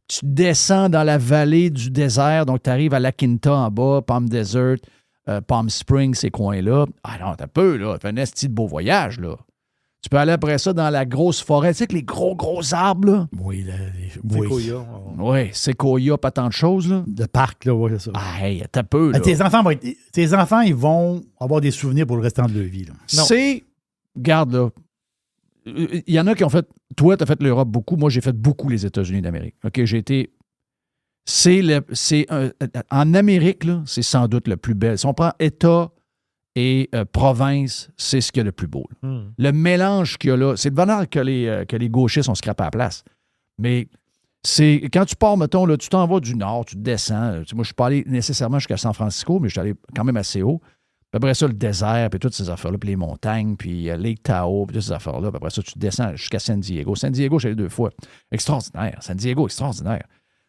Tu descends dans la vallée du désert. Donc, tu arrives à La Quinta en bas, Palm Desert, Palm Springs, ces coins-là. Ah non, t'as peu, là. Fais un esti de beau voyage, là. Tu peux aller après ça dans la grosse forêt. Tu sais, avec les gros arbres, là. Oui, Sequoia. Oui, Sequoia, pas tant de choses, là. le parc, là, oui, c'est ça. Ah, hey, t'as peu, là. Tes enfants, ils vont avoir des souvenirs pour le restant de leur vie. Là. C'est... Garde, là. Il y en a qui ont fait... Toi, tu as fait l'Europe beaucoup. Moi, j'ai fait beaucoup les États-Unis d'Amérique. OK, j'ai été... En Amérique, là, c'est sans doute le plus bel. Si on prend État et province, c'est ce qu'il y a le plus beau. Le mélange qu'il y a là, c'est de bonheur que les gauchistes ont scrappé à la place. Mais c'est quand tu pars, mettons, là, tu t'en vas du nord, tu descends. Moi, je ne suis pas allé nécessairement jusqu'à San Francisco, mais je suis allé quand même assez haut. Puis après ça, le désert, puis toutes ces affaires-là, puis les montagnes, puis Lake Tahoe, puis toutes ces affaires-là. Puis après ça, tu descends jusqu'à San Diego. San Diego, j'ai allé 2 fois. Extraordinaire. San Diego, extraordinaire.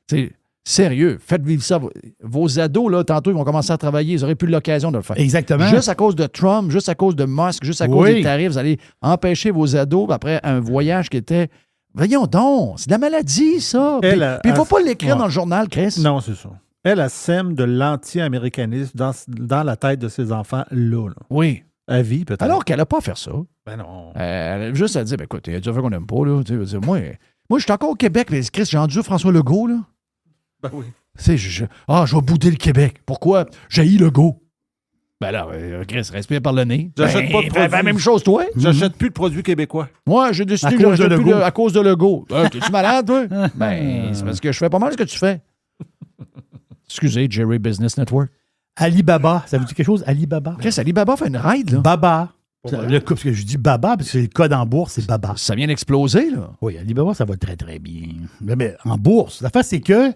Tu sais, sérieux, faites vivre ça. Vos ados, là, tantôt, ils vont commencer à travailler. Ils n'auraient plus l'occasion de le faire. Exactement. Juste à cause de Trump, juste à cause de Musk, juste à cause des tarifs, vous allez empêcher vos ados après un voyage qui était... Voyons donc, c'est de la maladie, ça. Puis il ne faut pas l'écrire dans le journal, Chris. Non, c'est ça. Elle sème de l'anti-américanisme dans la tête de ses enfants, là. Oui. À vie, peut-être. Alors qu'elle n'a pas à faire ça. Ben non. Elle a juste à dire, ben écoute, il y a des affaires qu'on n'aime pas, là. Tu sais, moi, je suis encore au Québec, mais Chris, j'ai entendu François Legault, là. Ben oui. Tu sais, je vais bouder le Québec. Pourquoi? J'haïs Legault. Ben là, Chris, respire par le nez. J'achète pas de fais produits. la même chose, toi. J'achète plus de produits québécois. Moi, j'ai décidé À que cause de j'achète plus Legault. à cause de Legault. T'es-tu malade, toi? Ben, c'est parce que je fais pas mal ce que tu fais. Excusez, Jerry Business Network. Alibaba, ça vous dit quelque chose? Alibaba? Chris, Alibaba fait une ride, là. Baba. Parce que je dis Baba, parce que c'est le code en bourse, c'est Baba. Ça vient d'exploser, là. Oui, Alibaba, ça va très, très bien. Mais en bourse, la face, c'est que...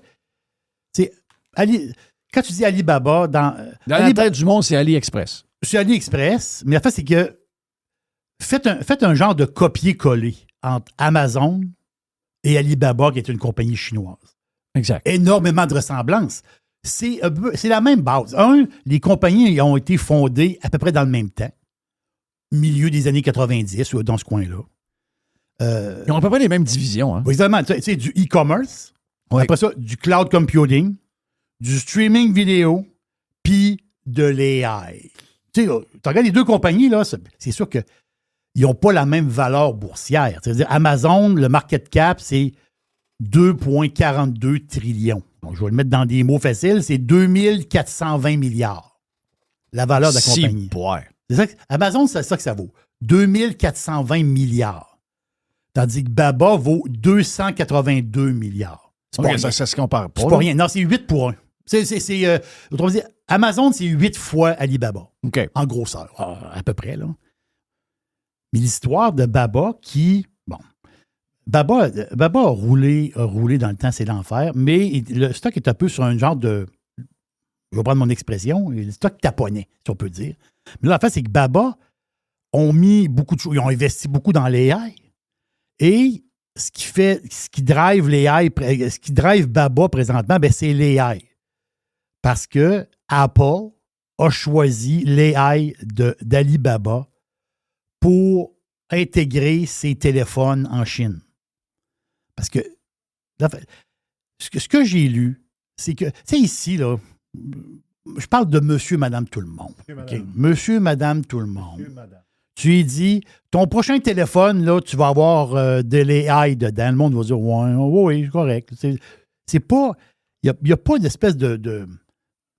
Quand tu dis Alibaba, Dans la tête du monde, c'est AliExpress. c'est AliExpress, mais la face, c'est que faites un genre de copier-coller entre Amazon et Alibaba, qui est une compagnie chinoise. Exact. Énormément de ressemblances. C'est la même base. Les compagnies ont été fondées à peu près dans le même temps, milieu des années 90, ou dans ce coin-là. Ils ont à peu près les mêmes divisions, hein. Exactement. Tu sais, du e-commerce. Oui. Après ça, du cloud computing, du streaming vidéo, puis de l'AI. Tu sais, tu regardes les deux compagnies, là, c'est sûr qu'ils n'ont pas la même valeur boursière. C'est-à-dire, Amazon, le market cap, c'est 2,42 trillions. Donc, je vais le mettre dans des mots faciles, c'est 2420 milliards. La valeur de la compagnie. C'est ça Amazon, c'est ça que ça vaut. 2420 milliards. Tandis que Baba vaut 282 milliards. Ça se compare pas. C'est pas rien. Non, c'est 8 pour 1. Autrement dit, Amazon, c'est 8 fois Alibaba. OK. En grosseur, à peu près. Là. Mais l'histoire de Baba qui... Bon, Baba a roulé dans le temps, c'est l'enfer, mais le stock est un peu sur un genre de... Je vais prendre mon expression, le stock taponnait, si on peut dire. Mais là, en fait, c'est que Baba ont mis beaucoup de choses, ils ont investi beaucoup dans l'AI. Et ce qui drive l'AI, ce qui drive Baba présentement, ben, c'est l'AI. Parce que Apple a choisi l'AI d'Alibaba pour intégrer ses téléphones en Chine. Parce que ce que j'ai lu, c'est que, tu sais, ici, là, je parle de monsieur, madame, tout le monde. Monsieur, madame, tout le monde. Tu lui dis, ton prochain téléphone, là, tu vas avoir de l'AI dedans. Le monde va dire, oui, c'est correct. C'est pas, il n'y a pas d'espèce de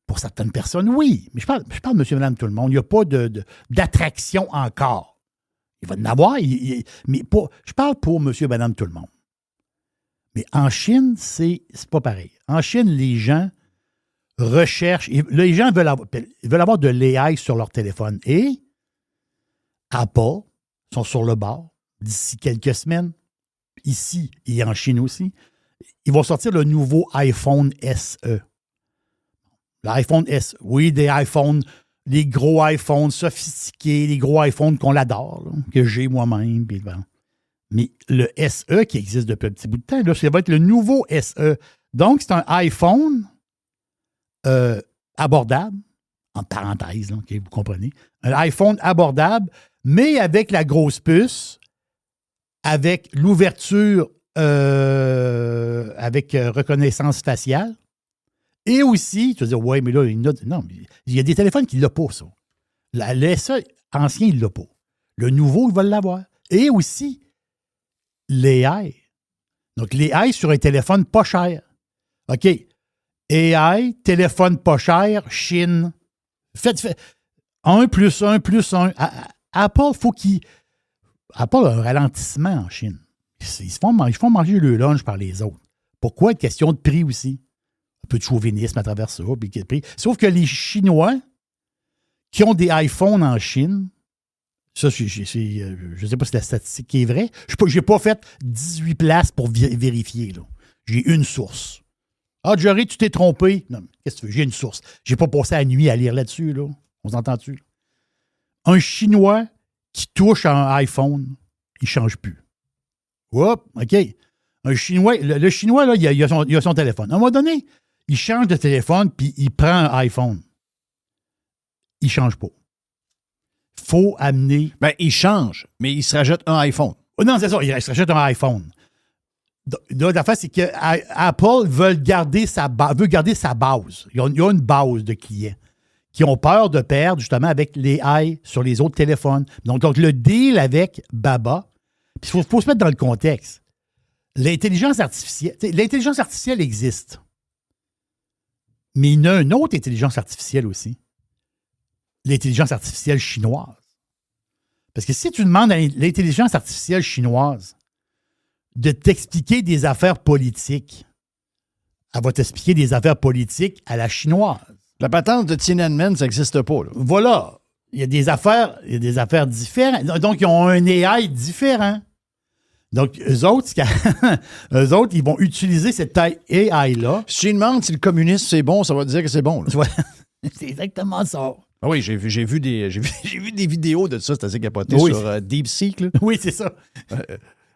pour certaines personnes, oui. Mais je parle de monsieur, madame, tout le monde. Il n'y a pas d'attraction encore. Il va en avoir, mais je parle pour monsieur, madame, tout le monde. Mais en Chine, c'est pas pareil. En Chine, les gens recherchent, les gens veulent avoir de l'AI sur leur téléphone. Et Apple sont sur le bord d'ici quelques semaines, ici et en Chine aussi. Ils vont sortir le nouveau iPhone SE. L'iPhone SE, oui, des iPhones, les gros iPhones sophistiqués, les gros iPhones qu'on adore, là, que j'ai moi-même. Mais le SE qui existe depuis un petit bout de temps, là, ça va être le nouveau SE. Donc, c'est un iPhone abordable, en parenthèse, là, okay, vous comprenez. Un iPhone abordable, mais avec la grosse puce, avec l'ouverture avec reconnaissance faciale. Et aussi, tu vas dire, ouais, mais là, non, il y a des téléphones qui ne l'ont pas, ça. Le SE ancien, il ne l'a pas. Le nouveau, il va l'avoir. Et aussi, l'AI. Donc, l'AI sur un téléphone pas cher. OK. AI, téléphone pas cher, Chine. Faites 1 plus 1 plus 1. Apple, faut qu'il... Apple a un ralentissement en Chine. Ils font manger le lunch par les autres. Pourquoi? Une question de prix aussi. Un peu de chauvinisme à travers ça. Sauf que les Chinois qui ont des iPhones en Chine, ça, je ne sais pas si la statistique est vraie. Je n'ai pas fait 18 places pour vérifier. Là. J'ai une source. Ah, Jerry, tu t'es trompé. Non, qu'est-ce que tu veux? J'ai une source. Je n'ai pas passé la nuit à lire là-dessus. Là. On s'entend-tu? Un Chinois qui touche un iPhone, il ne change plus. Hop, OK. Un Chinois, le Chinois, là, il a son téléphone. À un moment donné, il change de téléphone puis il prend un iPhone. Il ne change pas. Il faut amener... Ben, il change, mais il se rajoute un iPhone. Oh, non, c'est ça, il se rajoute un iPhone. L'affaire, c'est que Apple veut garder sa base. Il y a une base de clients qui ont peur de perdre, justement, avec les AI sur les autres téléphones. Donc le deal avec Baba, il faut se mettre dans le contexte. L'intelligence artificielle existe. Mais il y a une autre intelligence artificielle aussi. L'intelligence artificielle chinoise. Parce que si tu demandes à l'intelligence artificielle chinoise de t'expliquer des affaires politiques, elle va t'expliquer des affaires politiques à la chinoise. La patente de Tiananmen, ça n'existe pas. Là. Voilà. Il y a des affaires différentes. Donc, ils ont un AI différent. Donc, eux autres, ils vont utiliser cette AI-là. Si tu demandes si le communisme c'est bon, ça va te dire que c'est bon. Là. C'est exactement ça. Ah oui, j'ai vu des vidéos de ça, c'est assez capoté sur DeepSeek. Là. Oui, c'est ça.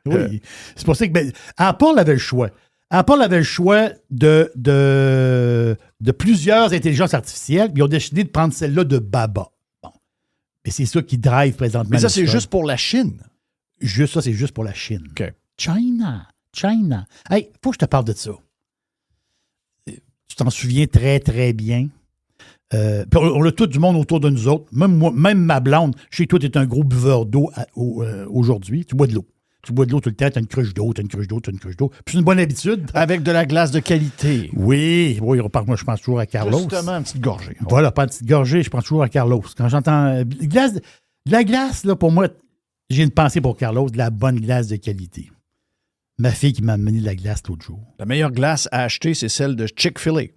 Oui. C'est pour ça que Apple avait le choix. Apple avait le choix de plusieurs intelligences artificielles, puis ils ont décidé de prendre celle-là de Baba. Bon. Mais c'est ça qui drive présentement. Mais ça, c'est juste pour la Chine. Ça, c'est juste pour la Chine. OK. China. Hey, faut que je te parle de ça. Tu t'en souviens très, très bien. Puis on a tout du monde autour de nous autres. Même moi, même ma blonde, chez toi, tu es un gros buveur d'eau aujourd'hui. Tu bois de l'eau. Tu bois de l'eau tout le temps, tu as une cruche d'eau, tu as une cruche d'eau, tu as une cruche d'eau. Puis c'est une bonne habitude. Avec de la glace de qualité. Oui, moi, je pense toujours à Carlos. Justement, une petite gorgée. Voilà, pas une petite gorgée, je pense toujours à Carlos. Quand j'entends de la glace, là, pour moi, j'ai une pensée pour Carlos, de la bonne glace de qualité. Ma fille qui m'a amené de la glace l'autre jour. La meilleure glace à acheter, c'est celle de Chick-fil-A.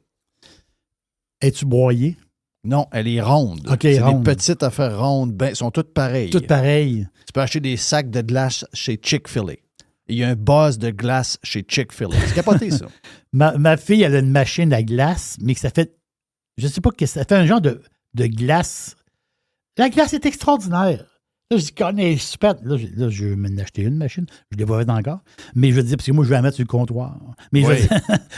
Es-tu broyée? Non, elle est ronde. OK, c'est ronde. des petites affaires rondes. Ben, elles sont toutes pareilles. Toutes pareilles. Tu peux acheter des sacs de glace chez Chick-fil-A. Il y a un buzz de glace chez Chick-fil-A. C'est capoté, ça. Ma fille, elle a une machine à glace, mais que ça fait... Je sais pas que ça fait un genre de glace. La glace est extraordinaire. Là, je dis, connais, super. Là, je vais m'en acheter une machine. Je l'ai pas faite encore. Mais je veux dire, parce que moi, je vais la mettre sur le comptoir. Mais Oui.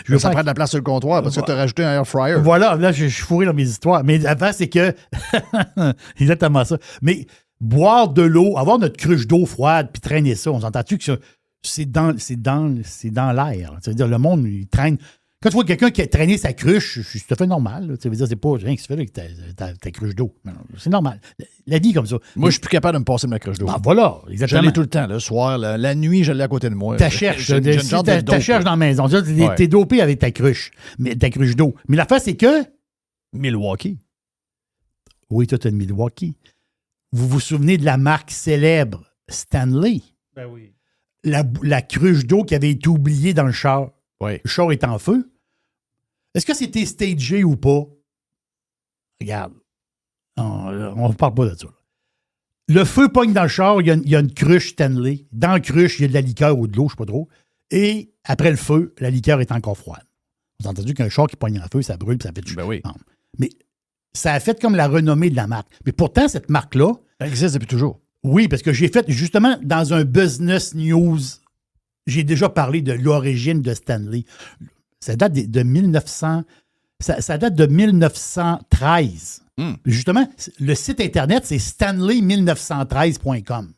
je veux Ça pas prend de la place sur le comptoir parce que tu as rajouté un air fryer. Voilà, là, je suis fourré dans mes histoires. Mais avant, c'est que... Exactement ça. Mais boire de l'eau, avoir notre cruche d'eau froide, puis traîner ça, on s'entend-tu que c'est dans l'air. C'est-à-dire, le monde, il traîne... Quand tu vois quelqu'un qui a traîné sa cruche, c'est tout à fait normal. Là. Ça veut dire, c'est pas rien que tu fais avec ta cruche d'eau. Non, c'est normal. La vie comme ça. Moi, je suis plus capable de me passer de ma cruche d'eau. Ben voilà, Je exactement. l'ai tout le temps, le soir. La nuit, je l'ai à côté de moi. Tu cherches. J'ai une genre de dope, cherches là. dans la maison. Ouais. T'es dopé avec ta cruche d'eau. Mais l'affaire, c'est que... Milwaukee. Oui, toi, t'as une Milwaukee. Vous vous souvenez de la marque célèbre Stanley? Ben oui. La cruche d'eau qui avait été oubliée dans le char. Oui. Le char est en feu. Est-ce que c'était stagé ou pas? Regarde. On ne parle pas de ça. Le feu pogne dans le char, il y a une cruche Stanley. Dans la cruche, il y a de la liqueur ou de l'eau, je ne sais pas trop. Et après le feu, la liqueur est encore froide. Vous avez entendu qu'un char qui pogne en feu, ça brûle, ça fait... Ben oui. Non. Mais ça a fait comme la renommée de la marque. Mais pourtant, cette marque-là... Elle existe depuis toujours. Oui, parce que j'ai fait, justement, dans un Business News, j'ai déjà parlé de l'origine de Stanley. Ça date de 1900... Ça date de 1913. Justement, le site Internet, c'est stanley1913.com.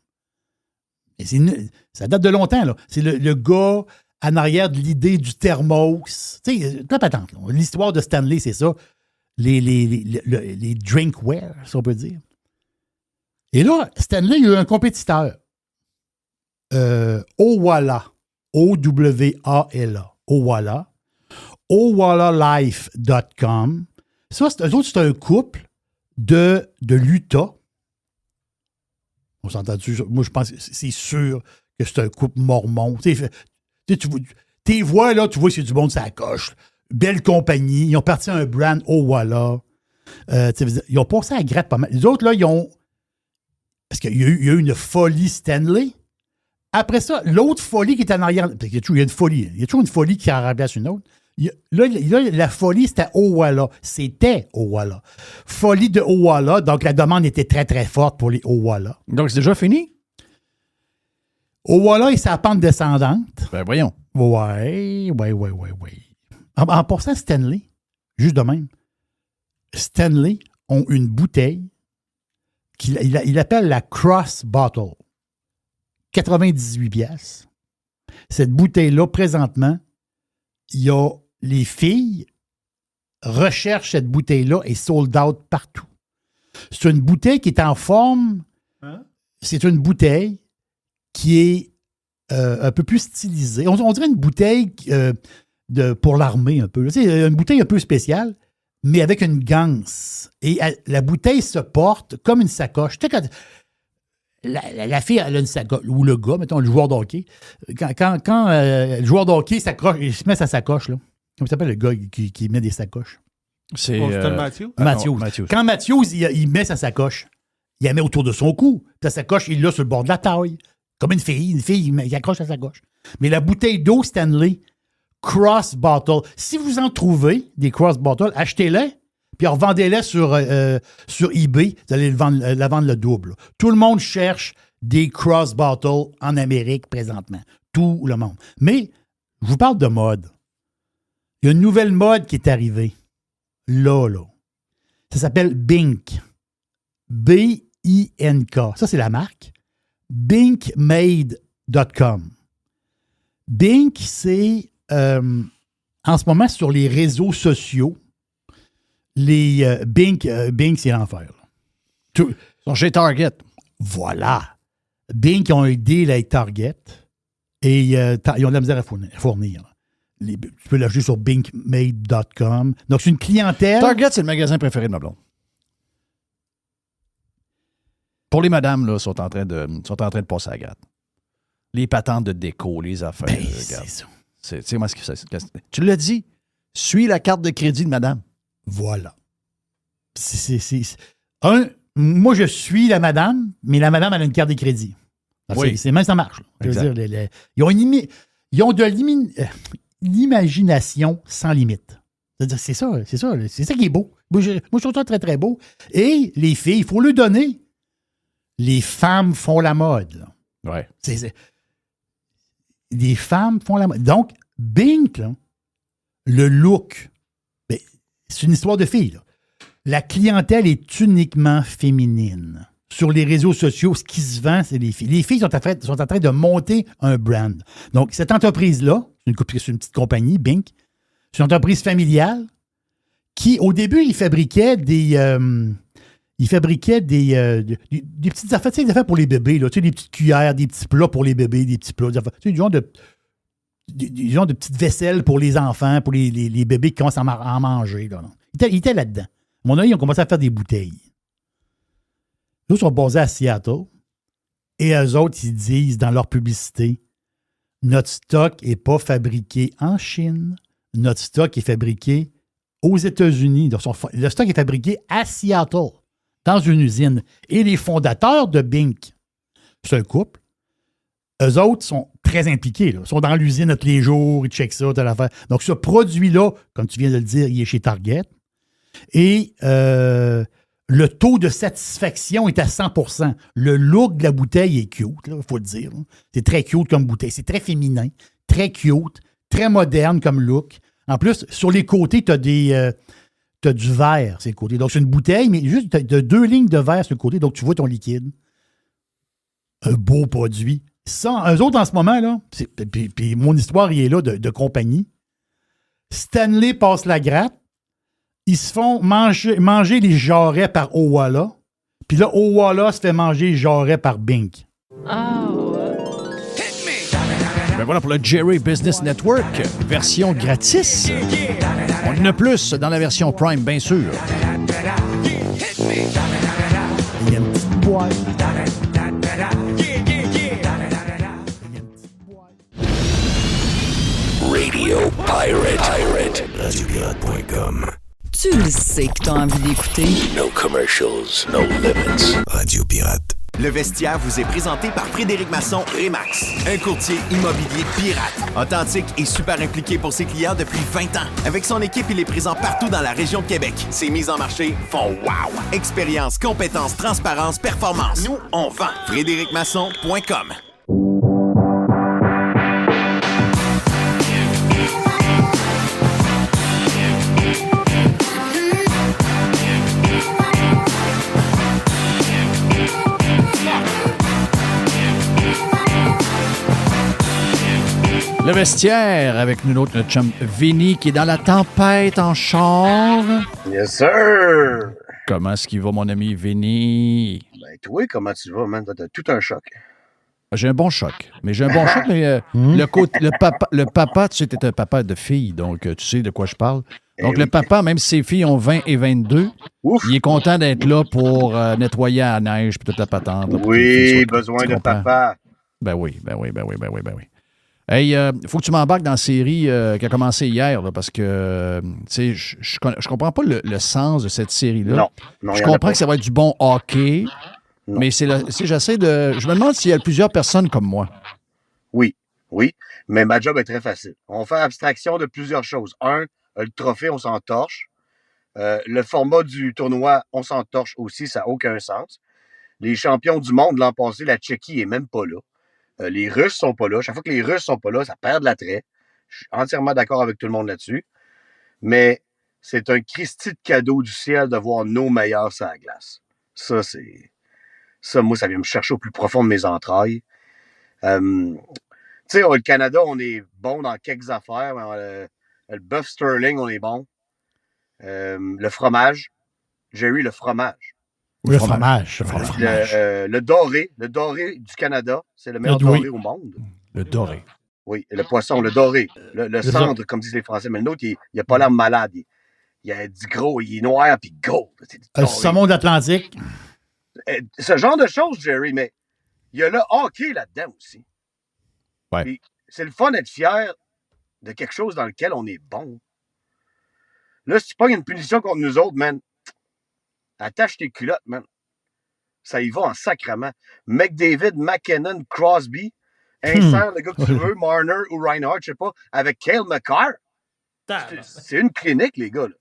Ça date de longtemps, là. C'est le gars en arrière de l'idée du thermos. Tu sais, la patente. Là. L'histoire de Stanley, c'est ça. Les drinkware, si on peut dire. Et là, Stanley, il y a eu un compétiteur. Owala. O-W-A-L-A. Owala. OwalaLife.com. Ça, eux autres, c'est un couple de l'Utah. On s'entend-tu? Moi, je pense que c'est sûr que c'est un couple mormon. Tu vois, là, tu vois, c'est du monde, ça coche. Belle compagnie. Ils ont parti un brand Owala. Ils ont passé à la gratte pas mal. Les autres, là, ils ont... Parce qu'il y a eu une folie Stanley. Après ça, l'autre folie qui est en arrière... Parce qu'il y a toujours une folie. Il y a toujours une folie qui en remplace une autre. Là, la folie, c'était Owala. C'était Owala. Folie de Owala. Donc, la demande était très, très forte pour les Owala. Donc, c'est déjà fini? Owala et sa pente descendante. Ben, voyons. Ouais. En passant, Stanley, juste de même, Stanley ont une bouteille qu'il appelle la Cross Bottle. 98 piastres. Cette bouteille-là, présentement, il y a les filles recherchent cette bouteille-là et sold out partout. C'est une bouteille qui est en forme. Hein? C'est une bouteille qui est un peu plus stylisée. On dirait une bouteille pour l'armée un peu. C'est une bouteille un peu spéciale, mais avec une ganse. Et la bouteille se porte comme une sacoche. Tu sais, quand la fille, elle a une sacoche, ou le gars, mettons, le joueur de hockey. Quand le joueur de hockey s'accroche, il se met sa sacoche, là. Comment s'appelle le gars qui met des sacoches? C'est Matthews? Matthews. Matthews. Quand Matthews, il met sa sacoche, il la met autour de son cou. Ta sacoche, il l'a sur le bord de la taille. Comme une fille, il accroche sa sacoche. Mais la bouteille d'eau Stanley, Cross Bottle, si vous en trouvez des Cross Bottles, achetez-les. Puis revendez-les sur eBay, vous allez la vendre le double. Tout le monde cherche des cross bottles en Amérique présentement. Tout le monde. Mais je vous parle de mode. Il y a une nouvelle mode qui est arrivée. Là. Ça s'appelle Bink. B-I-N-K. Ça, c'est la marque. Binkmade.com. Bink, c'est... en ce moment, sur les réseaux sociaux, les Bing, c'est l'enfer. Là. Ils sont chez Target. Voilà. Bing ont un deal avec Target et ils ont de la misère à fournir. Tu peux l'acheter sur bingmade.com. Donc, c'est une clientèle. Target, c'est le magasin préféré de ma blonde. Pour les madames, là, sont en train de passer à la gratte. Les patentes de déco, les affaires. Ben, regarde. c'est ça. C'est moi ce que c'est. Tu l'as dit. Suis la carte de crédit de madame. Voilà. Moi, je suis la madame, mais la madame, elle a une carte de crédit. Oui. C'est même ça marche. Je veux Exact. dire, ils ont de l'imagination sans limite. C'est-à-dire, c'est ça qui est beau. Moi, je trouve ça très, très beau. Et les filles, il faut le donner. Les femmes font la mode. Là. Ouais. Les femmes font la mode. Donc, Bing, là, le look, ben, c'est une histoire de filles. Là. La clientèle est uniquement féminine. Sur les réseaux sociaux, ce qui se vend, c'est les filles. Les filles sont en train de monter un brand. Donc, cette entreprise-là, c'est une petite compagnie, Bing, c'est une entreprise familiale qui, au début, ils fabriquaient des petites affaires, tu sais, des affaires pour les bébés, là, tu sais, des petites cuillères, des petits plats pour les bébés, des petits plats, tu sais, du genre de petites vaisselles pour les enfants, pour les bébés qui commencent à en manger. Là. Ils étaient là-dedans. À mon avis, ils ont commencé à faire des bouteilles. Eux sont basés à Seattle et eux autres, ils disent dans leur publicité, notre stock n'est pas fabriqué en Chine, notre stock est fabriqué aux États-Unis. Le stock est fabriqué à Seattle, dans une usine. Et les fondateurs de Bing, c'est un couple, eux autres sont très impliqués. Là. Ils sont dans l'usine tous les jours, ils checkent ça, telle affaire. Donc, ce produit-là, comme tu viens de le dire, il est chez Target. Et le taux de satisfaction est à 100%. Le look de la bouteille est cute, il faut le dire. Là. C'est très cute comme bouteille. C'est très féminin, très cute, très moderne comme look. En plus, sur les côtés, tu as du verre sur les côtés. Donc, c'est une bouteille, mais juste tu as 2 lignes de verre sur le côté. Donc, tu vois ton liquide. Un beau produit. Ça, eux autres, en ce moment, là, puis mon histoire, il est là de compagnie. Stanley passe la gratte. Ils se font manger les jarrets par Owala. Puis là, Owala se fait manger les jarrets par Bing. Ben voilà pour le Jerry Business Network, version gratis. On en a plus dans la version Prime, bien sûr. Il y a une petite boîte. Radio Pirate. Radiopirate.com. Tu le sais que t'as envie d'écouter. No commercials, no limits. Radio Pirate. Le vestiaire vous est présenté par Frédéric Masson Remax, un courtier immobilier pirate, authentique et super impliqué pour ses clients depuis 20 ans. Avec son équipe, il est présent partout dans la région de Québec. Ses mises en marché font wow! Expérience, compétence, transparence, performance. Nous, on vend. FrédéricMasson.com. Le vestiaire avec nous autres, notre chum Vinny qui est dans la tempête en char. Yes, sir! Comment est-ce qu'il va, mon ami Vinny? Ben, toi, comment tu vas, man? T'as tout un choc. J'ai un bon choc. Mais le papa, tu sais, t'es un papa de fille, donc tu sais de quoi je parle. Donc, le papa, même si ses filles ont 20 et 22, il est content d'être là pour nettoyer à la neige et toute la patente. Là, oui, besoin de papa. Ben oui. Hey, faut que tu m'embarques dans la série qui a commencé hier, là, parce que tu sais, je comprends pas le sens de cette série-là. Non, je comprends que ça va être du bon hockey, mais j'essaie de. Je me demande s'il y a plusieurs personnes comme moi. Oui, mais ma job est très facile. On fait abstraction de plusieurs choses. Le trophée, on s'en torche. Le format du tournoi, on s'en torche aussi, ça n'a aucun sens. Les champions du monde l'an passé, la Tchéquie est même pas là. Les Russes sont pas là. Chaque fois que les Russes sont pas là, ça perd de l'attrait. Je suis entièrement d'accord avec tout le monde là-dessus. Mais c'est un Christi de cadeau du ciel de voir nos meilleurs sur la glace. Ça, moi, ça vient me chercher au plus profond de mes entrailles. Tu sais, le Canada, on est bon dans quelques affaires. Mais Le bœuf Sterling, on est bon. Le fromage. Jerry, le fromage. Le fromage. Le doré du Canada. C'est le meilleur doré au monde. Le doré. Oui, le poisson, le doré. Le cendre, comme disent les Français. Mais le nôtre, il n'a pas l'air malade. Il a du gros, il est noir puis gold. Le saumon d'Atlantique. Ce genre de choses, Jerry, mais il y a le hockey là-dedans aussi. Ouais. Puis, c'est le fun d'être fier de quelque chose dans lequel on est bon. Là, si tu pognes une punition contre nous autres, man, attache tes culottes, man. Ça y va en sacrement. McDavid, McKinnon, Crosby, insère le gars que tu veux, Marner ou Reinhardt, je sais pas, avec Cale Makar. C'est une clinique, les gars, là.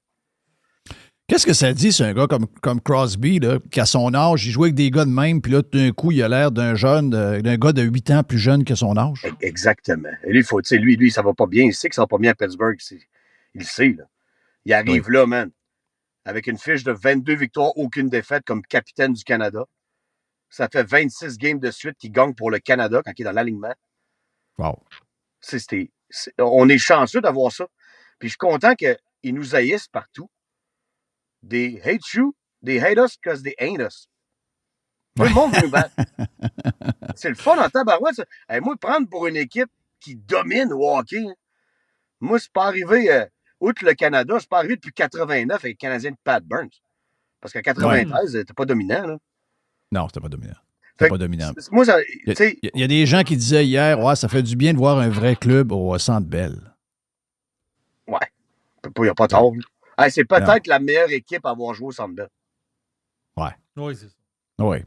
Qu'est-ce que ça dit, c'est un gars comme Crosby, là, qui à son âge, il jouait avec des gars de même, puis là, tout d'un coup, il a l'air d'un gars de 8 ans plus jeune que son âge? Exactement. Et lui, ça va pas bien. Il sait que ça va pas bien à Pittsburgh. Il le sait, là. Il arrive là, man, avec une fiche de 22 victoires, aucune défaite comme capitaine du Canada. Ça fait 26 games de suite qu'il gagne pour le Canada quand il est dans l'alignement. Wow. On est chanceux d'avoir ça. Puis je suis content qu'ils nous haïssent partout. They hate you, they hate us because they ain't us. Tout le monde veut nous battre. C'est le fun en tabarouette, ça. Hey, moi, prendre pour une équipe qui domine au hockey, hein. Moi, c'est pas arrivé, outre le Canada, c'est pas arrivé depuis 89 avec le Canadien de Pat Burns. Parce qu'en 93, c'était pas dominant, là. Non, c'était pas dominant. C'était pas dominant. Moi, il y a des gens qui disaient hier, ouais, ça fait du bien de voir un vrai club au Centre Bell. Ouais. Il n'y a pas tort. Hey, c'est peut-être la meilleure équipe à avoir joué au Centre Bell. Ouais. Oui, c'est ça. Oui.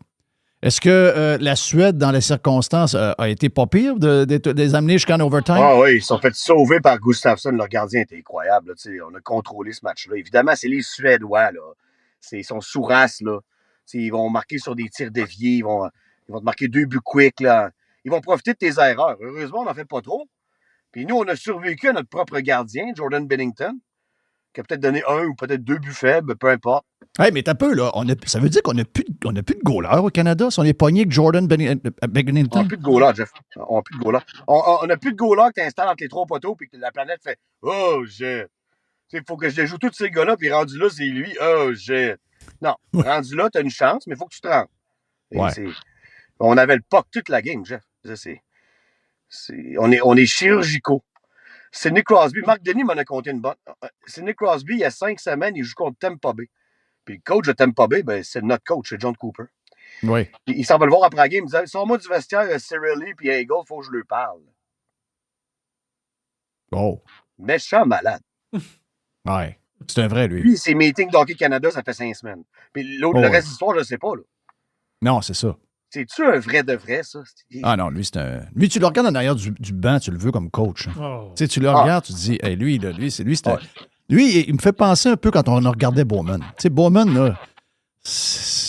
Est-ce que la Suède, dans les circonstances, a été pas pire de les amener jusqu'en overtime? Ah oui, ils se sont fait sauver par Gustafsson. Leur gardien était incroyable. Là, on a contrôlé ce match-là. Évidemment, c'est les Suédois. Là. Ils sont sous race. Là. Ils vont marquer sur des tirs déviés. Ils vont te marquer 2 buts quick. Là. Ils vont profiter de tes erreurs. Heureusement, on n'en fait pas trop. Puis nous, on a survécu à notre propre gardien, Jordan Binnington, qui a peut-être donné 1 ou peut-être 2 buts faibles, peu importe. Hey, mais t'as peu, là. Ça veut dire qu'on n'a plus de goalers au Canada si on est pogné avec Jordan Binnington. On n'a plus de goalers, Jeff. On n'a plus de goalers. On n'a plus de goalers que tu installes entre les 3 poteaux puis que la planète fait « Oh, shit! » Il faut que je joue tous ces gars-là, puis rendu là, c'est lui. « Oh, shit! » Non, rendu là, t'as une chance, mais il faut que tu te rendes. Ouais. On avait le puck toute la game, Jeff. On est chirurgicaux. Sidney Crosby, Marc Denis m'en a compté une bonne. Sidney Crosby, il y a 5 semaines, il joue contre Tampa Bay. Puis le coach de Tampa Bay, ben, c'est notre coach, c'est John Cooper. Oui. Il s'en va le voir après la game. Il disait, sors-moi du vestiaire, Cirelli puis Eagle, il faut que je lui parle. Oh. Méchant malade. Ouais. C'est un vrai, lui. Lui, ses meetings d'Hockey Canada, ça fait 5 semaines. Puis l'autre, le reste de l'histoire, je ne sais pas. Là. Non, c'est ça. C'est-tu un vrai de vrai, ça? Ah non, lui, c'est un. Lui, tu le regardes en arrière du banc, tu le veux comme coach. Oh. Tu sais, tu le regardes, tu te dis, hey, lui, c'est un. Lui, il me fait penser un peu quand on regardait Bowman. Tu sais, Bowman, là,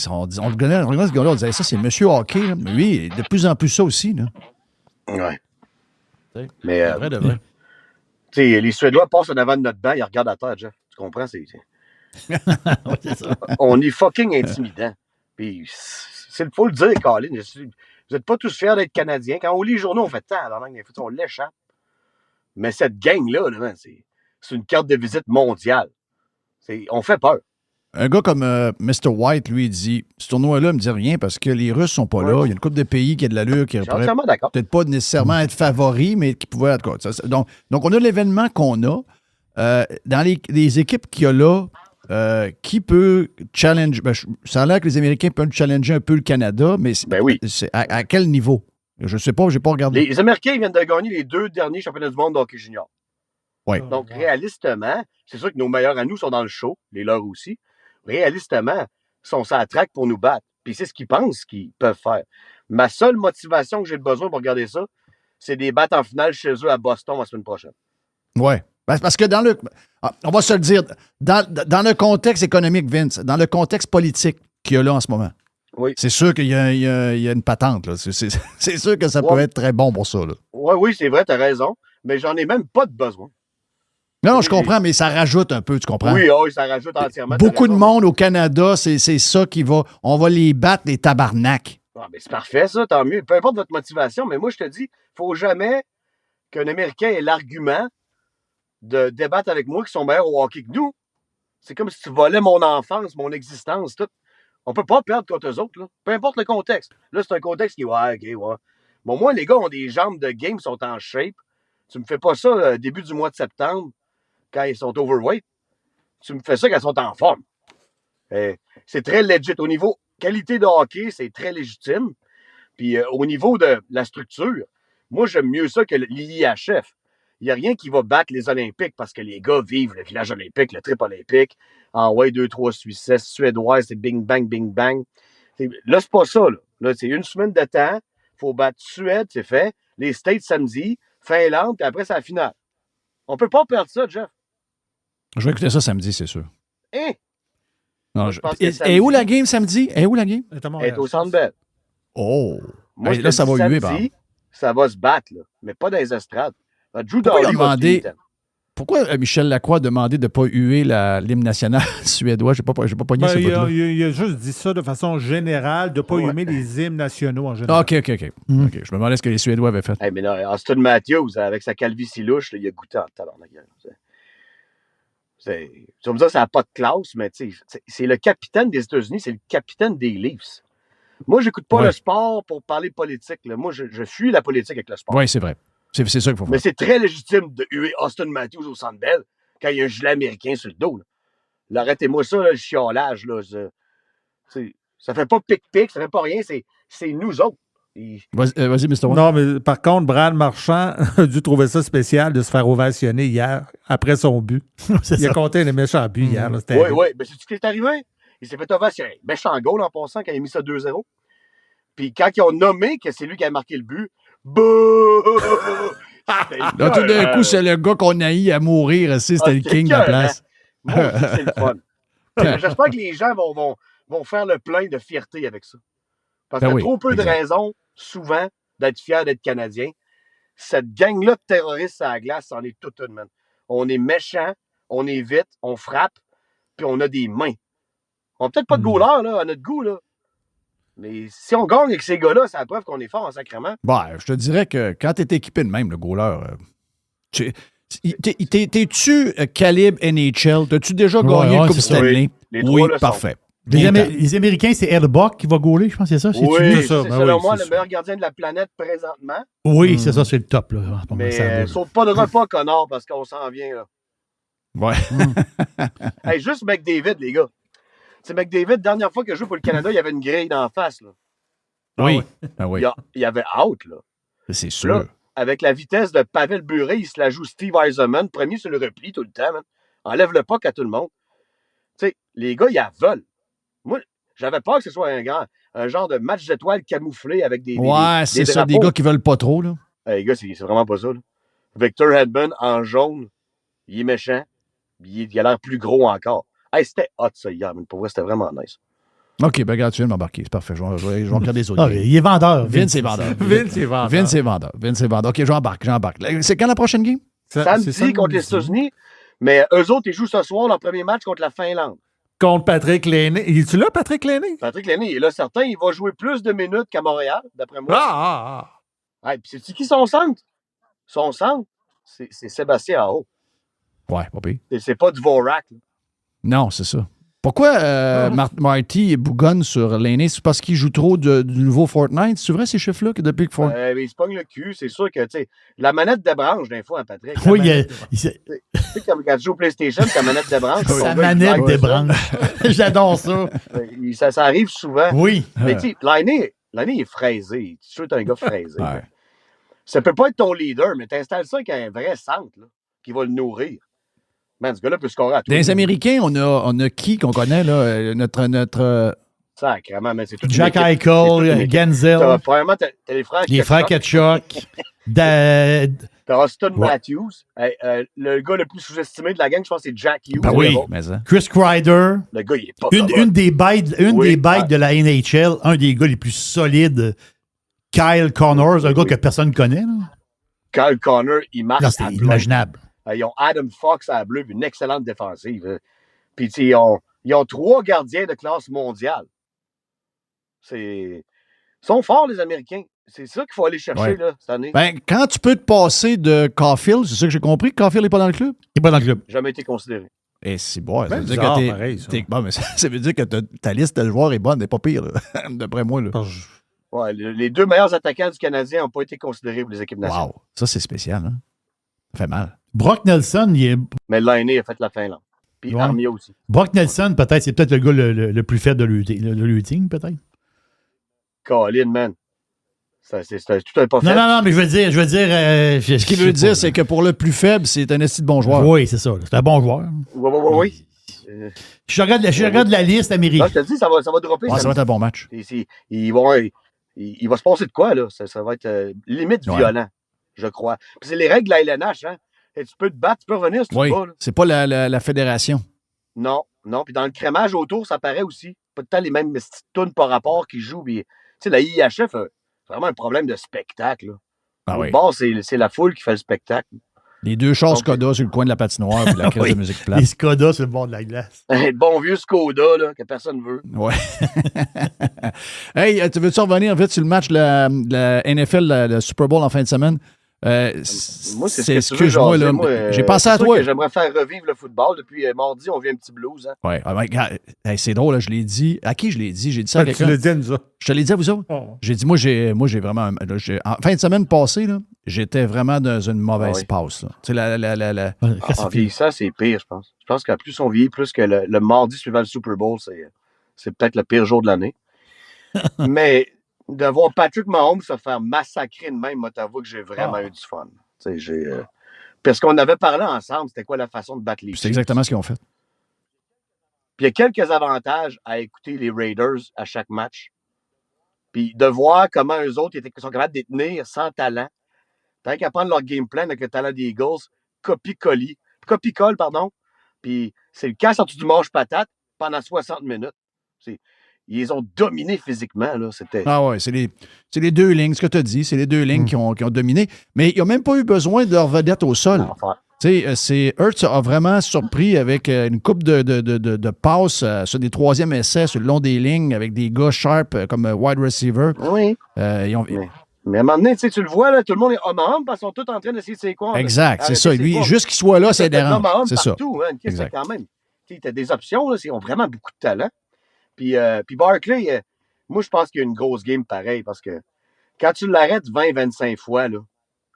on regardait ce gars-là, on disait, ça, c'est Monsieur Hockey. Là. Mais lui, il est de plus en plus ça aussi. Là. Ouais. T'sais, mais vrai de vrai. Tu sais, les Suédois passent en avant de notre banc, ils regardent à terre, Jeff. Tu comprends? C'est ça. On est fucking intimidant. Puis, faut le dire, Colin. Vous n'êtes pas tous fiers d'être Canadiens. Quand on lit les journaux, on fait tant, on l'échappe. Mais cette gang-là, c'est une carte de visite mondiale. On fait peur. Un gars comme Mr. White, lui, il dit, ce tournoi-là ne me dit rien parce que les Russes sont pas là. Il y a une couple de pays qui a de l'allure, qui pourraient peut-être pas nécessairement être favoris, mais qui pouvaient être... Donc, on a l'événement qu'on a. Dans les équipes qu'il y a là, qui peut challenge... ça a l'air que les Américains peuvent challenger un peu le Canada, mais c'est à quel niveau? Je ne sais pas, je n'ai pas regardé. Les Américains viennent de gagner les 2 derniers championnats du monde de hockey junior. Oui. Donc, réalistement, c'est sûr que nos meilleurs à nous sont dans le show, les leurs aussi. Réalistement, ils sont sur la traque pour nous battre. Puis c'est ce qu'ils pensent qu'ils peuvent faire. Ma seule motivation que j'ai besoin pour regarder ça, c'est des battre en finale chez eux à Boston la semaine prochaine. Oui. Parce que on va se le dire, dans le contexte économique, Vince, dans le contexte politique qu'il y a là en ce moment, c'est sûr qu'il y a une patente. Là. C'est sûr que ça peut être très bon pour ça. Oui, c'est vrai, tu as raison. Mais j'en ai même pas de besoin. Non, je comprends, mais ça rajoute un peu, tu comprends? Oui, ça rajoute entièrement. Beaucoup de monde au Canada, c'est ça qui va... On va les battre, les tabarnaks. Ah, mais c'est parfait, ça, tant mieux. Peu importe votre motivation, mais moi, je te dis, il ne faut jamais qu'un Américain ait l'argument de débattre avec moi qui sont meilleurs au hockey que nous. C'est comme si tu volais mon enfance, mon existence, tout. On peut pas perdre contre eux autres, là. Peu importe le contexte. Là, c'est un contexte qui est, ouais, OK, ouais. Bon, moi, les gars ont des jambes de game, sont en shape. Tu me fais pas ça début du mois de septembre, quand ils sont overweight. Tu me fais ça quand ils sont en forme. C'est très legit. Au niveau qualité de hockey, c'est très légitime. Puis au niveau de la structure, moi, j'aime mieux ça que l'IIHF. Il n'y a rien qui va battre les Olympiques parce que les gars vivent le village olympique, le trip olympique. En ouais, 2, 3, 6, suédoise, c'est bing, bang, bing, bang. Là, c'est pas ça. Là, c'est une semaine de temps. Il faut battre Suède, c'est fait. Les States samedi, Finlande, puis après, c'est la finale. On peut pas perdre ça, Jeff. Je vais écouter ça samedi, c'est sûr. Hein? Non, je pense que samedi- Et où la game samedi? Et où la game? Elle est au Centre Bell. Oh! Moi, Là, ça va huer, samedi, ça va se battre, là, mais pas dans les estrades. Drew Pourquoi il a Doughty va demandé- se finir. Pourquoi Michel Lacroix a demandé de ne pas huer l'hymne national suédois? Je n'ai pas pogné ce bout-là. Il a juste dit ça de façon générale, de ne pas humer les hymnes nationaux en général. OK. OK. Je me demandais ce que les Suédois avaient fait. Hey, mais là, Austin Matthews, avec sa calvitie louche, là, il a goûté en tabarnak. Tu vas me dire que ça n'a pas de classe, mais c'est le capitaine des États-Unis, c'est le capitaine des Leafs. Moi, j'écoute pas le sport pour parler politique. Là. Moi, je fuis la politique avec le sport. Oui, c'est vrai. C'est ça qu'il faut faire. Mais c'est très légitime de huer Austin Matthews au Centre Bell quand il y a un gilet américain sur le dos. Là, arrêtez-moi ça, là, le chiolage. Là, ça fait pas pic-pic, ça fait pas rien, c'est nous autres. Vas-y, Mr. One. Non, mais par contre, Brad Marchand a dû trouver ça spécial de se faire ovationner hier, après son but. Il a compté les méchants buts hier. Là, Oui, mais c'est ce qui est arrivé. Il s'est fait ovationner. Méchant goal en passant quand il a mis ça 2-0. Puis quand ils ont nommé que c'est lui qui a marqué le but, bouh! Là, tout d'un coup, c'est le gars qu'on haït à mourir. C'était le king de la place. Moi aussi, c'est le fun. J'espère que les gens vont faire le plein de fierté avec ça. Parce qu'il y a trop peu de raisons, souvent, d'être fier d'être Canadien. Cette gang-là de terroristes à la glace, c'en est toute une, man. On est méchants, on est vite, on frappe, puis on a des mains. On n'a peut-être pas de goalers, là, à notre goût, là. Mais si on gagne avec ces gars-là, c'est la preuve qu'on est fort en sacrement. Je te dirais que quand tu es équipé de même, le goaler, t'es-tu calibre NHL? T'as-tu déjà gagné une Coupe Stanley? Oui, parfait. Les Américains, c'est Erbach qui va gauler, je pense que c'est ça. Oui, c'est selon moi le meilleur gardien de la planète présentement. Oui, c'est ça, c'est le top. Là. Mais saute pas de repas, connard, parce qu'on s'en vient. Là. Ouais. Hey, juste McDavid, les gars. C'est McDavid, dernière fois qu'il a joué pour le Canada, il y avait une grille d'en face. Là. Oui. Ah oui. Il y avait out, là. C'est sûr. Là, avec la vitesse de Pavel Bure, il se la joue Steve Eisenman, premier sur le repli tout le temps. Man. Enlève le puck à tout le monde. Tu sais, les gars, ils la veulent. Moi, j'avais peur que ce soit un genre de match d'étoiles camouflé avec des c'est ça, des gars qui veulent pas trop, là. Les gars, c'est vraiment pas ça, là. Victor Hedman, en jaune, il est méchant, il a l'air plus gros encore. Hey, c'était hot, ça, hier, mais pour vrai, c'était vraiment nice. OK, ben regarde, tu viens de m'embarquer. C'est parfait. Je vais regarder les autres. Il est vendeur. Vince est vendeur. Vince est vendeur. OK, j'embarque. C'est quand la prochaine game? Samedi contre les États-Unis, mais eux autres, ils jouent ce soir leur premier match contre la Finlande. Contre Patrick Lainé. Es-tu là, Patrick Lainé? Patrick Lainé, il est là, certain. Il va jouer plus de minutes qu'à Montréal, d'après moi. Hey, puis c'est qui son centre? Son centre, c'est Sébastien Aho. Ouais, pas pire. C'est pas du Vorak. Non, c'est ça. Pourquoi Marty bougonne sur Lainé? C'est parce qu'il joue trop du nouveau Fortnite? C'est vrai, ces chiffres-là, que depuis que Fortnite... Il se pogne le cul. C'est sûr que, tu sais, la manette de branche, d'un fois, à Patrick. Oui, tu sais, comme quand tu joues au PlayStation, ta manette de branche. Sa manette de branche. J'adore ça. Ça arrive souvent. Oui. Mais tu sais, Lainé est fraisé. Tu es un gars fraisé. Ouais. Ça peut pas être ton leader, mais t'installes ça avec un vrai centre là, qui va le nourrir. Man, ce gars-là peut scorer à tout. Dans les Américains, on a qui qu'on connaît, là? Notre... Sacrément, mais c'est tout. Jack Eichel, Genzel. Premièrement, t'as les frères Les frères Ketchuk. T'as Austin Matthews. Le gars le plus sous-estimé de la gang, je pense, c'est Jack Hughes. Ben oui, mais ça. Chris Kreider. Le gars, il est pas Une des bêtes de la NHL, un des gars les plus solides, Kyle Connors, un gars que personne ne connaît. Là. Kyle Connor, il marque. Là, c'est inimaginable. Ils ont Adam Fox à la bleue, une excellente défensive. Puis, ils ont 3 gardiens de classe mondiale. C'est Ils sont forts, les Américains. C'est ça qu'il faut aller chercher Ouais. là, cette année. Ben, quand tu peux te passer de Caulfield, c'est ça que j'ai compris, Caulfield n'est pas dans le club? Il n'est pas dans le club. Jamais été considéré. Eh, c'est bon. Ça Ben, veut dire bizarre, que pareil, ça. bon, mais ça veut dire que ta liste de joueurs est bonne, n'est pas pire, là, d'après moi. Là. Ouais, les 2 meilleurs attaquants du Canadien n'ont pas été considérés pour les équipes nationales. Wow, ça, c'est spécial. Hein? Ça fait mal. Brock Nelson, Mais Laine a fait la Finlande. Puis Ouais. Armia aussi. Brock Nelson, peut-être, c'est peut-être le gars le plus faible de le team, peut-être. Colin, man. C'est tout un pas fait. Non, mais je veux dire. Ce qu'il veut dire, c'est que pour le plus faible, c'est un esti de bon joueur. Oui, c'est ça. C'est un bon joueur. Oui. Je regarde la liste américaine. Non, je te dis, ça va dropper. Ouais, ça va être un bon match. Il va se passer de quoi, là? Ça va être limite violent, je crois. Puis c'est les règles de la LNH, hein? Et tu peux te battre, tu peux revenir si tu Oui, te bats, là. c'est pas la fédération. Non. Puis dans le crémage autour, ça paraît aussi. Pas de temps les mêmes petites tunes par rapport qui jouent. Puis, tu sais, la IHF a vraiment un problème de spectacle, là. Ah oui. Bon, c'est la foule qui fait le spectacle. Les 2 chars Skoda sur le coin de la patinoire puis la crise Oui. de musique plate. Les Skoda sur le bord de la glace. Un bon vieux Skoda, là, que personne veut. Ouais. Hey, tu veux-tu revenir vite sur le match de la NFL, le Super Bowl en fin de semaine? Moi, c'est ce que tu veux excuse-moi, jaser. là. Moi, J'ai pensé à c'est sûr toi. que j'aimerais faire revivre le football. Depuis mardi, on vit un petit blues. Hein. Ouais. Ah, regarde, hey, c'est drôle, là, je l'ai dit. À qui je l'ai dit? J'ai dit ça à Tu quelqu'un. l'as dit à nous autres. Je te l'ai dit à vous autres? Oh. J'ai dit, moi, j'ai vraiment... en fin de semaine passée, là, j'étais vraiment dans une mauvaise passe. Là. Tu sais, En vieillissant, c'est pire, je pense. Je pense qu'à plus on vieillit, plus que le mardi suivant le Super Bowl, c'est peut-être le pire jour de l'année. Mais de voir Patrick Mahomes se faire massacrer de même, moi, t'avoue que j'ai vraiment eu du fun. Tu sais, parce qu'on avait parlé ensemble, c'était quoi la façon de battre les c'est Chiefs. exactement ce qu'ils ont fait. Puis il y a quelques avantages à écouter les Raiders à chaque match. Puis de voir comment eux autres sont capables de les tenir sans talent. Tant qu'à prendre leur game plan avec le talent des Eagles, copie-colle, pardon. Puis c'est le cas sorti du manche-patate pendant 60 minutes. Ils les ont dominés physiquement. Là. Ah ouais, c'est les 2 lignes, ce que tu as dit, c'est les 2 lignes qui ont dominé. Mais ils n'ont même pas eu besoin de leur vedette au sol. Tu sais, Hurts a vraiment surpris avec une coupe de passes sur des 3e essais sur le long des lignes avec des gars sharp comme wide receiver. Oui. Mais à un moment donné, tu le vois, là, tout le monde est homme-homme parce qu'ils sont tous en train d'essayer de ses quoi. Exact, c'est ça. Lui, juste qu'il soit là, ça dérange. C'est ça. Partout, hein, exact. Quand même. Tu as des options, là, ils ont vraiment beaucoup de talent. Puis Barkley, moi, je pense qu'il y a une grosse game pareil parce que quand tu l'arrêtes 20-25 fois, là,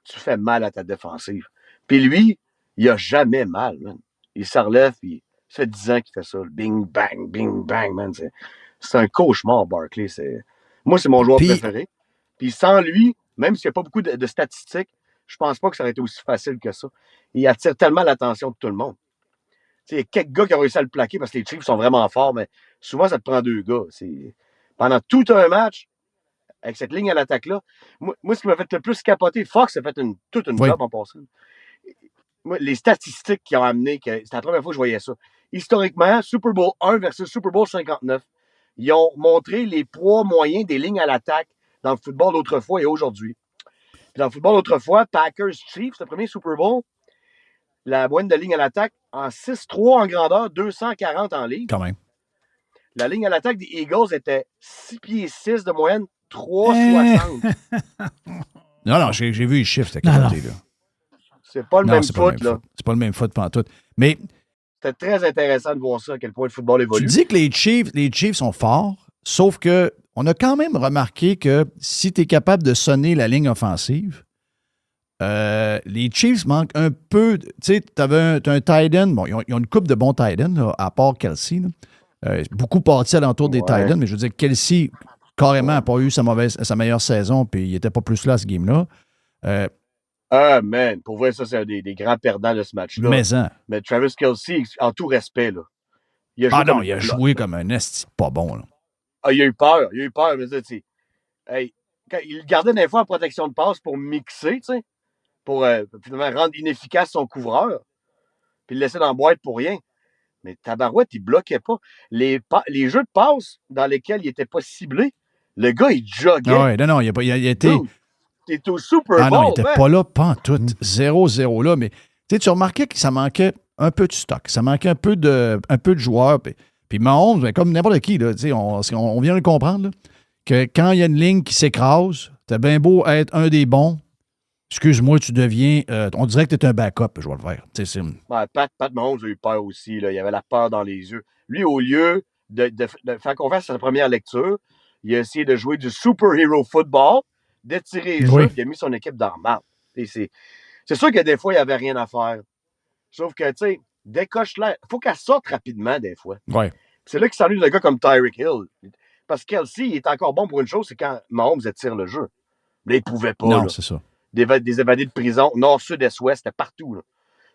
tu fais mal à ta défensive. Puis lui, il a jamais mal, man. Il se relève, puis ça fait 10 ans qu'il fait ça. Bing, bang, man. C'est un cauchemar, Barkley. Moi, c'est mon joueur préféré. Puis sans lui, même s'il n'y a pas beaucoup de statistiques, je pense pas que ça aurait été aussi facile que ça. Il attire tellement l'attention de tout le monde. Il y a quelques gars qui ont réussi à le plaquer parce que les Chiefs sont vraiment forts, mais souvent, ça te prend 2 gars. Pendant tout un match, avec cette ligne à l'attaque-là, moi, ce qui m'a fait le plus capoter, Fox a fait toute une job en passant. Moi, les statistiques qui ont amené, c'était la première fois que je voyais ça. Historiquement, Super Bowl 1 versus Super Bowl 59, ils ont montré les poids moyens des lignes à l'attaque dans le football d'autrefois et aujourd'hui. Puis dans le football d'autrefois, Packers-Chiefs, le premier Super Bowl, la moyenne de ligne à l'attaque en 6-3 en grandeur, 240 en livre. Quand même. La ligne à l'attaque des Eagles était 6 pieds 6 de moyenne, 3,60. Non, j'ai vu les chiffres, c'était capoté, là. C'est pas le même foot, là. C'est pas le même foot pantoute. Mais c'était très intéressant de voir ça, à quel point le football évolue. Tu dis que les Chiefs sont forts, sauf que on a quand même remarqué que si tu es capable de sonner la ligne offensive, les Chiefs manquent un peu. Tu sais, tu as un tight end. Bon, ils ont une couple de bons tight ends, là, à part Kelsey. Beaucoup partis alentour des tight ends, mais je veux dire, Kelsey, carrément, n'a pas eu sa meilleure saison, puis il n'était pas plus là à ce game-là. Man, pour vrai, ça, c'est un des grands perdants de ce match-là. Mais Travis Kelsey, en tout respect, là. Il a joué comme un esti pas bon, là. Il a eu peur, mais tu sais, il le gardait des fois en protection de passe pour mixer, tu sais, pour finalement rendre inefficace son couvreur, puis le laisser dans la boîte pour rien. Mais tabarouette, il bloquait pas. Les jeux de passe dans lesquels il n'était pas ciblé, le gars, il joguait. Non, il a été... T'es au Super Bowl. Non, il n'était pas là, pantoute. 0-0 là, mais tu remarquais que ça manquait un peu de stock. Ça manquait un peu de joueurs. Puis Mahomes, comme n'importe qui, là, on vient de le comprendre, là, que quand il y a une ligne qui s'écrase, t'as bien beau être un des bons, excuse-moi, tu deviens. On dirait que t'es un backup, je vais le faire. Ouais, Pat Mahomes a eu peur aussi. Là. Il avait la peur dans les yeux. Lui, au lieu de faire confiance à sa première lecture, il a essayé de jouer du superhero football, d'étirer les jeux, puis il a mis son équipe dans le mal. C'est sûr que des fois, il n'y avait rien à faire. Sauf que, tu sais, décoche-la. Il faut qu'elle sorte rapidement, des fois. Ouais. C'est là qu'il s'ennuie d'un gars comme Tyreek Hill. Parce que Kelsey, il est encore bon pour une chose, c'est quand Mahomes étire le jeu. Là, il ne pouvait pas. Non, là. c'est ça. Des évadés de prison, nord, sud, est, ouest, c'était partout. Là.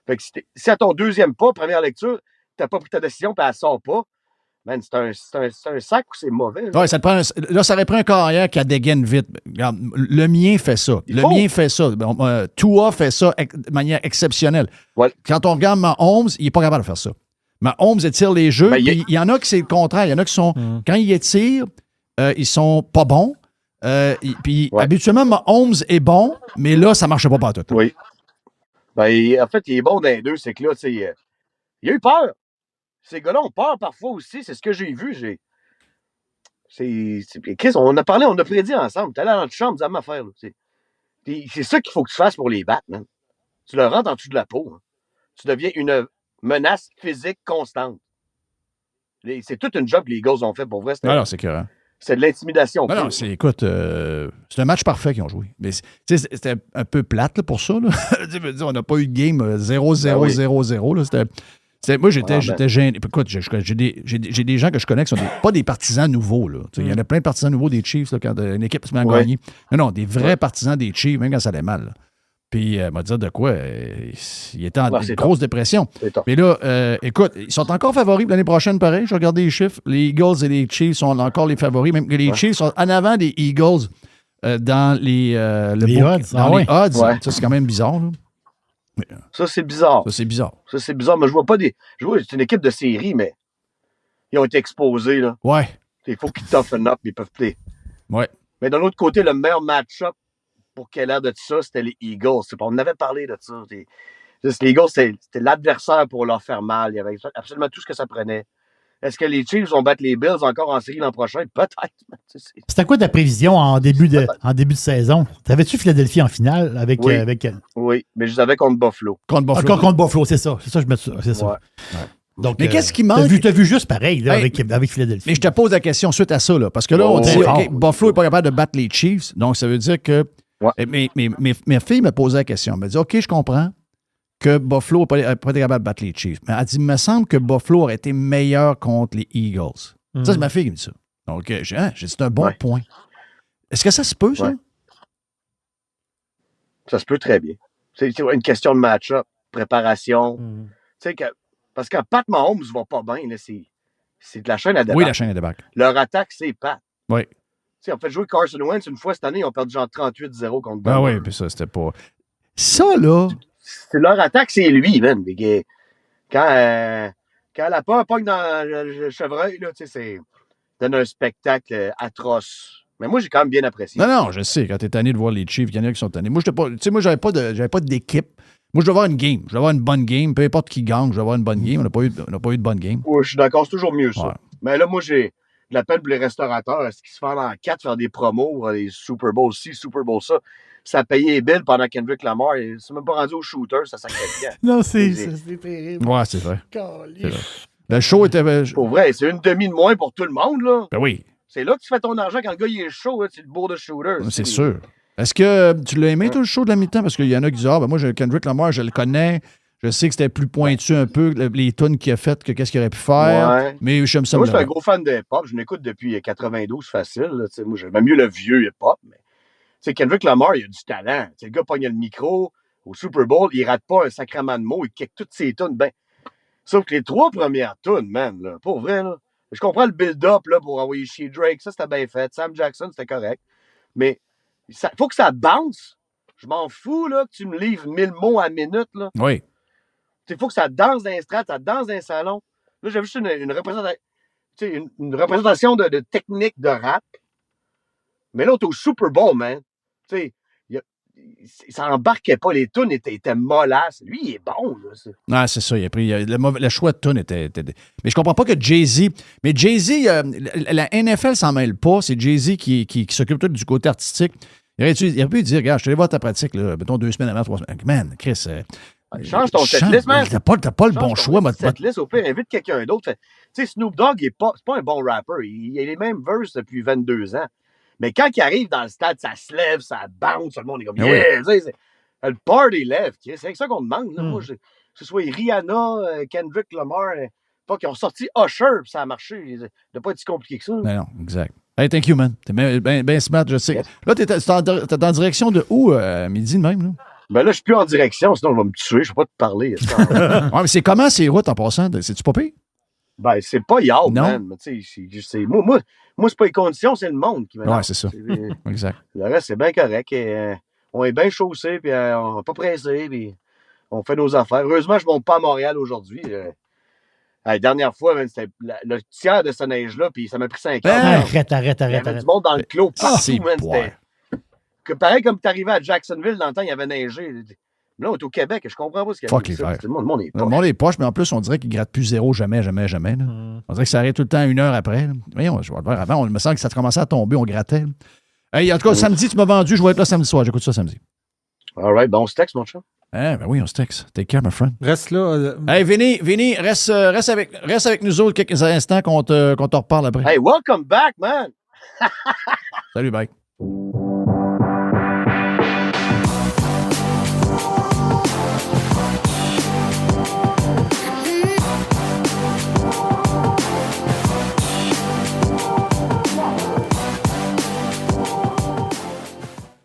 Fait que si à ton deuxième pas, première lecture, tu n'as pas pris ta décision et elle ne sort pas, man, c'est un sac ou c'est mauvais. Ouais, ça te prend là, ça aurait pris un carrière qui a dégaine vite. Regarde, le mien fait ça. Mien fait ça. Tua fait ça de manière exceptionnelle. Ouais. Quand on regarde Mahomes, il n'est pas capable de faire ça. Mahomes étire les jeux. Il y en a qui c'est le contraire. Il y en a qui sont, quand ils étirent, ils sont pas bons. Puis habituellement, Mahomes est bon, mais là, ça ne marche pas partout. Oui. Ben, en fait, il est bon dans les deux. C'est que là, tu sais, il a eu peur. Ces gars-là ont peur parfois aussi. C'est ce que j'ai vu. Chris, on a parlé, on a prédit ensemble. Tu allé dans notre chambre, dis ma affaire. C'est ça qu'il faut que tu fasses pour les battre, man. Tu leur rentres en dessous de la peau. Hein. Tu deviens une menace physique constante. C'est toute une job que les Eagles ont fait pour vrai. Alors, c'est clair. C'est de l'intimidation. Non, écoute, c'est un match parfait qu'ils ont joué. Mais c'était un peu plate là, pour ça. Là. On n'a pas eu de game 0-0-0-0. Moi, j'étais gêné. Écoute, j'ai des gens que je connais qui sont pas des partisans nouveaux. Il y en a plein de partisans nouveaux des Chiefs là, quand une équipe se met à gagner. Non, des vrais partisans des Chiefs, même quand ça allait mal. Là. Puis, il m'a dit de quoi? Il était en grosse dépression. Mais là, écoute, ils sont encore favoris l'année prochaine, pareil. Je regardais les chiffres. Les Eagles et les Chiefs sont encore les favoris. Même que les Chiefs sont en avant des Eagles dans les odds. Ça, c'est quand même bizarre. Là. Ça, c'est bizarre. Ça, c'est bizarre. Mais je vois pas des. C'est une équipe de série, mais ils ont été exposés. Là. Ouais. Il faut qu'ils toughen up, ils peuvent play. Ouais. Mais d'un autre côté, le meilleur match-up pour quelle heure de ça, c'était les Eagles. On avait parlé de ça. Les Eagles, c'était l'adversaire pour leur faire mal. Il y avait absolument tout ce que ça prenait. Est-ce que les Chiefs vont battre les Bills encore en série l'an prochain? Peut-être. C'était quoi ta prévision en début de saison? T'avais-tu Philadelphie en finale avec... Oui, mais je savais contre Buffalo. Encore contre Buffalo, c'est ça. C'est ça, je mets ça. C'est ça. Ouais. Donc, mais qu'est-ce qui manque? T'as vu juste pareil là, avec Philadelphie. Mais je te pose la question suite à ça. Là, parce que là, on dit Buffalo n'est pas capable de battre les Chiefs. Donc, ça veut dire que... Ouais. Mais ma fille me posait la question. Elle m'a dit, OK, je comprends que Buffalo n'a pas été capable de battre les Chiefs. Mais elle dit, il me semble que Buffalo aurait été meilleur contre les Eagles. Ça, c'est ma fille qui me dit ça. Donc, j'ai dit, c'est un bon point. Est-ce que ça se peut, ça? Ouais. Ça se peut très bien. C'est une question de match-up, préparation. Parce que Pat Mahomes ne va pas bien. C'est de la chaîne à débarque. Oui, la chaîne à débarque. Leur attaque, c'est Pat. Oui. On fait jouer Carson Wentz une fois cette année, ils ont perdu genre 38-0 contre Denver. Ah oui, puis ça, c'était pas... Ça, là... Leur attaque, c'est lui, man. Quand la peur pogne dans le chevreuil, là, c'est donne un spectacle atroce. Mais moi, j'ai quand même bien apprécié. Non, je sais. Quand t'es tanné de voir les Chiefs, il y en a qui sont tannés. Moi, j'avais pas d'équipe. Moi, je dois avoir une game. Je dois avoir une bonne game. Peu importe qui gagne, je dois avoir une bonne game. On n'a pas eu de bonne game. Oui, je suis d'accord. C'est toujours mieux, ça. Ouais. Mais là, moi, j'ai de la peine pour les restaurateurs. Est-ce qu'ils se font en 4 faire des promos, les Super Bowl ci, Super Bowl ça? Ça payait les billes pendant Kendrick Lamar. C'est même pas rendu au shooter, ça s'inquiète. Non, c'est terrible. Ouais, c'est vrai. Le show était... Pour vrai, c'est une demi de moins pour tout le monde, là. Ben oui. C'est là que tu fais ton argent quand le gars, il est chaud, c'est le beau de shooter. C'est sûr. Est-ce que tu l'as aimé, toi, le show de la mi-temps? Parce qu'il y en a qui disent, moi, Kendrick Lamar, je le connais. Je sais que c'était plus pointu un peu, les tunes qu'il a faites, que qu'est-ce qu'il aurait pu faire. Ouais. Mais j'aime ça. Moi, je suis un gros fan de hip-hop. Je l'écoute depuis 92 facile. Là, moi, j'aime mieux le vieux hip-hop. Mais Kendrick Lamar, il a du talent. Le gars pogne le micro au Super Bowl, il rate pas un sacrement de mots, il kick toutes ses tunes. Ben, sauf que les 3 premières tunes, man, là, pour vrai, là, je comprends le build-up là, pour envoyer chez Drake. Ça, c'était bien fait. Sam Jackson, c'était correct. Mais il faut que ça bounce. Je m'en fous là, que tu me livres 1000 mots à minute. Là. Oui. Il faut que ça danse dans les strates, ça danse dans les salons. Là, j'avais juste une représentation de technique de rap. Mais là, t'es au Super Bowl, man. Il ça embarquait pas. Les tunes étaient mollasses. Lui, il est bon, là. Ah, c'est ça. Il a pris, le choix de tune était. Mais je comprends pas que Jay-Z. Mais Jay-Z, la NFL s'en mêle pas. C'est Jay-Z qui s'occupe tout du côté artistique. Il aurait pu dire, regarde, je te vais voir ta pratique, là, mettons 2 semaines avant, 3 semaines. Man, Chris. Change ton setlist, man. T'as pas le bon choix. Setlist, au pire, invite quelqu'un d'autre. Tu sais, Snoop Dogg, c'est pas un bon rapper. Il a les mêmes verses depuis 22 ans. Mais quand il arrive dans le stade, ça se lève, ça bounce, tout le monde est comme, yeah! Oui. Le party lève. C'est ça qu'on demande. Là. Moi, que ce soit Rihanna, Kendrick Lamar, pas qu'ils ont sorti Usher, puis ça a marché. Ça n'a pas été si compliqué que ça. Non, exact. Hey, thank you, man. T'es bien smart, je sais. Yes. Là, t'es en direction de où, midi de même? Là? Ben là, je suis plus en direction, sinon on va me tuer. Je ne vais pas te parler. Ouais, mais c'est comment ces routes en passant? C'est-tu pas pire? Ben, c'est pas yard, man. Moi, c'est pas les conditions, c'est le monde qui m'énerve. Ouais, c'est ça. Exact. Le reste, c'est bien correct. Et, on est bien chaussé, puis on n'est pas pressé, puis on fait nos affaires. Heureusement, je ne monte pas à Montréal aujourd'hui. La dernière fois, man, c'était le tiers de ce neige-là, puis ça m'a pris 5 heures. Arrête. Il y avait du monde dans le clos partout, man. C'était pareil comme tu arrivais à Jacksonville, dans le temps, il y avait neigé. Là, on est au Québec, je comprends pas ce qu'il y a. Fuck les frères. Le monde est poche, mais en plus, on dirait qu'il ne gratte plus zéro, jamais. Là. On dirait que ça arrive tout le temps 1 heure après. Là. Voyons, je vais le voir avant. On me semble que ça commençait à tomber, on grattait. Hey, en tout cas, samedi, tu m'as vendu, je vais être là samedi soir. J'écoute ça samedi. All right, bon, on se texte, mon chat. Ben oui, on se texte. Take care, my friend. Reste là. Hey, Vinny, reste avec nous autres quelques instants qu'on te reparle après. Hey, welcome back, man! Salut, bye.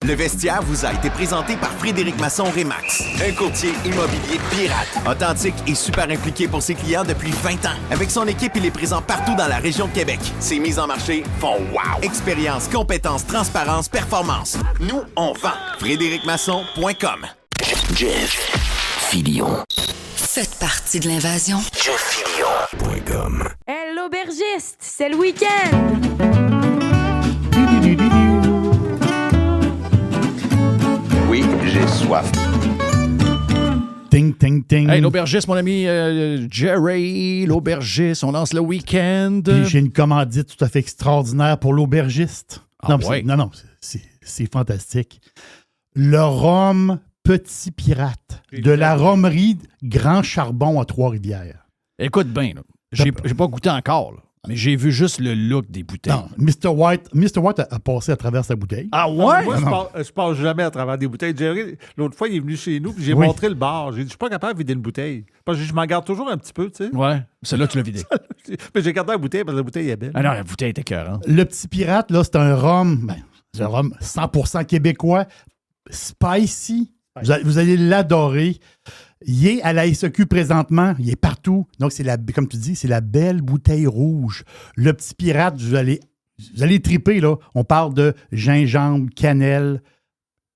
Le vestiaire vous a été présenté par Frédéric Masson Rémax, un courtier immobilier pirate, authentique et super impliqué pour ses clients depuis 20 ans. Avec son équipe, il est présent partout dans la région de Québec. Ses mises en marché font wow! Expérience, compétence, transparence, performance. Nous, on vend. FrédéricMasson.com. Jeff Filion. Faites partie de l'invasion. JeffFilion.com. Hey, l'aubergiste, c'est le week-end! Oui, j'ai soif. Ting, ting, ting. Hey, l'aubergiste, mon ami Jerry, l'aubergiste, on lance le week-end. Puis j'ai une commandite tout à fait extraordinaire pour l'aubergiste. Ah, ouais. C'est fantastique. Le rhum Petit Pirate de la romerie Grand Charbon à Trois-Rivières. Écoute bien, j'ai pas goûté encore, là, mais j'ai vu juste le look des bouteilles. Non, Mr. White a passé à travers sa bouteille. Ah ouais? Moi, je passe jamais à travers des bouteilles. Jerry, l'autre fois, il est venu chez nous, puis j'ai montré le bar. J'ai dit, je suis pas capable de vider une bouteille. Parce que je m'en garde toujours un petit peu, tu sais. Ouais, celle-là, tu l'as vidé. Mais j'ai gardé la bouteille parce que la bouteille est belle. Ah non, la bouteille était écœurante. Le Petit Pirate, là, c'est un rhum, c'est un rhum 100% québécois, spicy. Vous allez l'adorer. Il est à la SEQ présentement. Il est partout. Donc, comme tu dis, c'est la belle bouteille rouge. Le Petit Pirate, vous allez triper, là. On parle de gingembre, cannelle,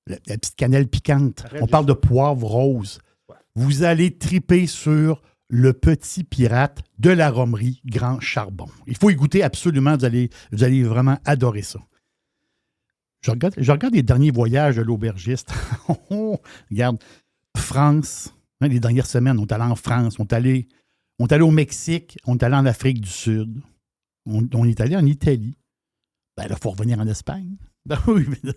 la petite cannelle piquante. On parle de poivre rose. Ouais. Vous allez triper sur le Petit Pirate de la romerie Grand Charbon. Il faut y goûter absolument. Vous allez vraiment adorer ça. Je regarde les derniers voyages de l'aubergiste. Regarde, France, les dernières semaines, on est allé en France, on est allé au Mexique, on est allé en Afrique du Sud, on est allé en Italie. Ben là, il faut revenir en Espagne. Ben oui, mais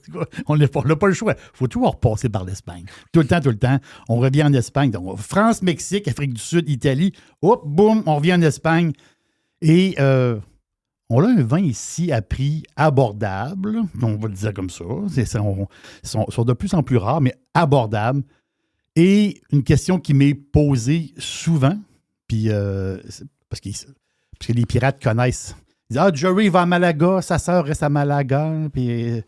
on n'a pas le choix. Il faut toujours repasser par l'Espagne. Tout le temps. On revient en Espagne. Donc, France, Mexique, Afrique du Sud, Italie. Hop, boum, on revient en Espagne. Et on a un vin ici à prix abordable. On va le dire comme ça. Ils sont de plus en plus rares, mais abordables. Et une question qui m'est posée souvent, puis parce que les pirates connaissent. Ils disent, Jerry va à Malaga, sa sœur reste à Malaga. Puis,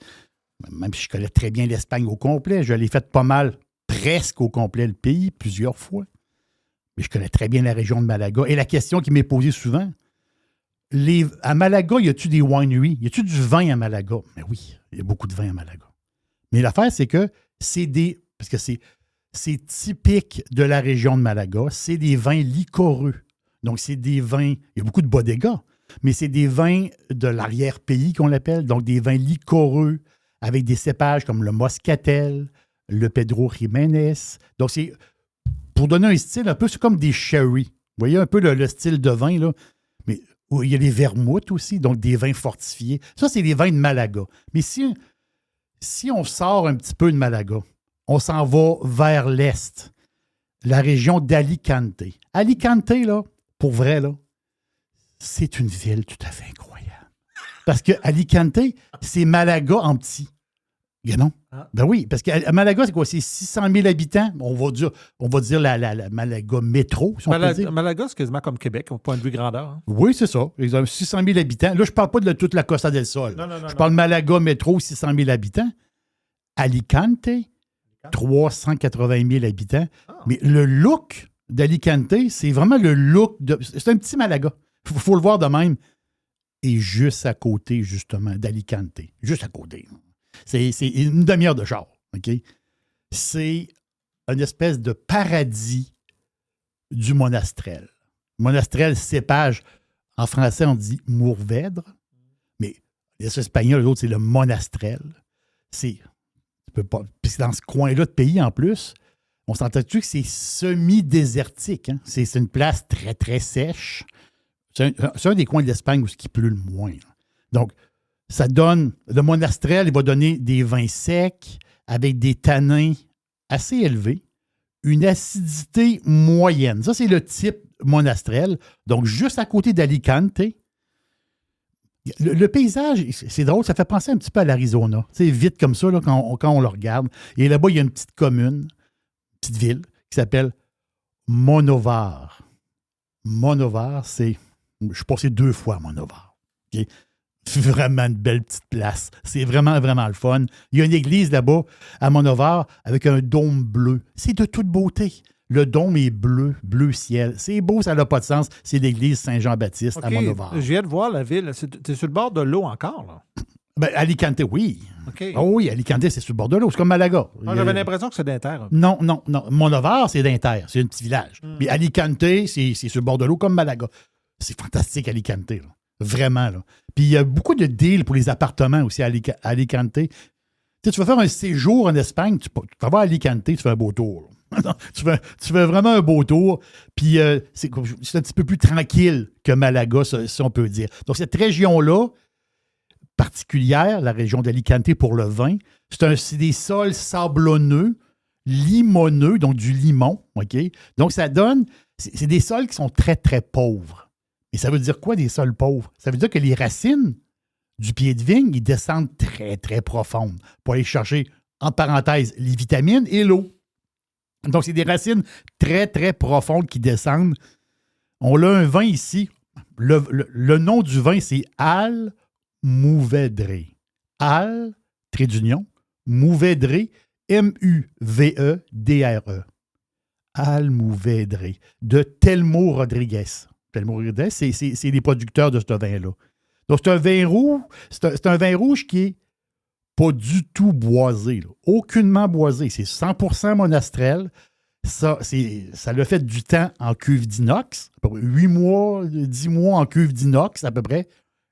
même si je connais très bien l'Espagne au complet, je l'ai fait pas mal, presque au complet le pays, plusieurs fois. Mais je connais très bien la région de Malaga. Et la question qui m'est posée souvent, à Malaga, y a-tu des wineries? Y a-tu du vin à Malaga? Mais oui, il y a beaucoup de vin à Malaga. Mais l'affaire, c'est que parce que c'est typique de la région de Malaga, c'est des vins liquoreux. Donc, c'est des vins, il y a beaucoup de bodega, mais c'est des vins de l'arrière-pays qu'on l'appelle, donc des vins liquoreux avec des cépages comme le moscatel, le Pedro Jiménez. Donc, c'est pour donner un style un peu, c'est comme des sherry. Vous voyez un peu le style de vin, là. Mais il y a les vermouths aussi, donc des vins fortifiés. Ça, c'est les vins de Malaga. Mais si on sort un petit peu de Malaga, on s'en va vers l'est, la région d'Alicante. Alicante, là, pour vrai, là, c'est une ville tout à fait incroyable. Parce que Alicante, c'est Malaga en petit. Non? Ben oui, parce qu'à Malaga, c'est quoi? C'est 600 000 habitants. On va dire la Malaga métro, si on peut dire. Malaga, c'est quasiment comme Québec, au point de vue grandeur. Hein. Oui, c'est ça. Ils ont 600 000 habitants. Là, je ne parle pas de toute la Costa del Sol. Non. Je parle Malaga métro, 600 000 habitants. Alicante, 380 000 habitants. Mais le look d'Alicante, c'est vraiment le look de... C'est un petit Malaga. Il faut le voir de même. Et juste à côté, justement, d'Alicante. Juste à côté. C'est une demi-heure de char. OK? C'est une espèce de paradis du monastrel. Monastrel, cépage. En français, on dit Mourvèdre. Mais les Espagnols, l'autre, c'est le monastrel. Tu peux pas. Puis c'est dans ce coin-là de pays, en plus, on s'entend-tu que c'est semi-désertique. Hein? C'est une place très, très sèche. C'est un des coins de l'Espagne où il pleut le moins. Là. Donc, ça donne... Le monastrel, il va donner des vins secs avec des tanins assez élevés, une acidité moyenne. Ça, c'est le type monastrel. Donc, juste à côté d'Alicante, le paysage, c'est drôle, ça fait penser un petit peu à l'Arizona. C'est vite comme ça là, quand on le regarde. Et là-bas, il y a une petite commune, une petite ville qui s'appelle Monovar. Monovar, c'est... Je suis passé 2 fois à Monovar. Okay? Vraiment une belle petite place. C'est vraiment, vraiment le fun. Il y a une église là-bas, à Monovar, avec un dôme bleu. C'est de toute beauté. Le dôme est bleu, bleu ciel. C'est beau, ça n'a pas de sens. C'est l'église Saint-Jean-Baptiste à Monovar. Je viens de voir la ville. C'est sur le bord de l'eau encore, là? Ben, Alicante, oui. Okay. Oh oui, Alicante, c'est sur le bord de l'eau. C'est comme Malaga. J'avais l'impression que c'est d'Inter. Non. Monovar, c'est d'Inter. C'est un petit village. Mais Alicante, c'est sur le bord de l'eau comme Malaga. C'est fantastique, Alicante. Là. Vraiment. Là. Puis il y a beaucoup de deals pour les appartements aussi à Alicante. Tu vas faire un séjour en Espagne, tu vas à Alicante, tu fais un beau tour. tu fais vraiment un beau tour. Puis c'est un petit peu plus tranquille que Malaga, si on peut dire. Donc cette région-là, particulière, la région d'Alicante pour le vin, c'est des sols sablonneux, limoneux, donc du limon. OK? Donc ça donne... C'est des sols qui sont très, très pauvres. Et ça veut dire quoi, des sols pauvres? Ça veut dire que les racines du pied de vigne, ils descendent très, très profondes pour aller chercher, entre parenthèses, les vitamines et l'eau. Donc, c'est des racines très, très profondes qui descendent. On a un vin ici. Le nom du vin, c'est Al Mourvèdre. Al, trait d'union, Mourvèdre, M-U-V-E-D-R-E. Al Mourvèdre, de Telmo Rodriguez. Telmo Rodriguez, c'est les producteurs de ce vin-là. Donc, c'est un vin rouge. C'est un vin rouge qui est pas du tout boisé. Là. Aucunement boisé. C'est 100% monastrel. Ça l'a fait du temps en cuve d'inox. 8 mois, 10 mois en cuve d'inox à peu près.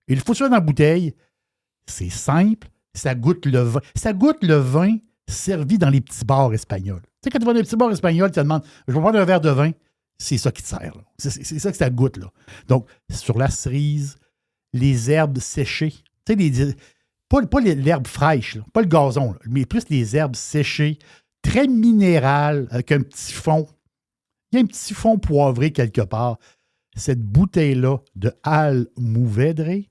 Il faut ça dans la bouteille. C'est simple. Ça goûte le vin. Ça goûte le vin servi dans les petits bars espagnols. Tu sais, quand tu vas dans les petits bars espagnols, tu te demandes, je vais prendre un verre de vin. C'est ça qui te sert. Là. C'est ça que ça goûte. Là. Donc, sur la cerise, les herbes séchées. Tu sais, pas l'herbe fraîche, là, pas le gazon, là, mais plus les herbes séchées, très minérales, avec un petit fond. Il y a un petit fond poivré quelque part. Cette bouteille-là de Al Mourvèdre,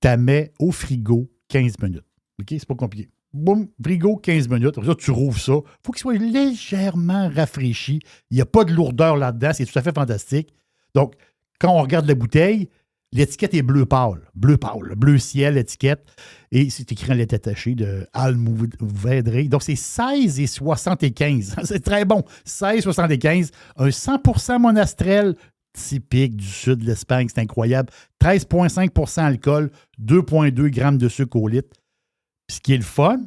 tu mets au frigo 15 minutes. OK? C'est pas compliqué. Boum, frigo, 15 minutes. Après ça, tu rouvres ça. Il faut qu'il soit légèrement rafraîchi. Il n'y a pas de lourdeur là-dedans. C'est tout à fait fantastique. Donc, quand on regarde la bouteille, l'étiquette est bleu pâle. Bleu pâle. Bleu ciel, l'étiquette. Et c'est écrit en lettres attachées de Al Mourvèdre. Donc, c'est 16,75. C'est très bon. 16,75. Un 100% monastrel typique du sud de l'Espagne. C'est incroyable. 13,5% alcool. 2,2 grammes de sucre au litre. Puis ce qui est le fun,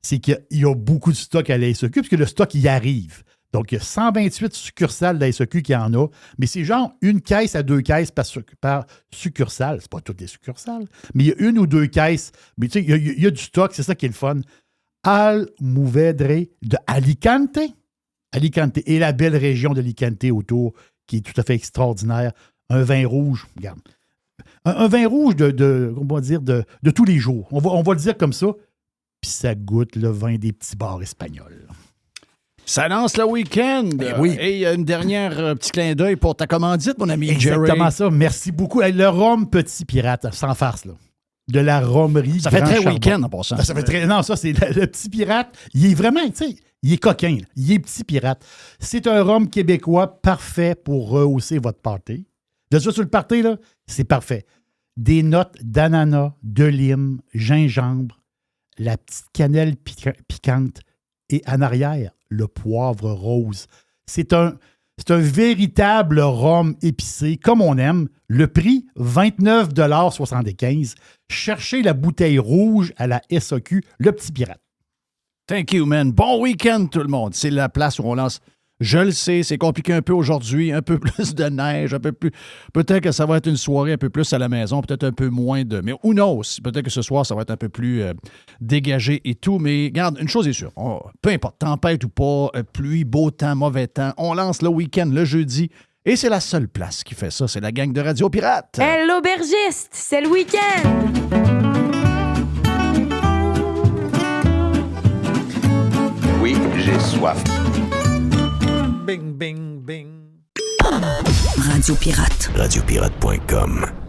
c'est qu'il y a beaucoup de stock à la SEQ, puisque le stock, il arrive. Donc, il y a 128 succursales de la SEQ qui en a, mais c'est genre 1 caisse à 2 caisses par succursale. C'est pas toutes les succursales, mais il y a 1 ou 2 caisses. Mais tu sais, il y a du stock, c'est ça qui est le fun. Almuvedre de Alicante. Alicante et la belle région d'Alicante autour, qui est tout à fait extraordinaire. Un vin rouge, regarde. Un vin rouge on va dire de tous les jours. On va le dire comme ça. Puis ça goûte le vin des petits bars espagnols. Ça lance le week-end. Oui. Et une dernière petit clin d'œil pour ta commandite, mon ami Jerry. Exactement ça. Merci beaucoup. Le rhum Petit Pirate, sans farce, là. De la rhummerie. Ça fait Grand très Charbon. week-end en passant. Ça fait très. Non, ça, c'est le Petit Pirate. Il est vraiment, tu sais, il est coquin. Là. Il est Petit Pirate. C'est un rhum québécois parfait pour rehausser votre party. De ça, sur le party, là, c'est parfait. Des notes d'ananas, de lime, gingembre, la petite cannelle piquante et en arrière, le poivre rose. C'est un véritable rhum épicé, comme on aime. Le prix, 29,75 $. Cherchez la bouteille rouge à la SAQ, le Petit Pirate. Thank you, man. Bon week-end, tout le monde. C'est la place où on lance. Je le sais, c'est compliqué un peu aujourd'hui, un peu plus de neige, un peu plus. Peut-être que ça va être une soirée un peu plus à la maison, peut-être un peu moins de. Mais who knows? Peut-être que ce soir, ça va être un peu plus dégagé et tout. Mais regarde, une chose est sûre. Peu importe, tempête ou pas, pluie, beau temps, mauvais temps, on lance le week-end, le jeudi. Et c'est la seule place qui fait ça. C'est la gang de Radio Pirate. Hey, l'aubergiste, c'est le week-end! Oui, j'ai soif. Bing, bing, bing. Radio Pirate. Radiopirate.com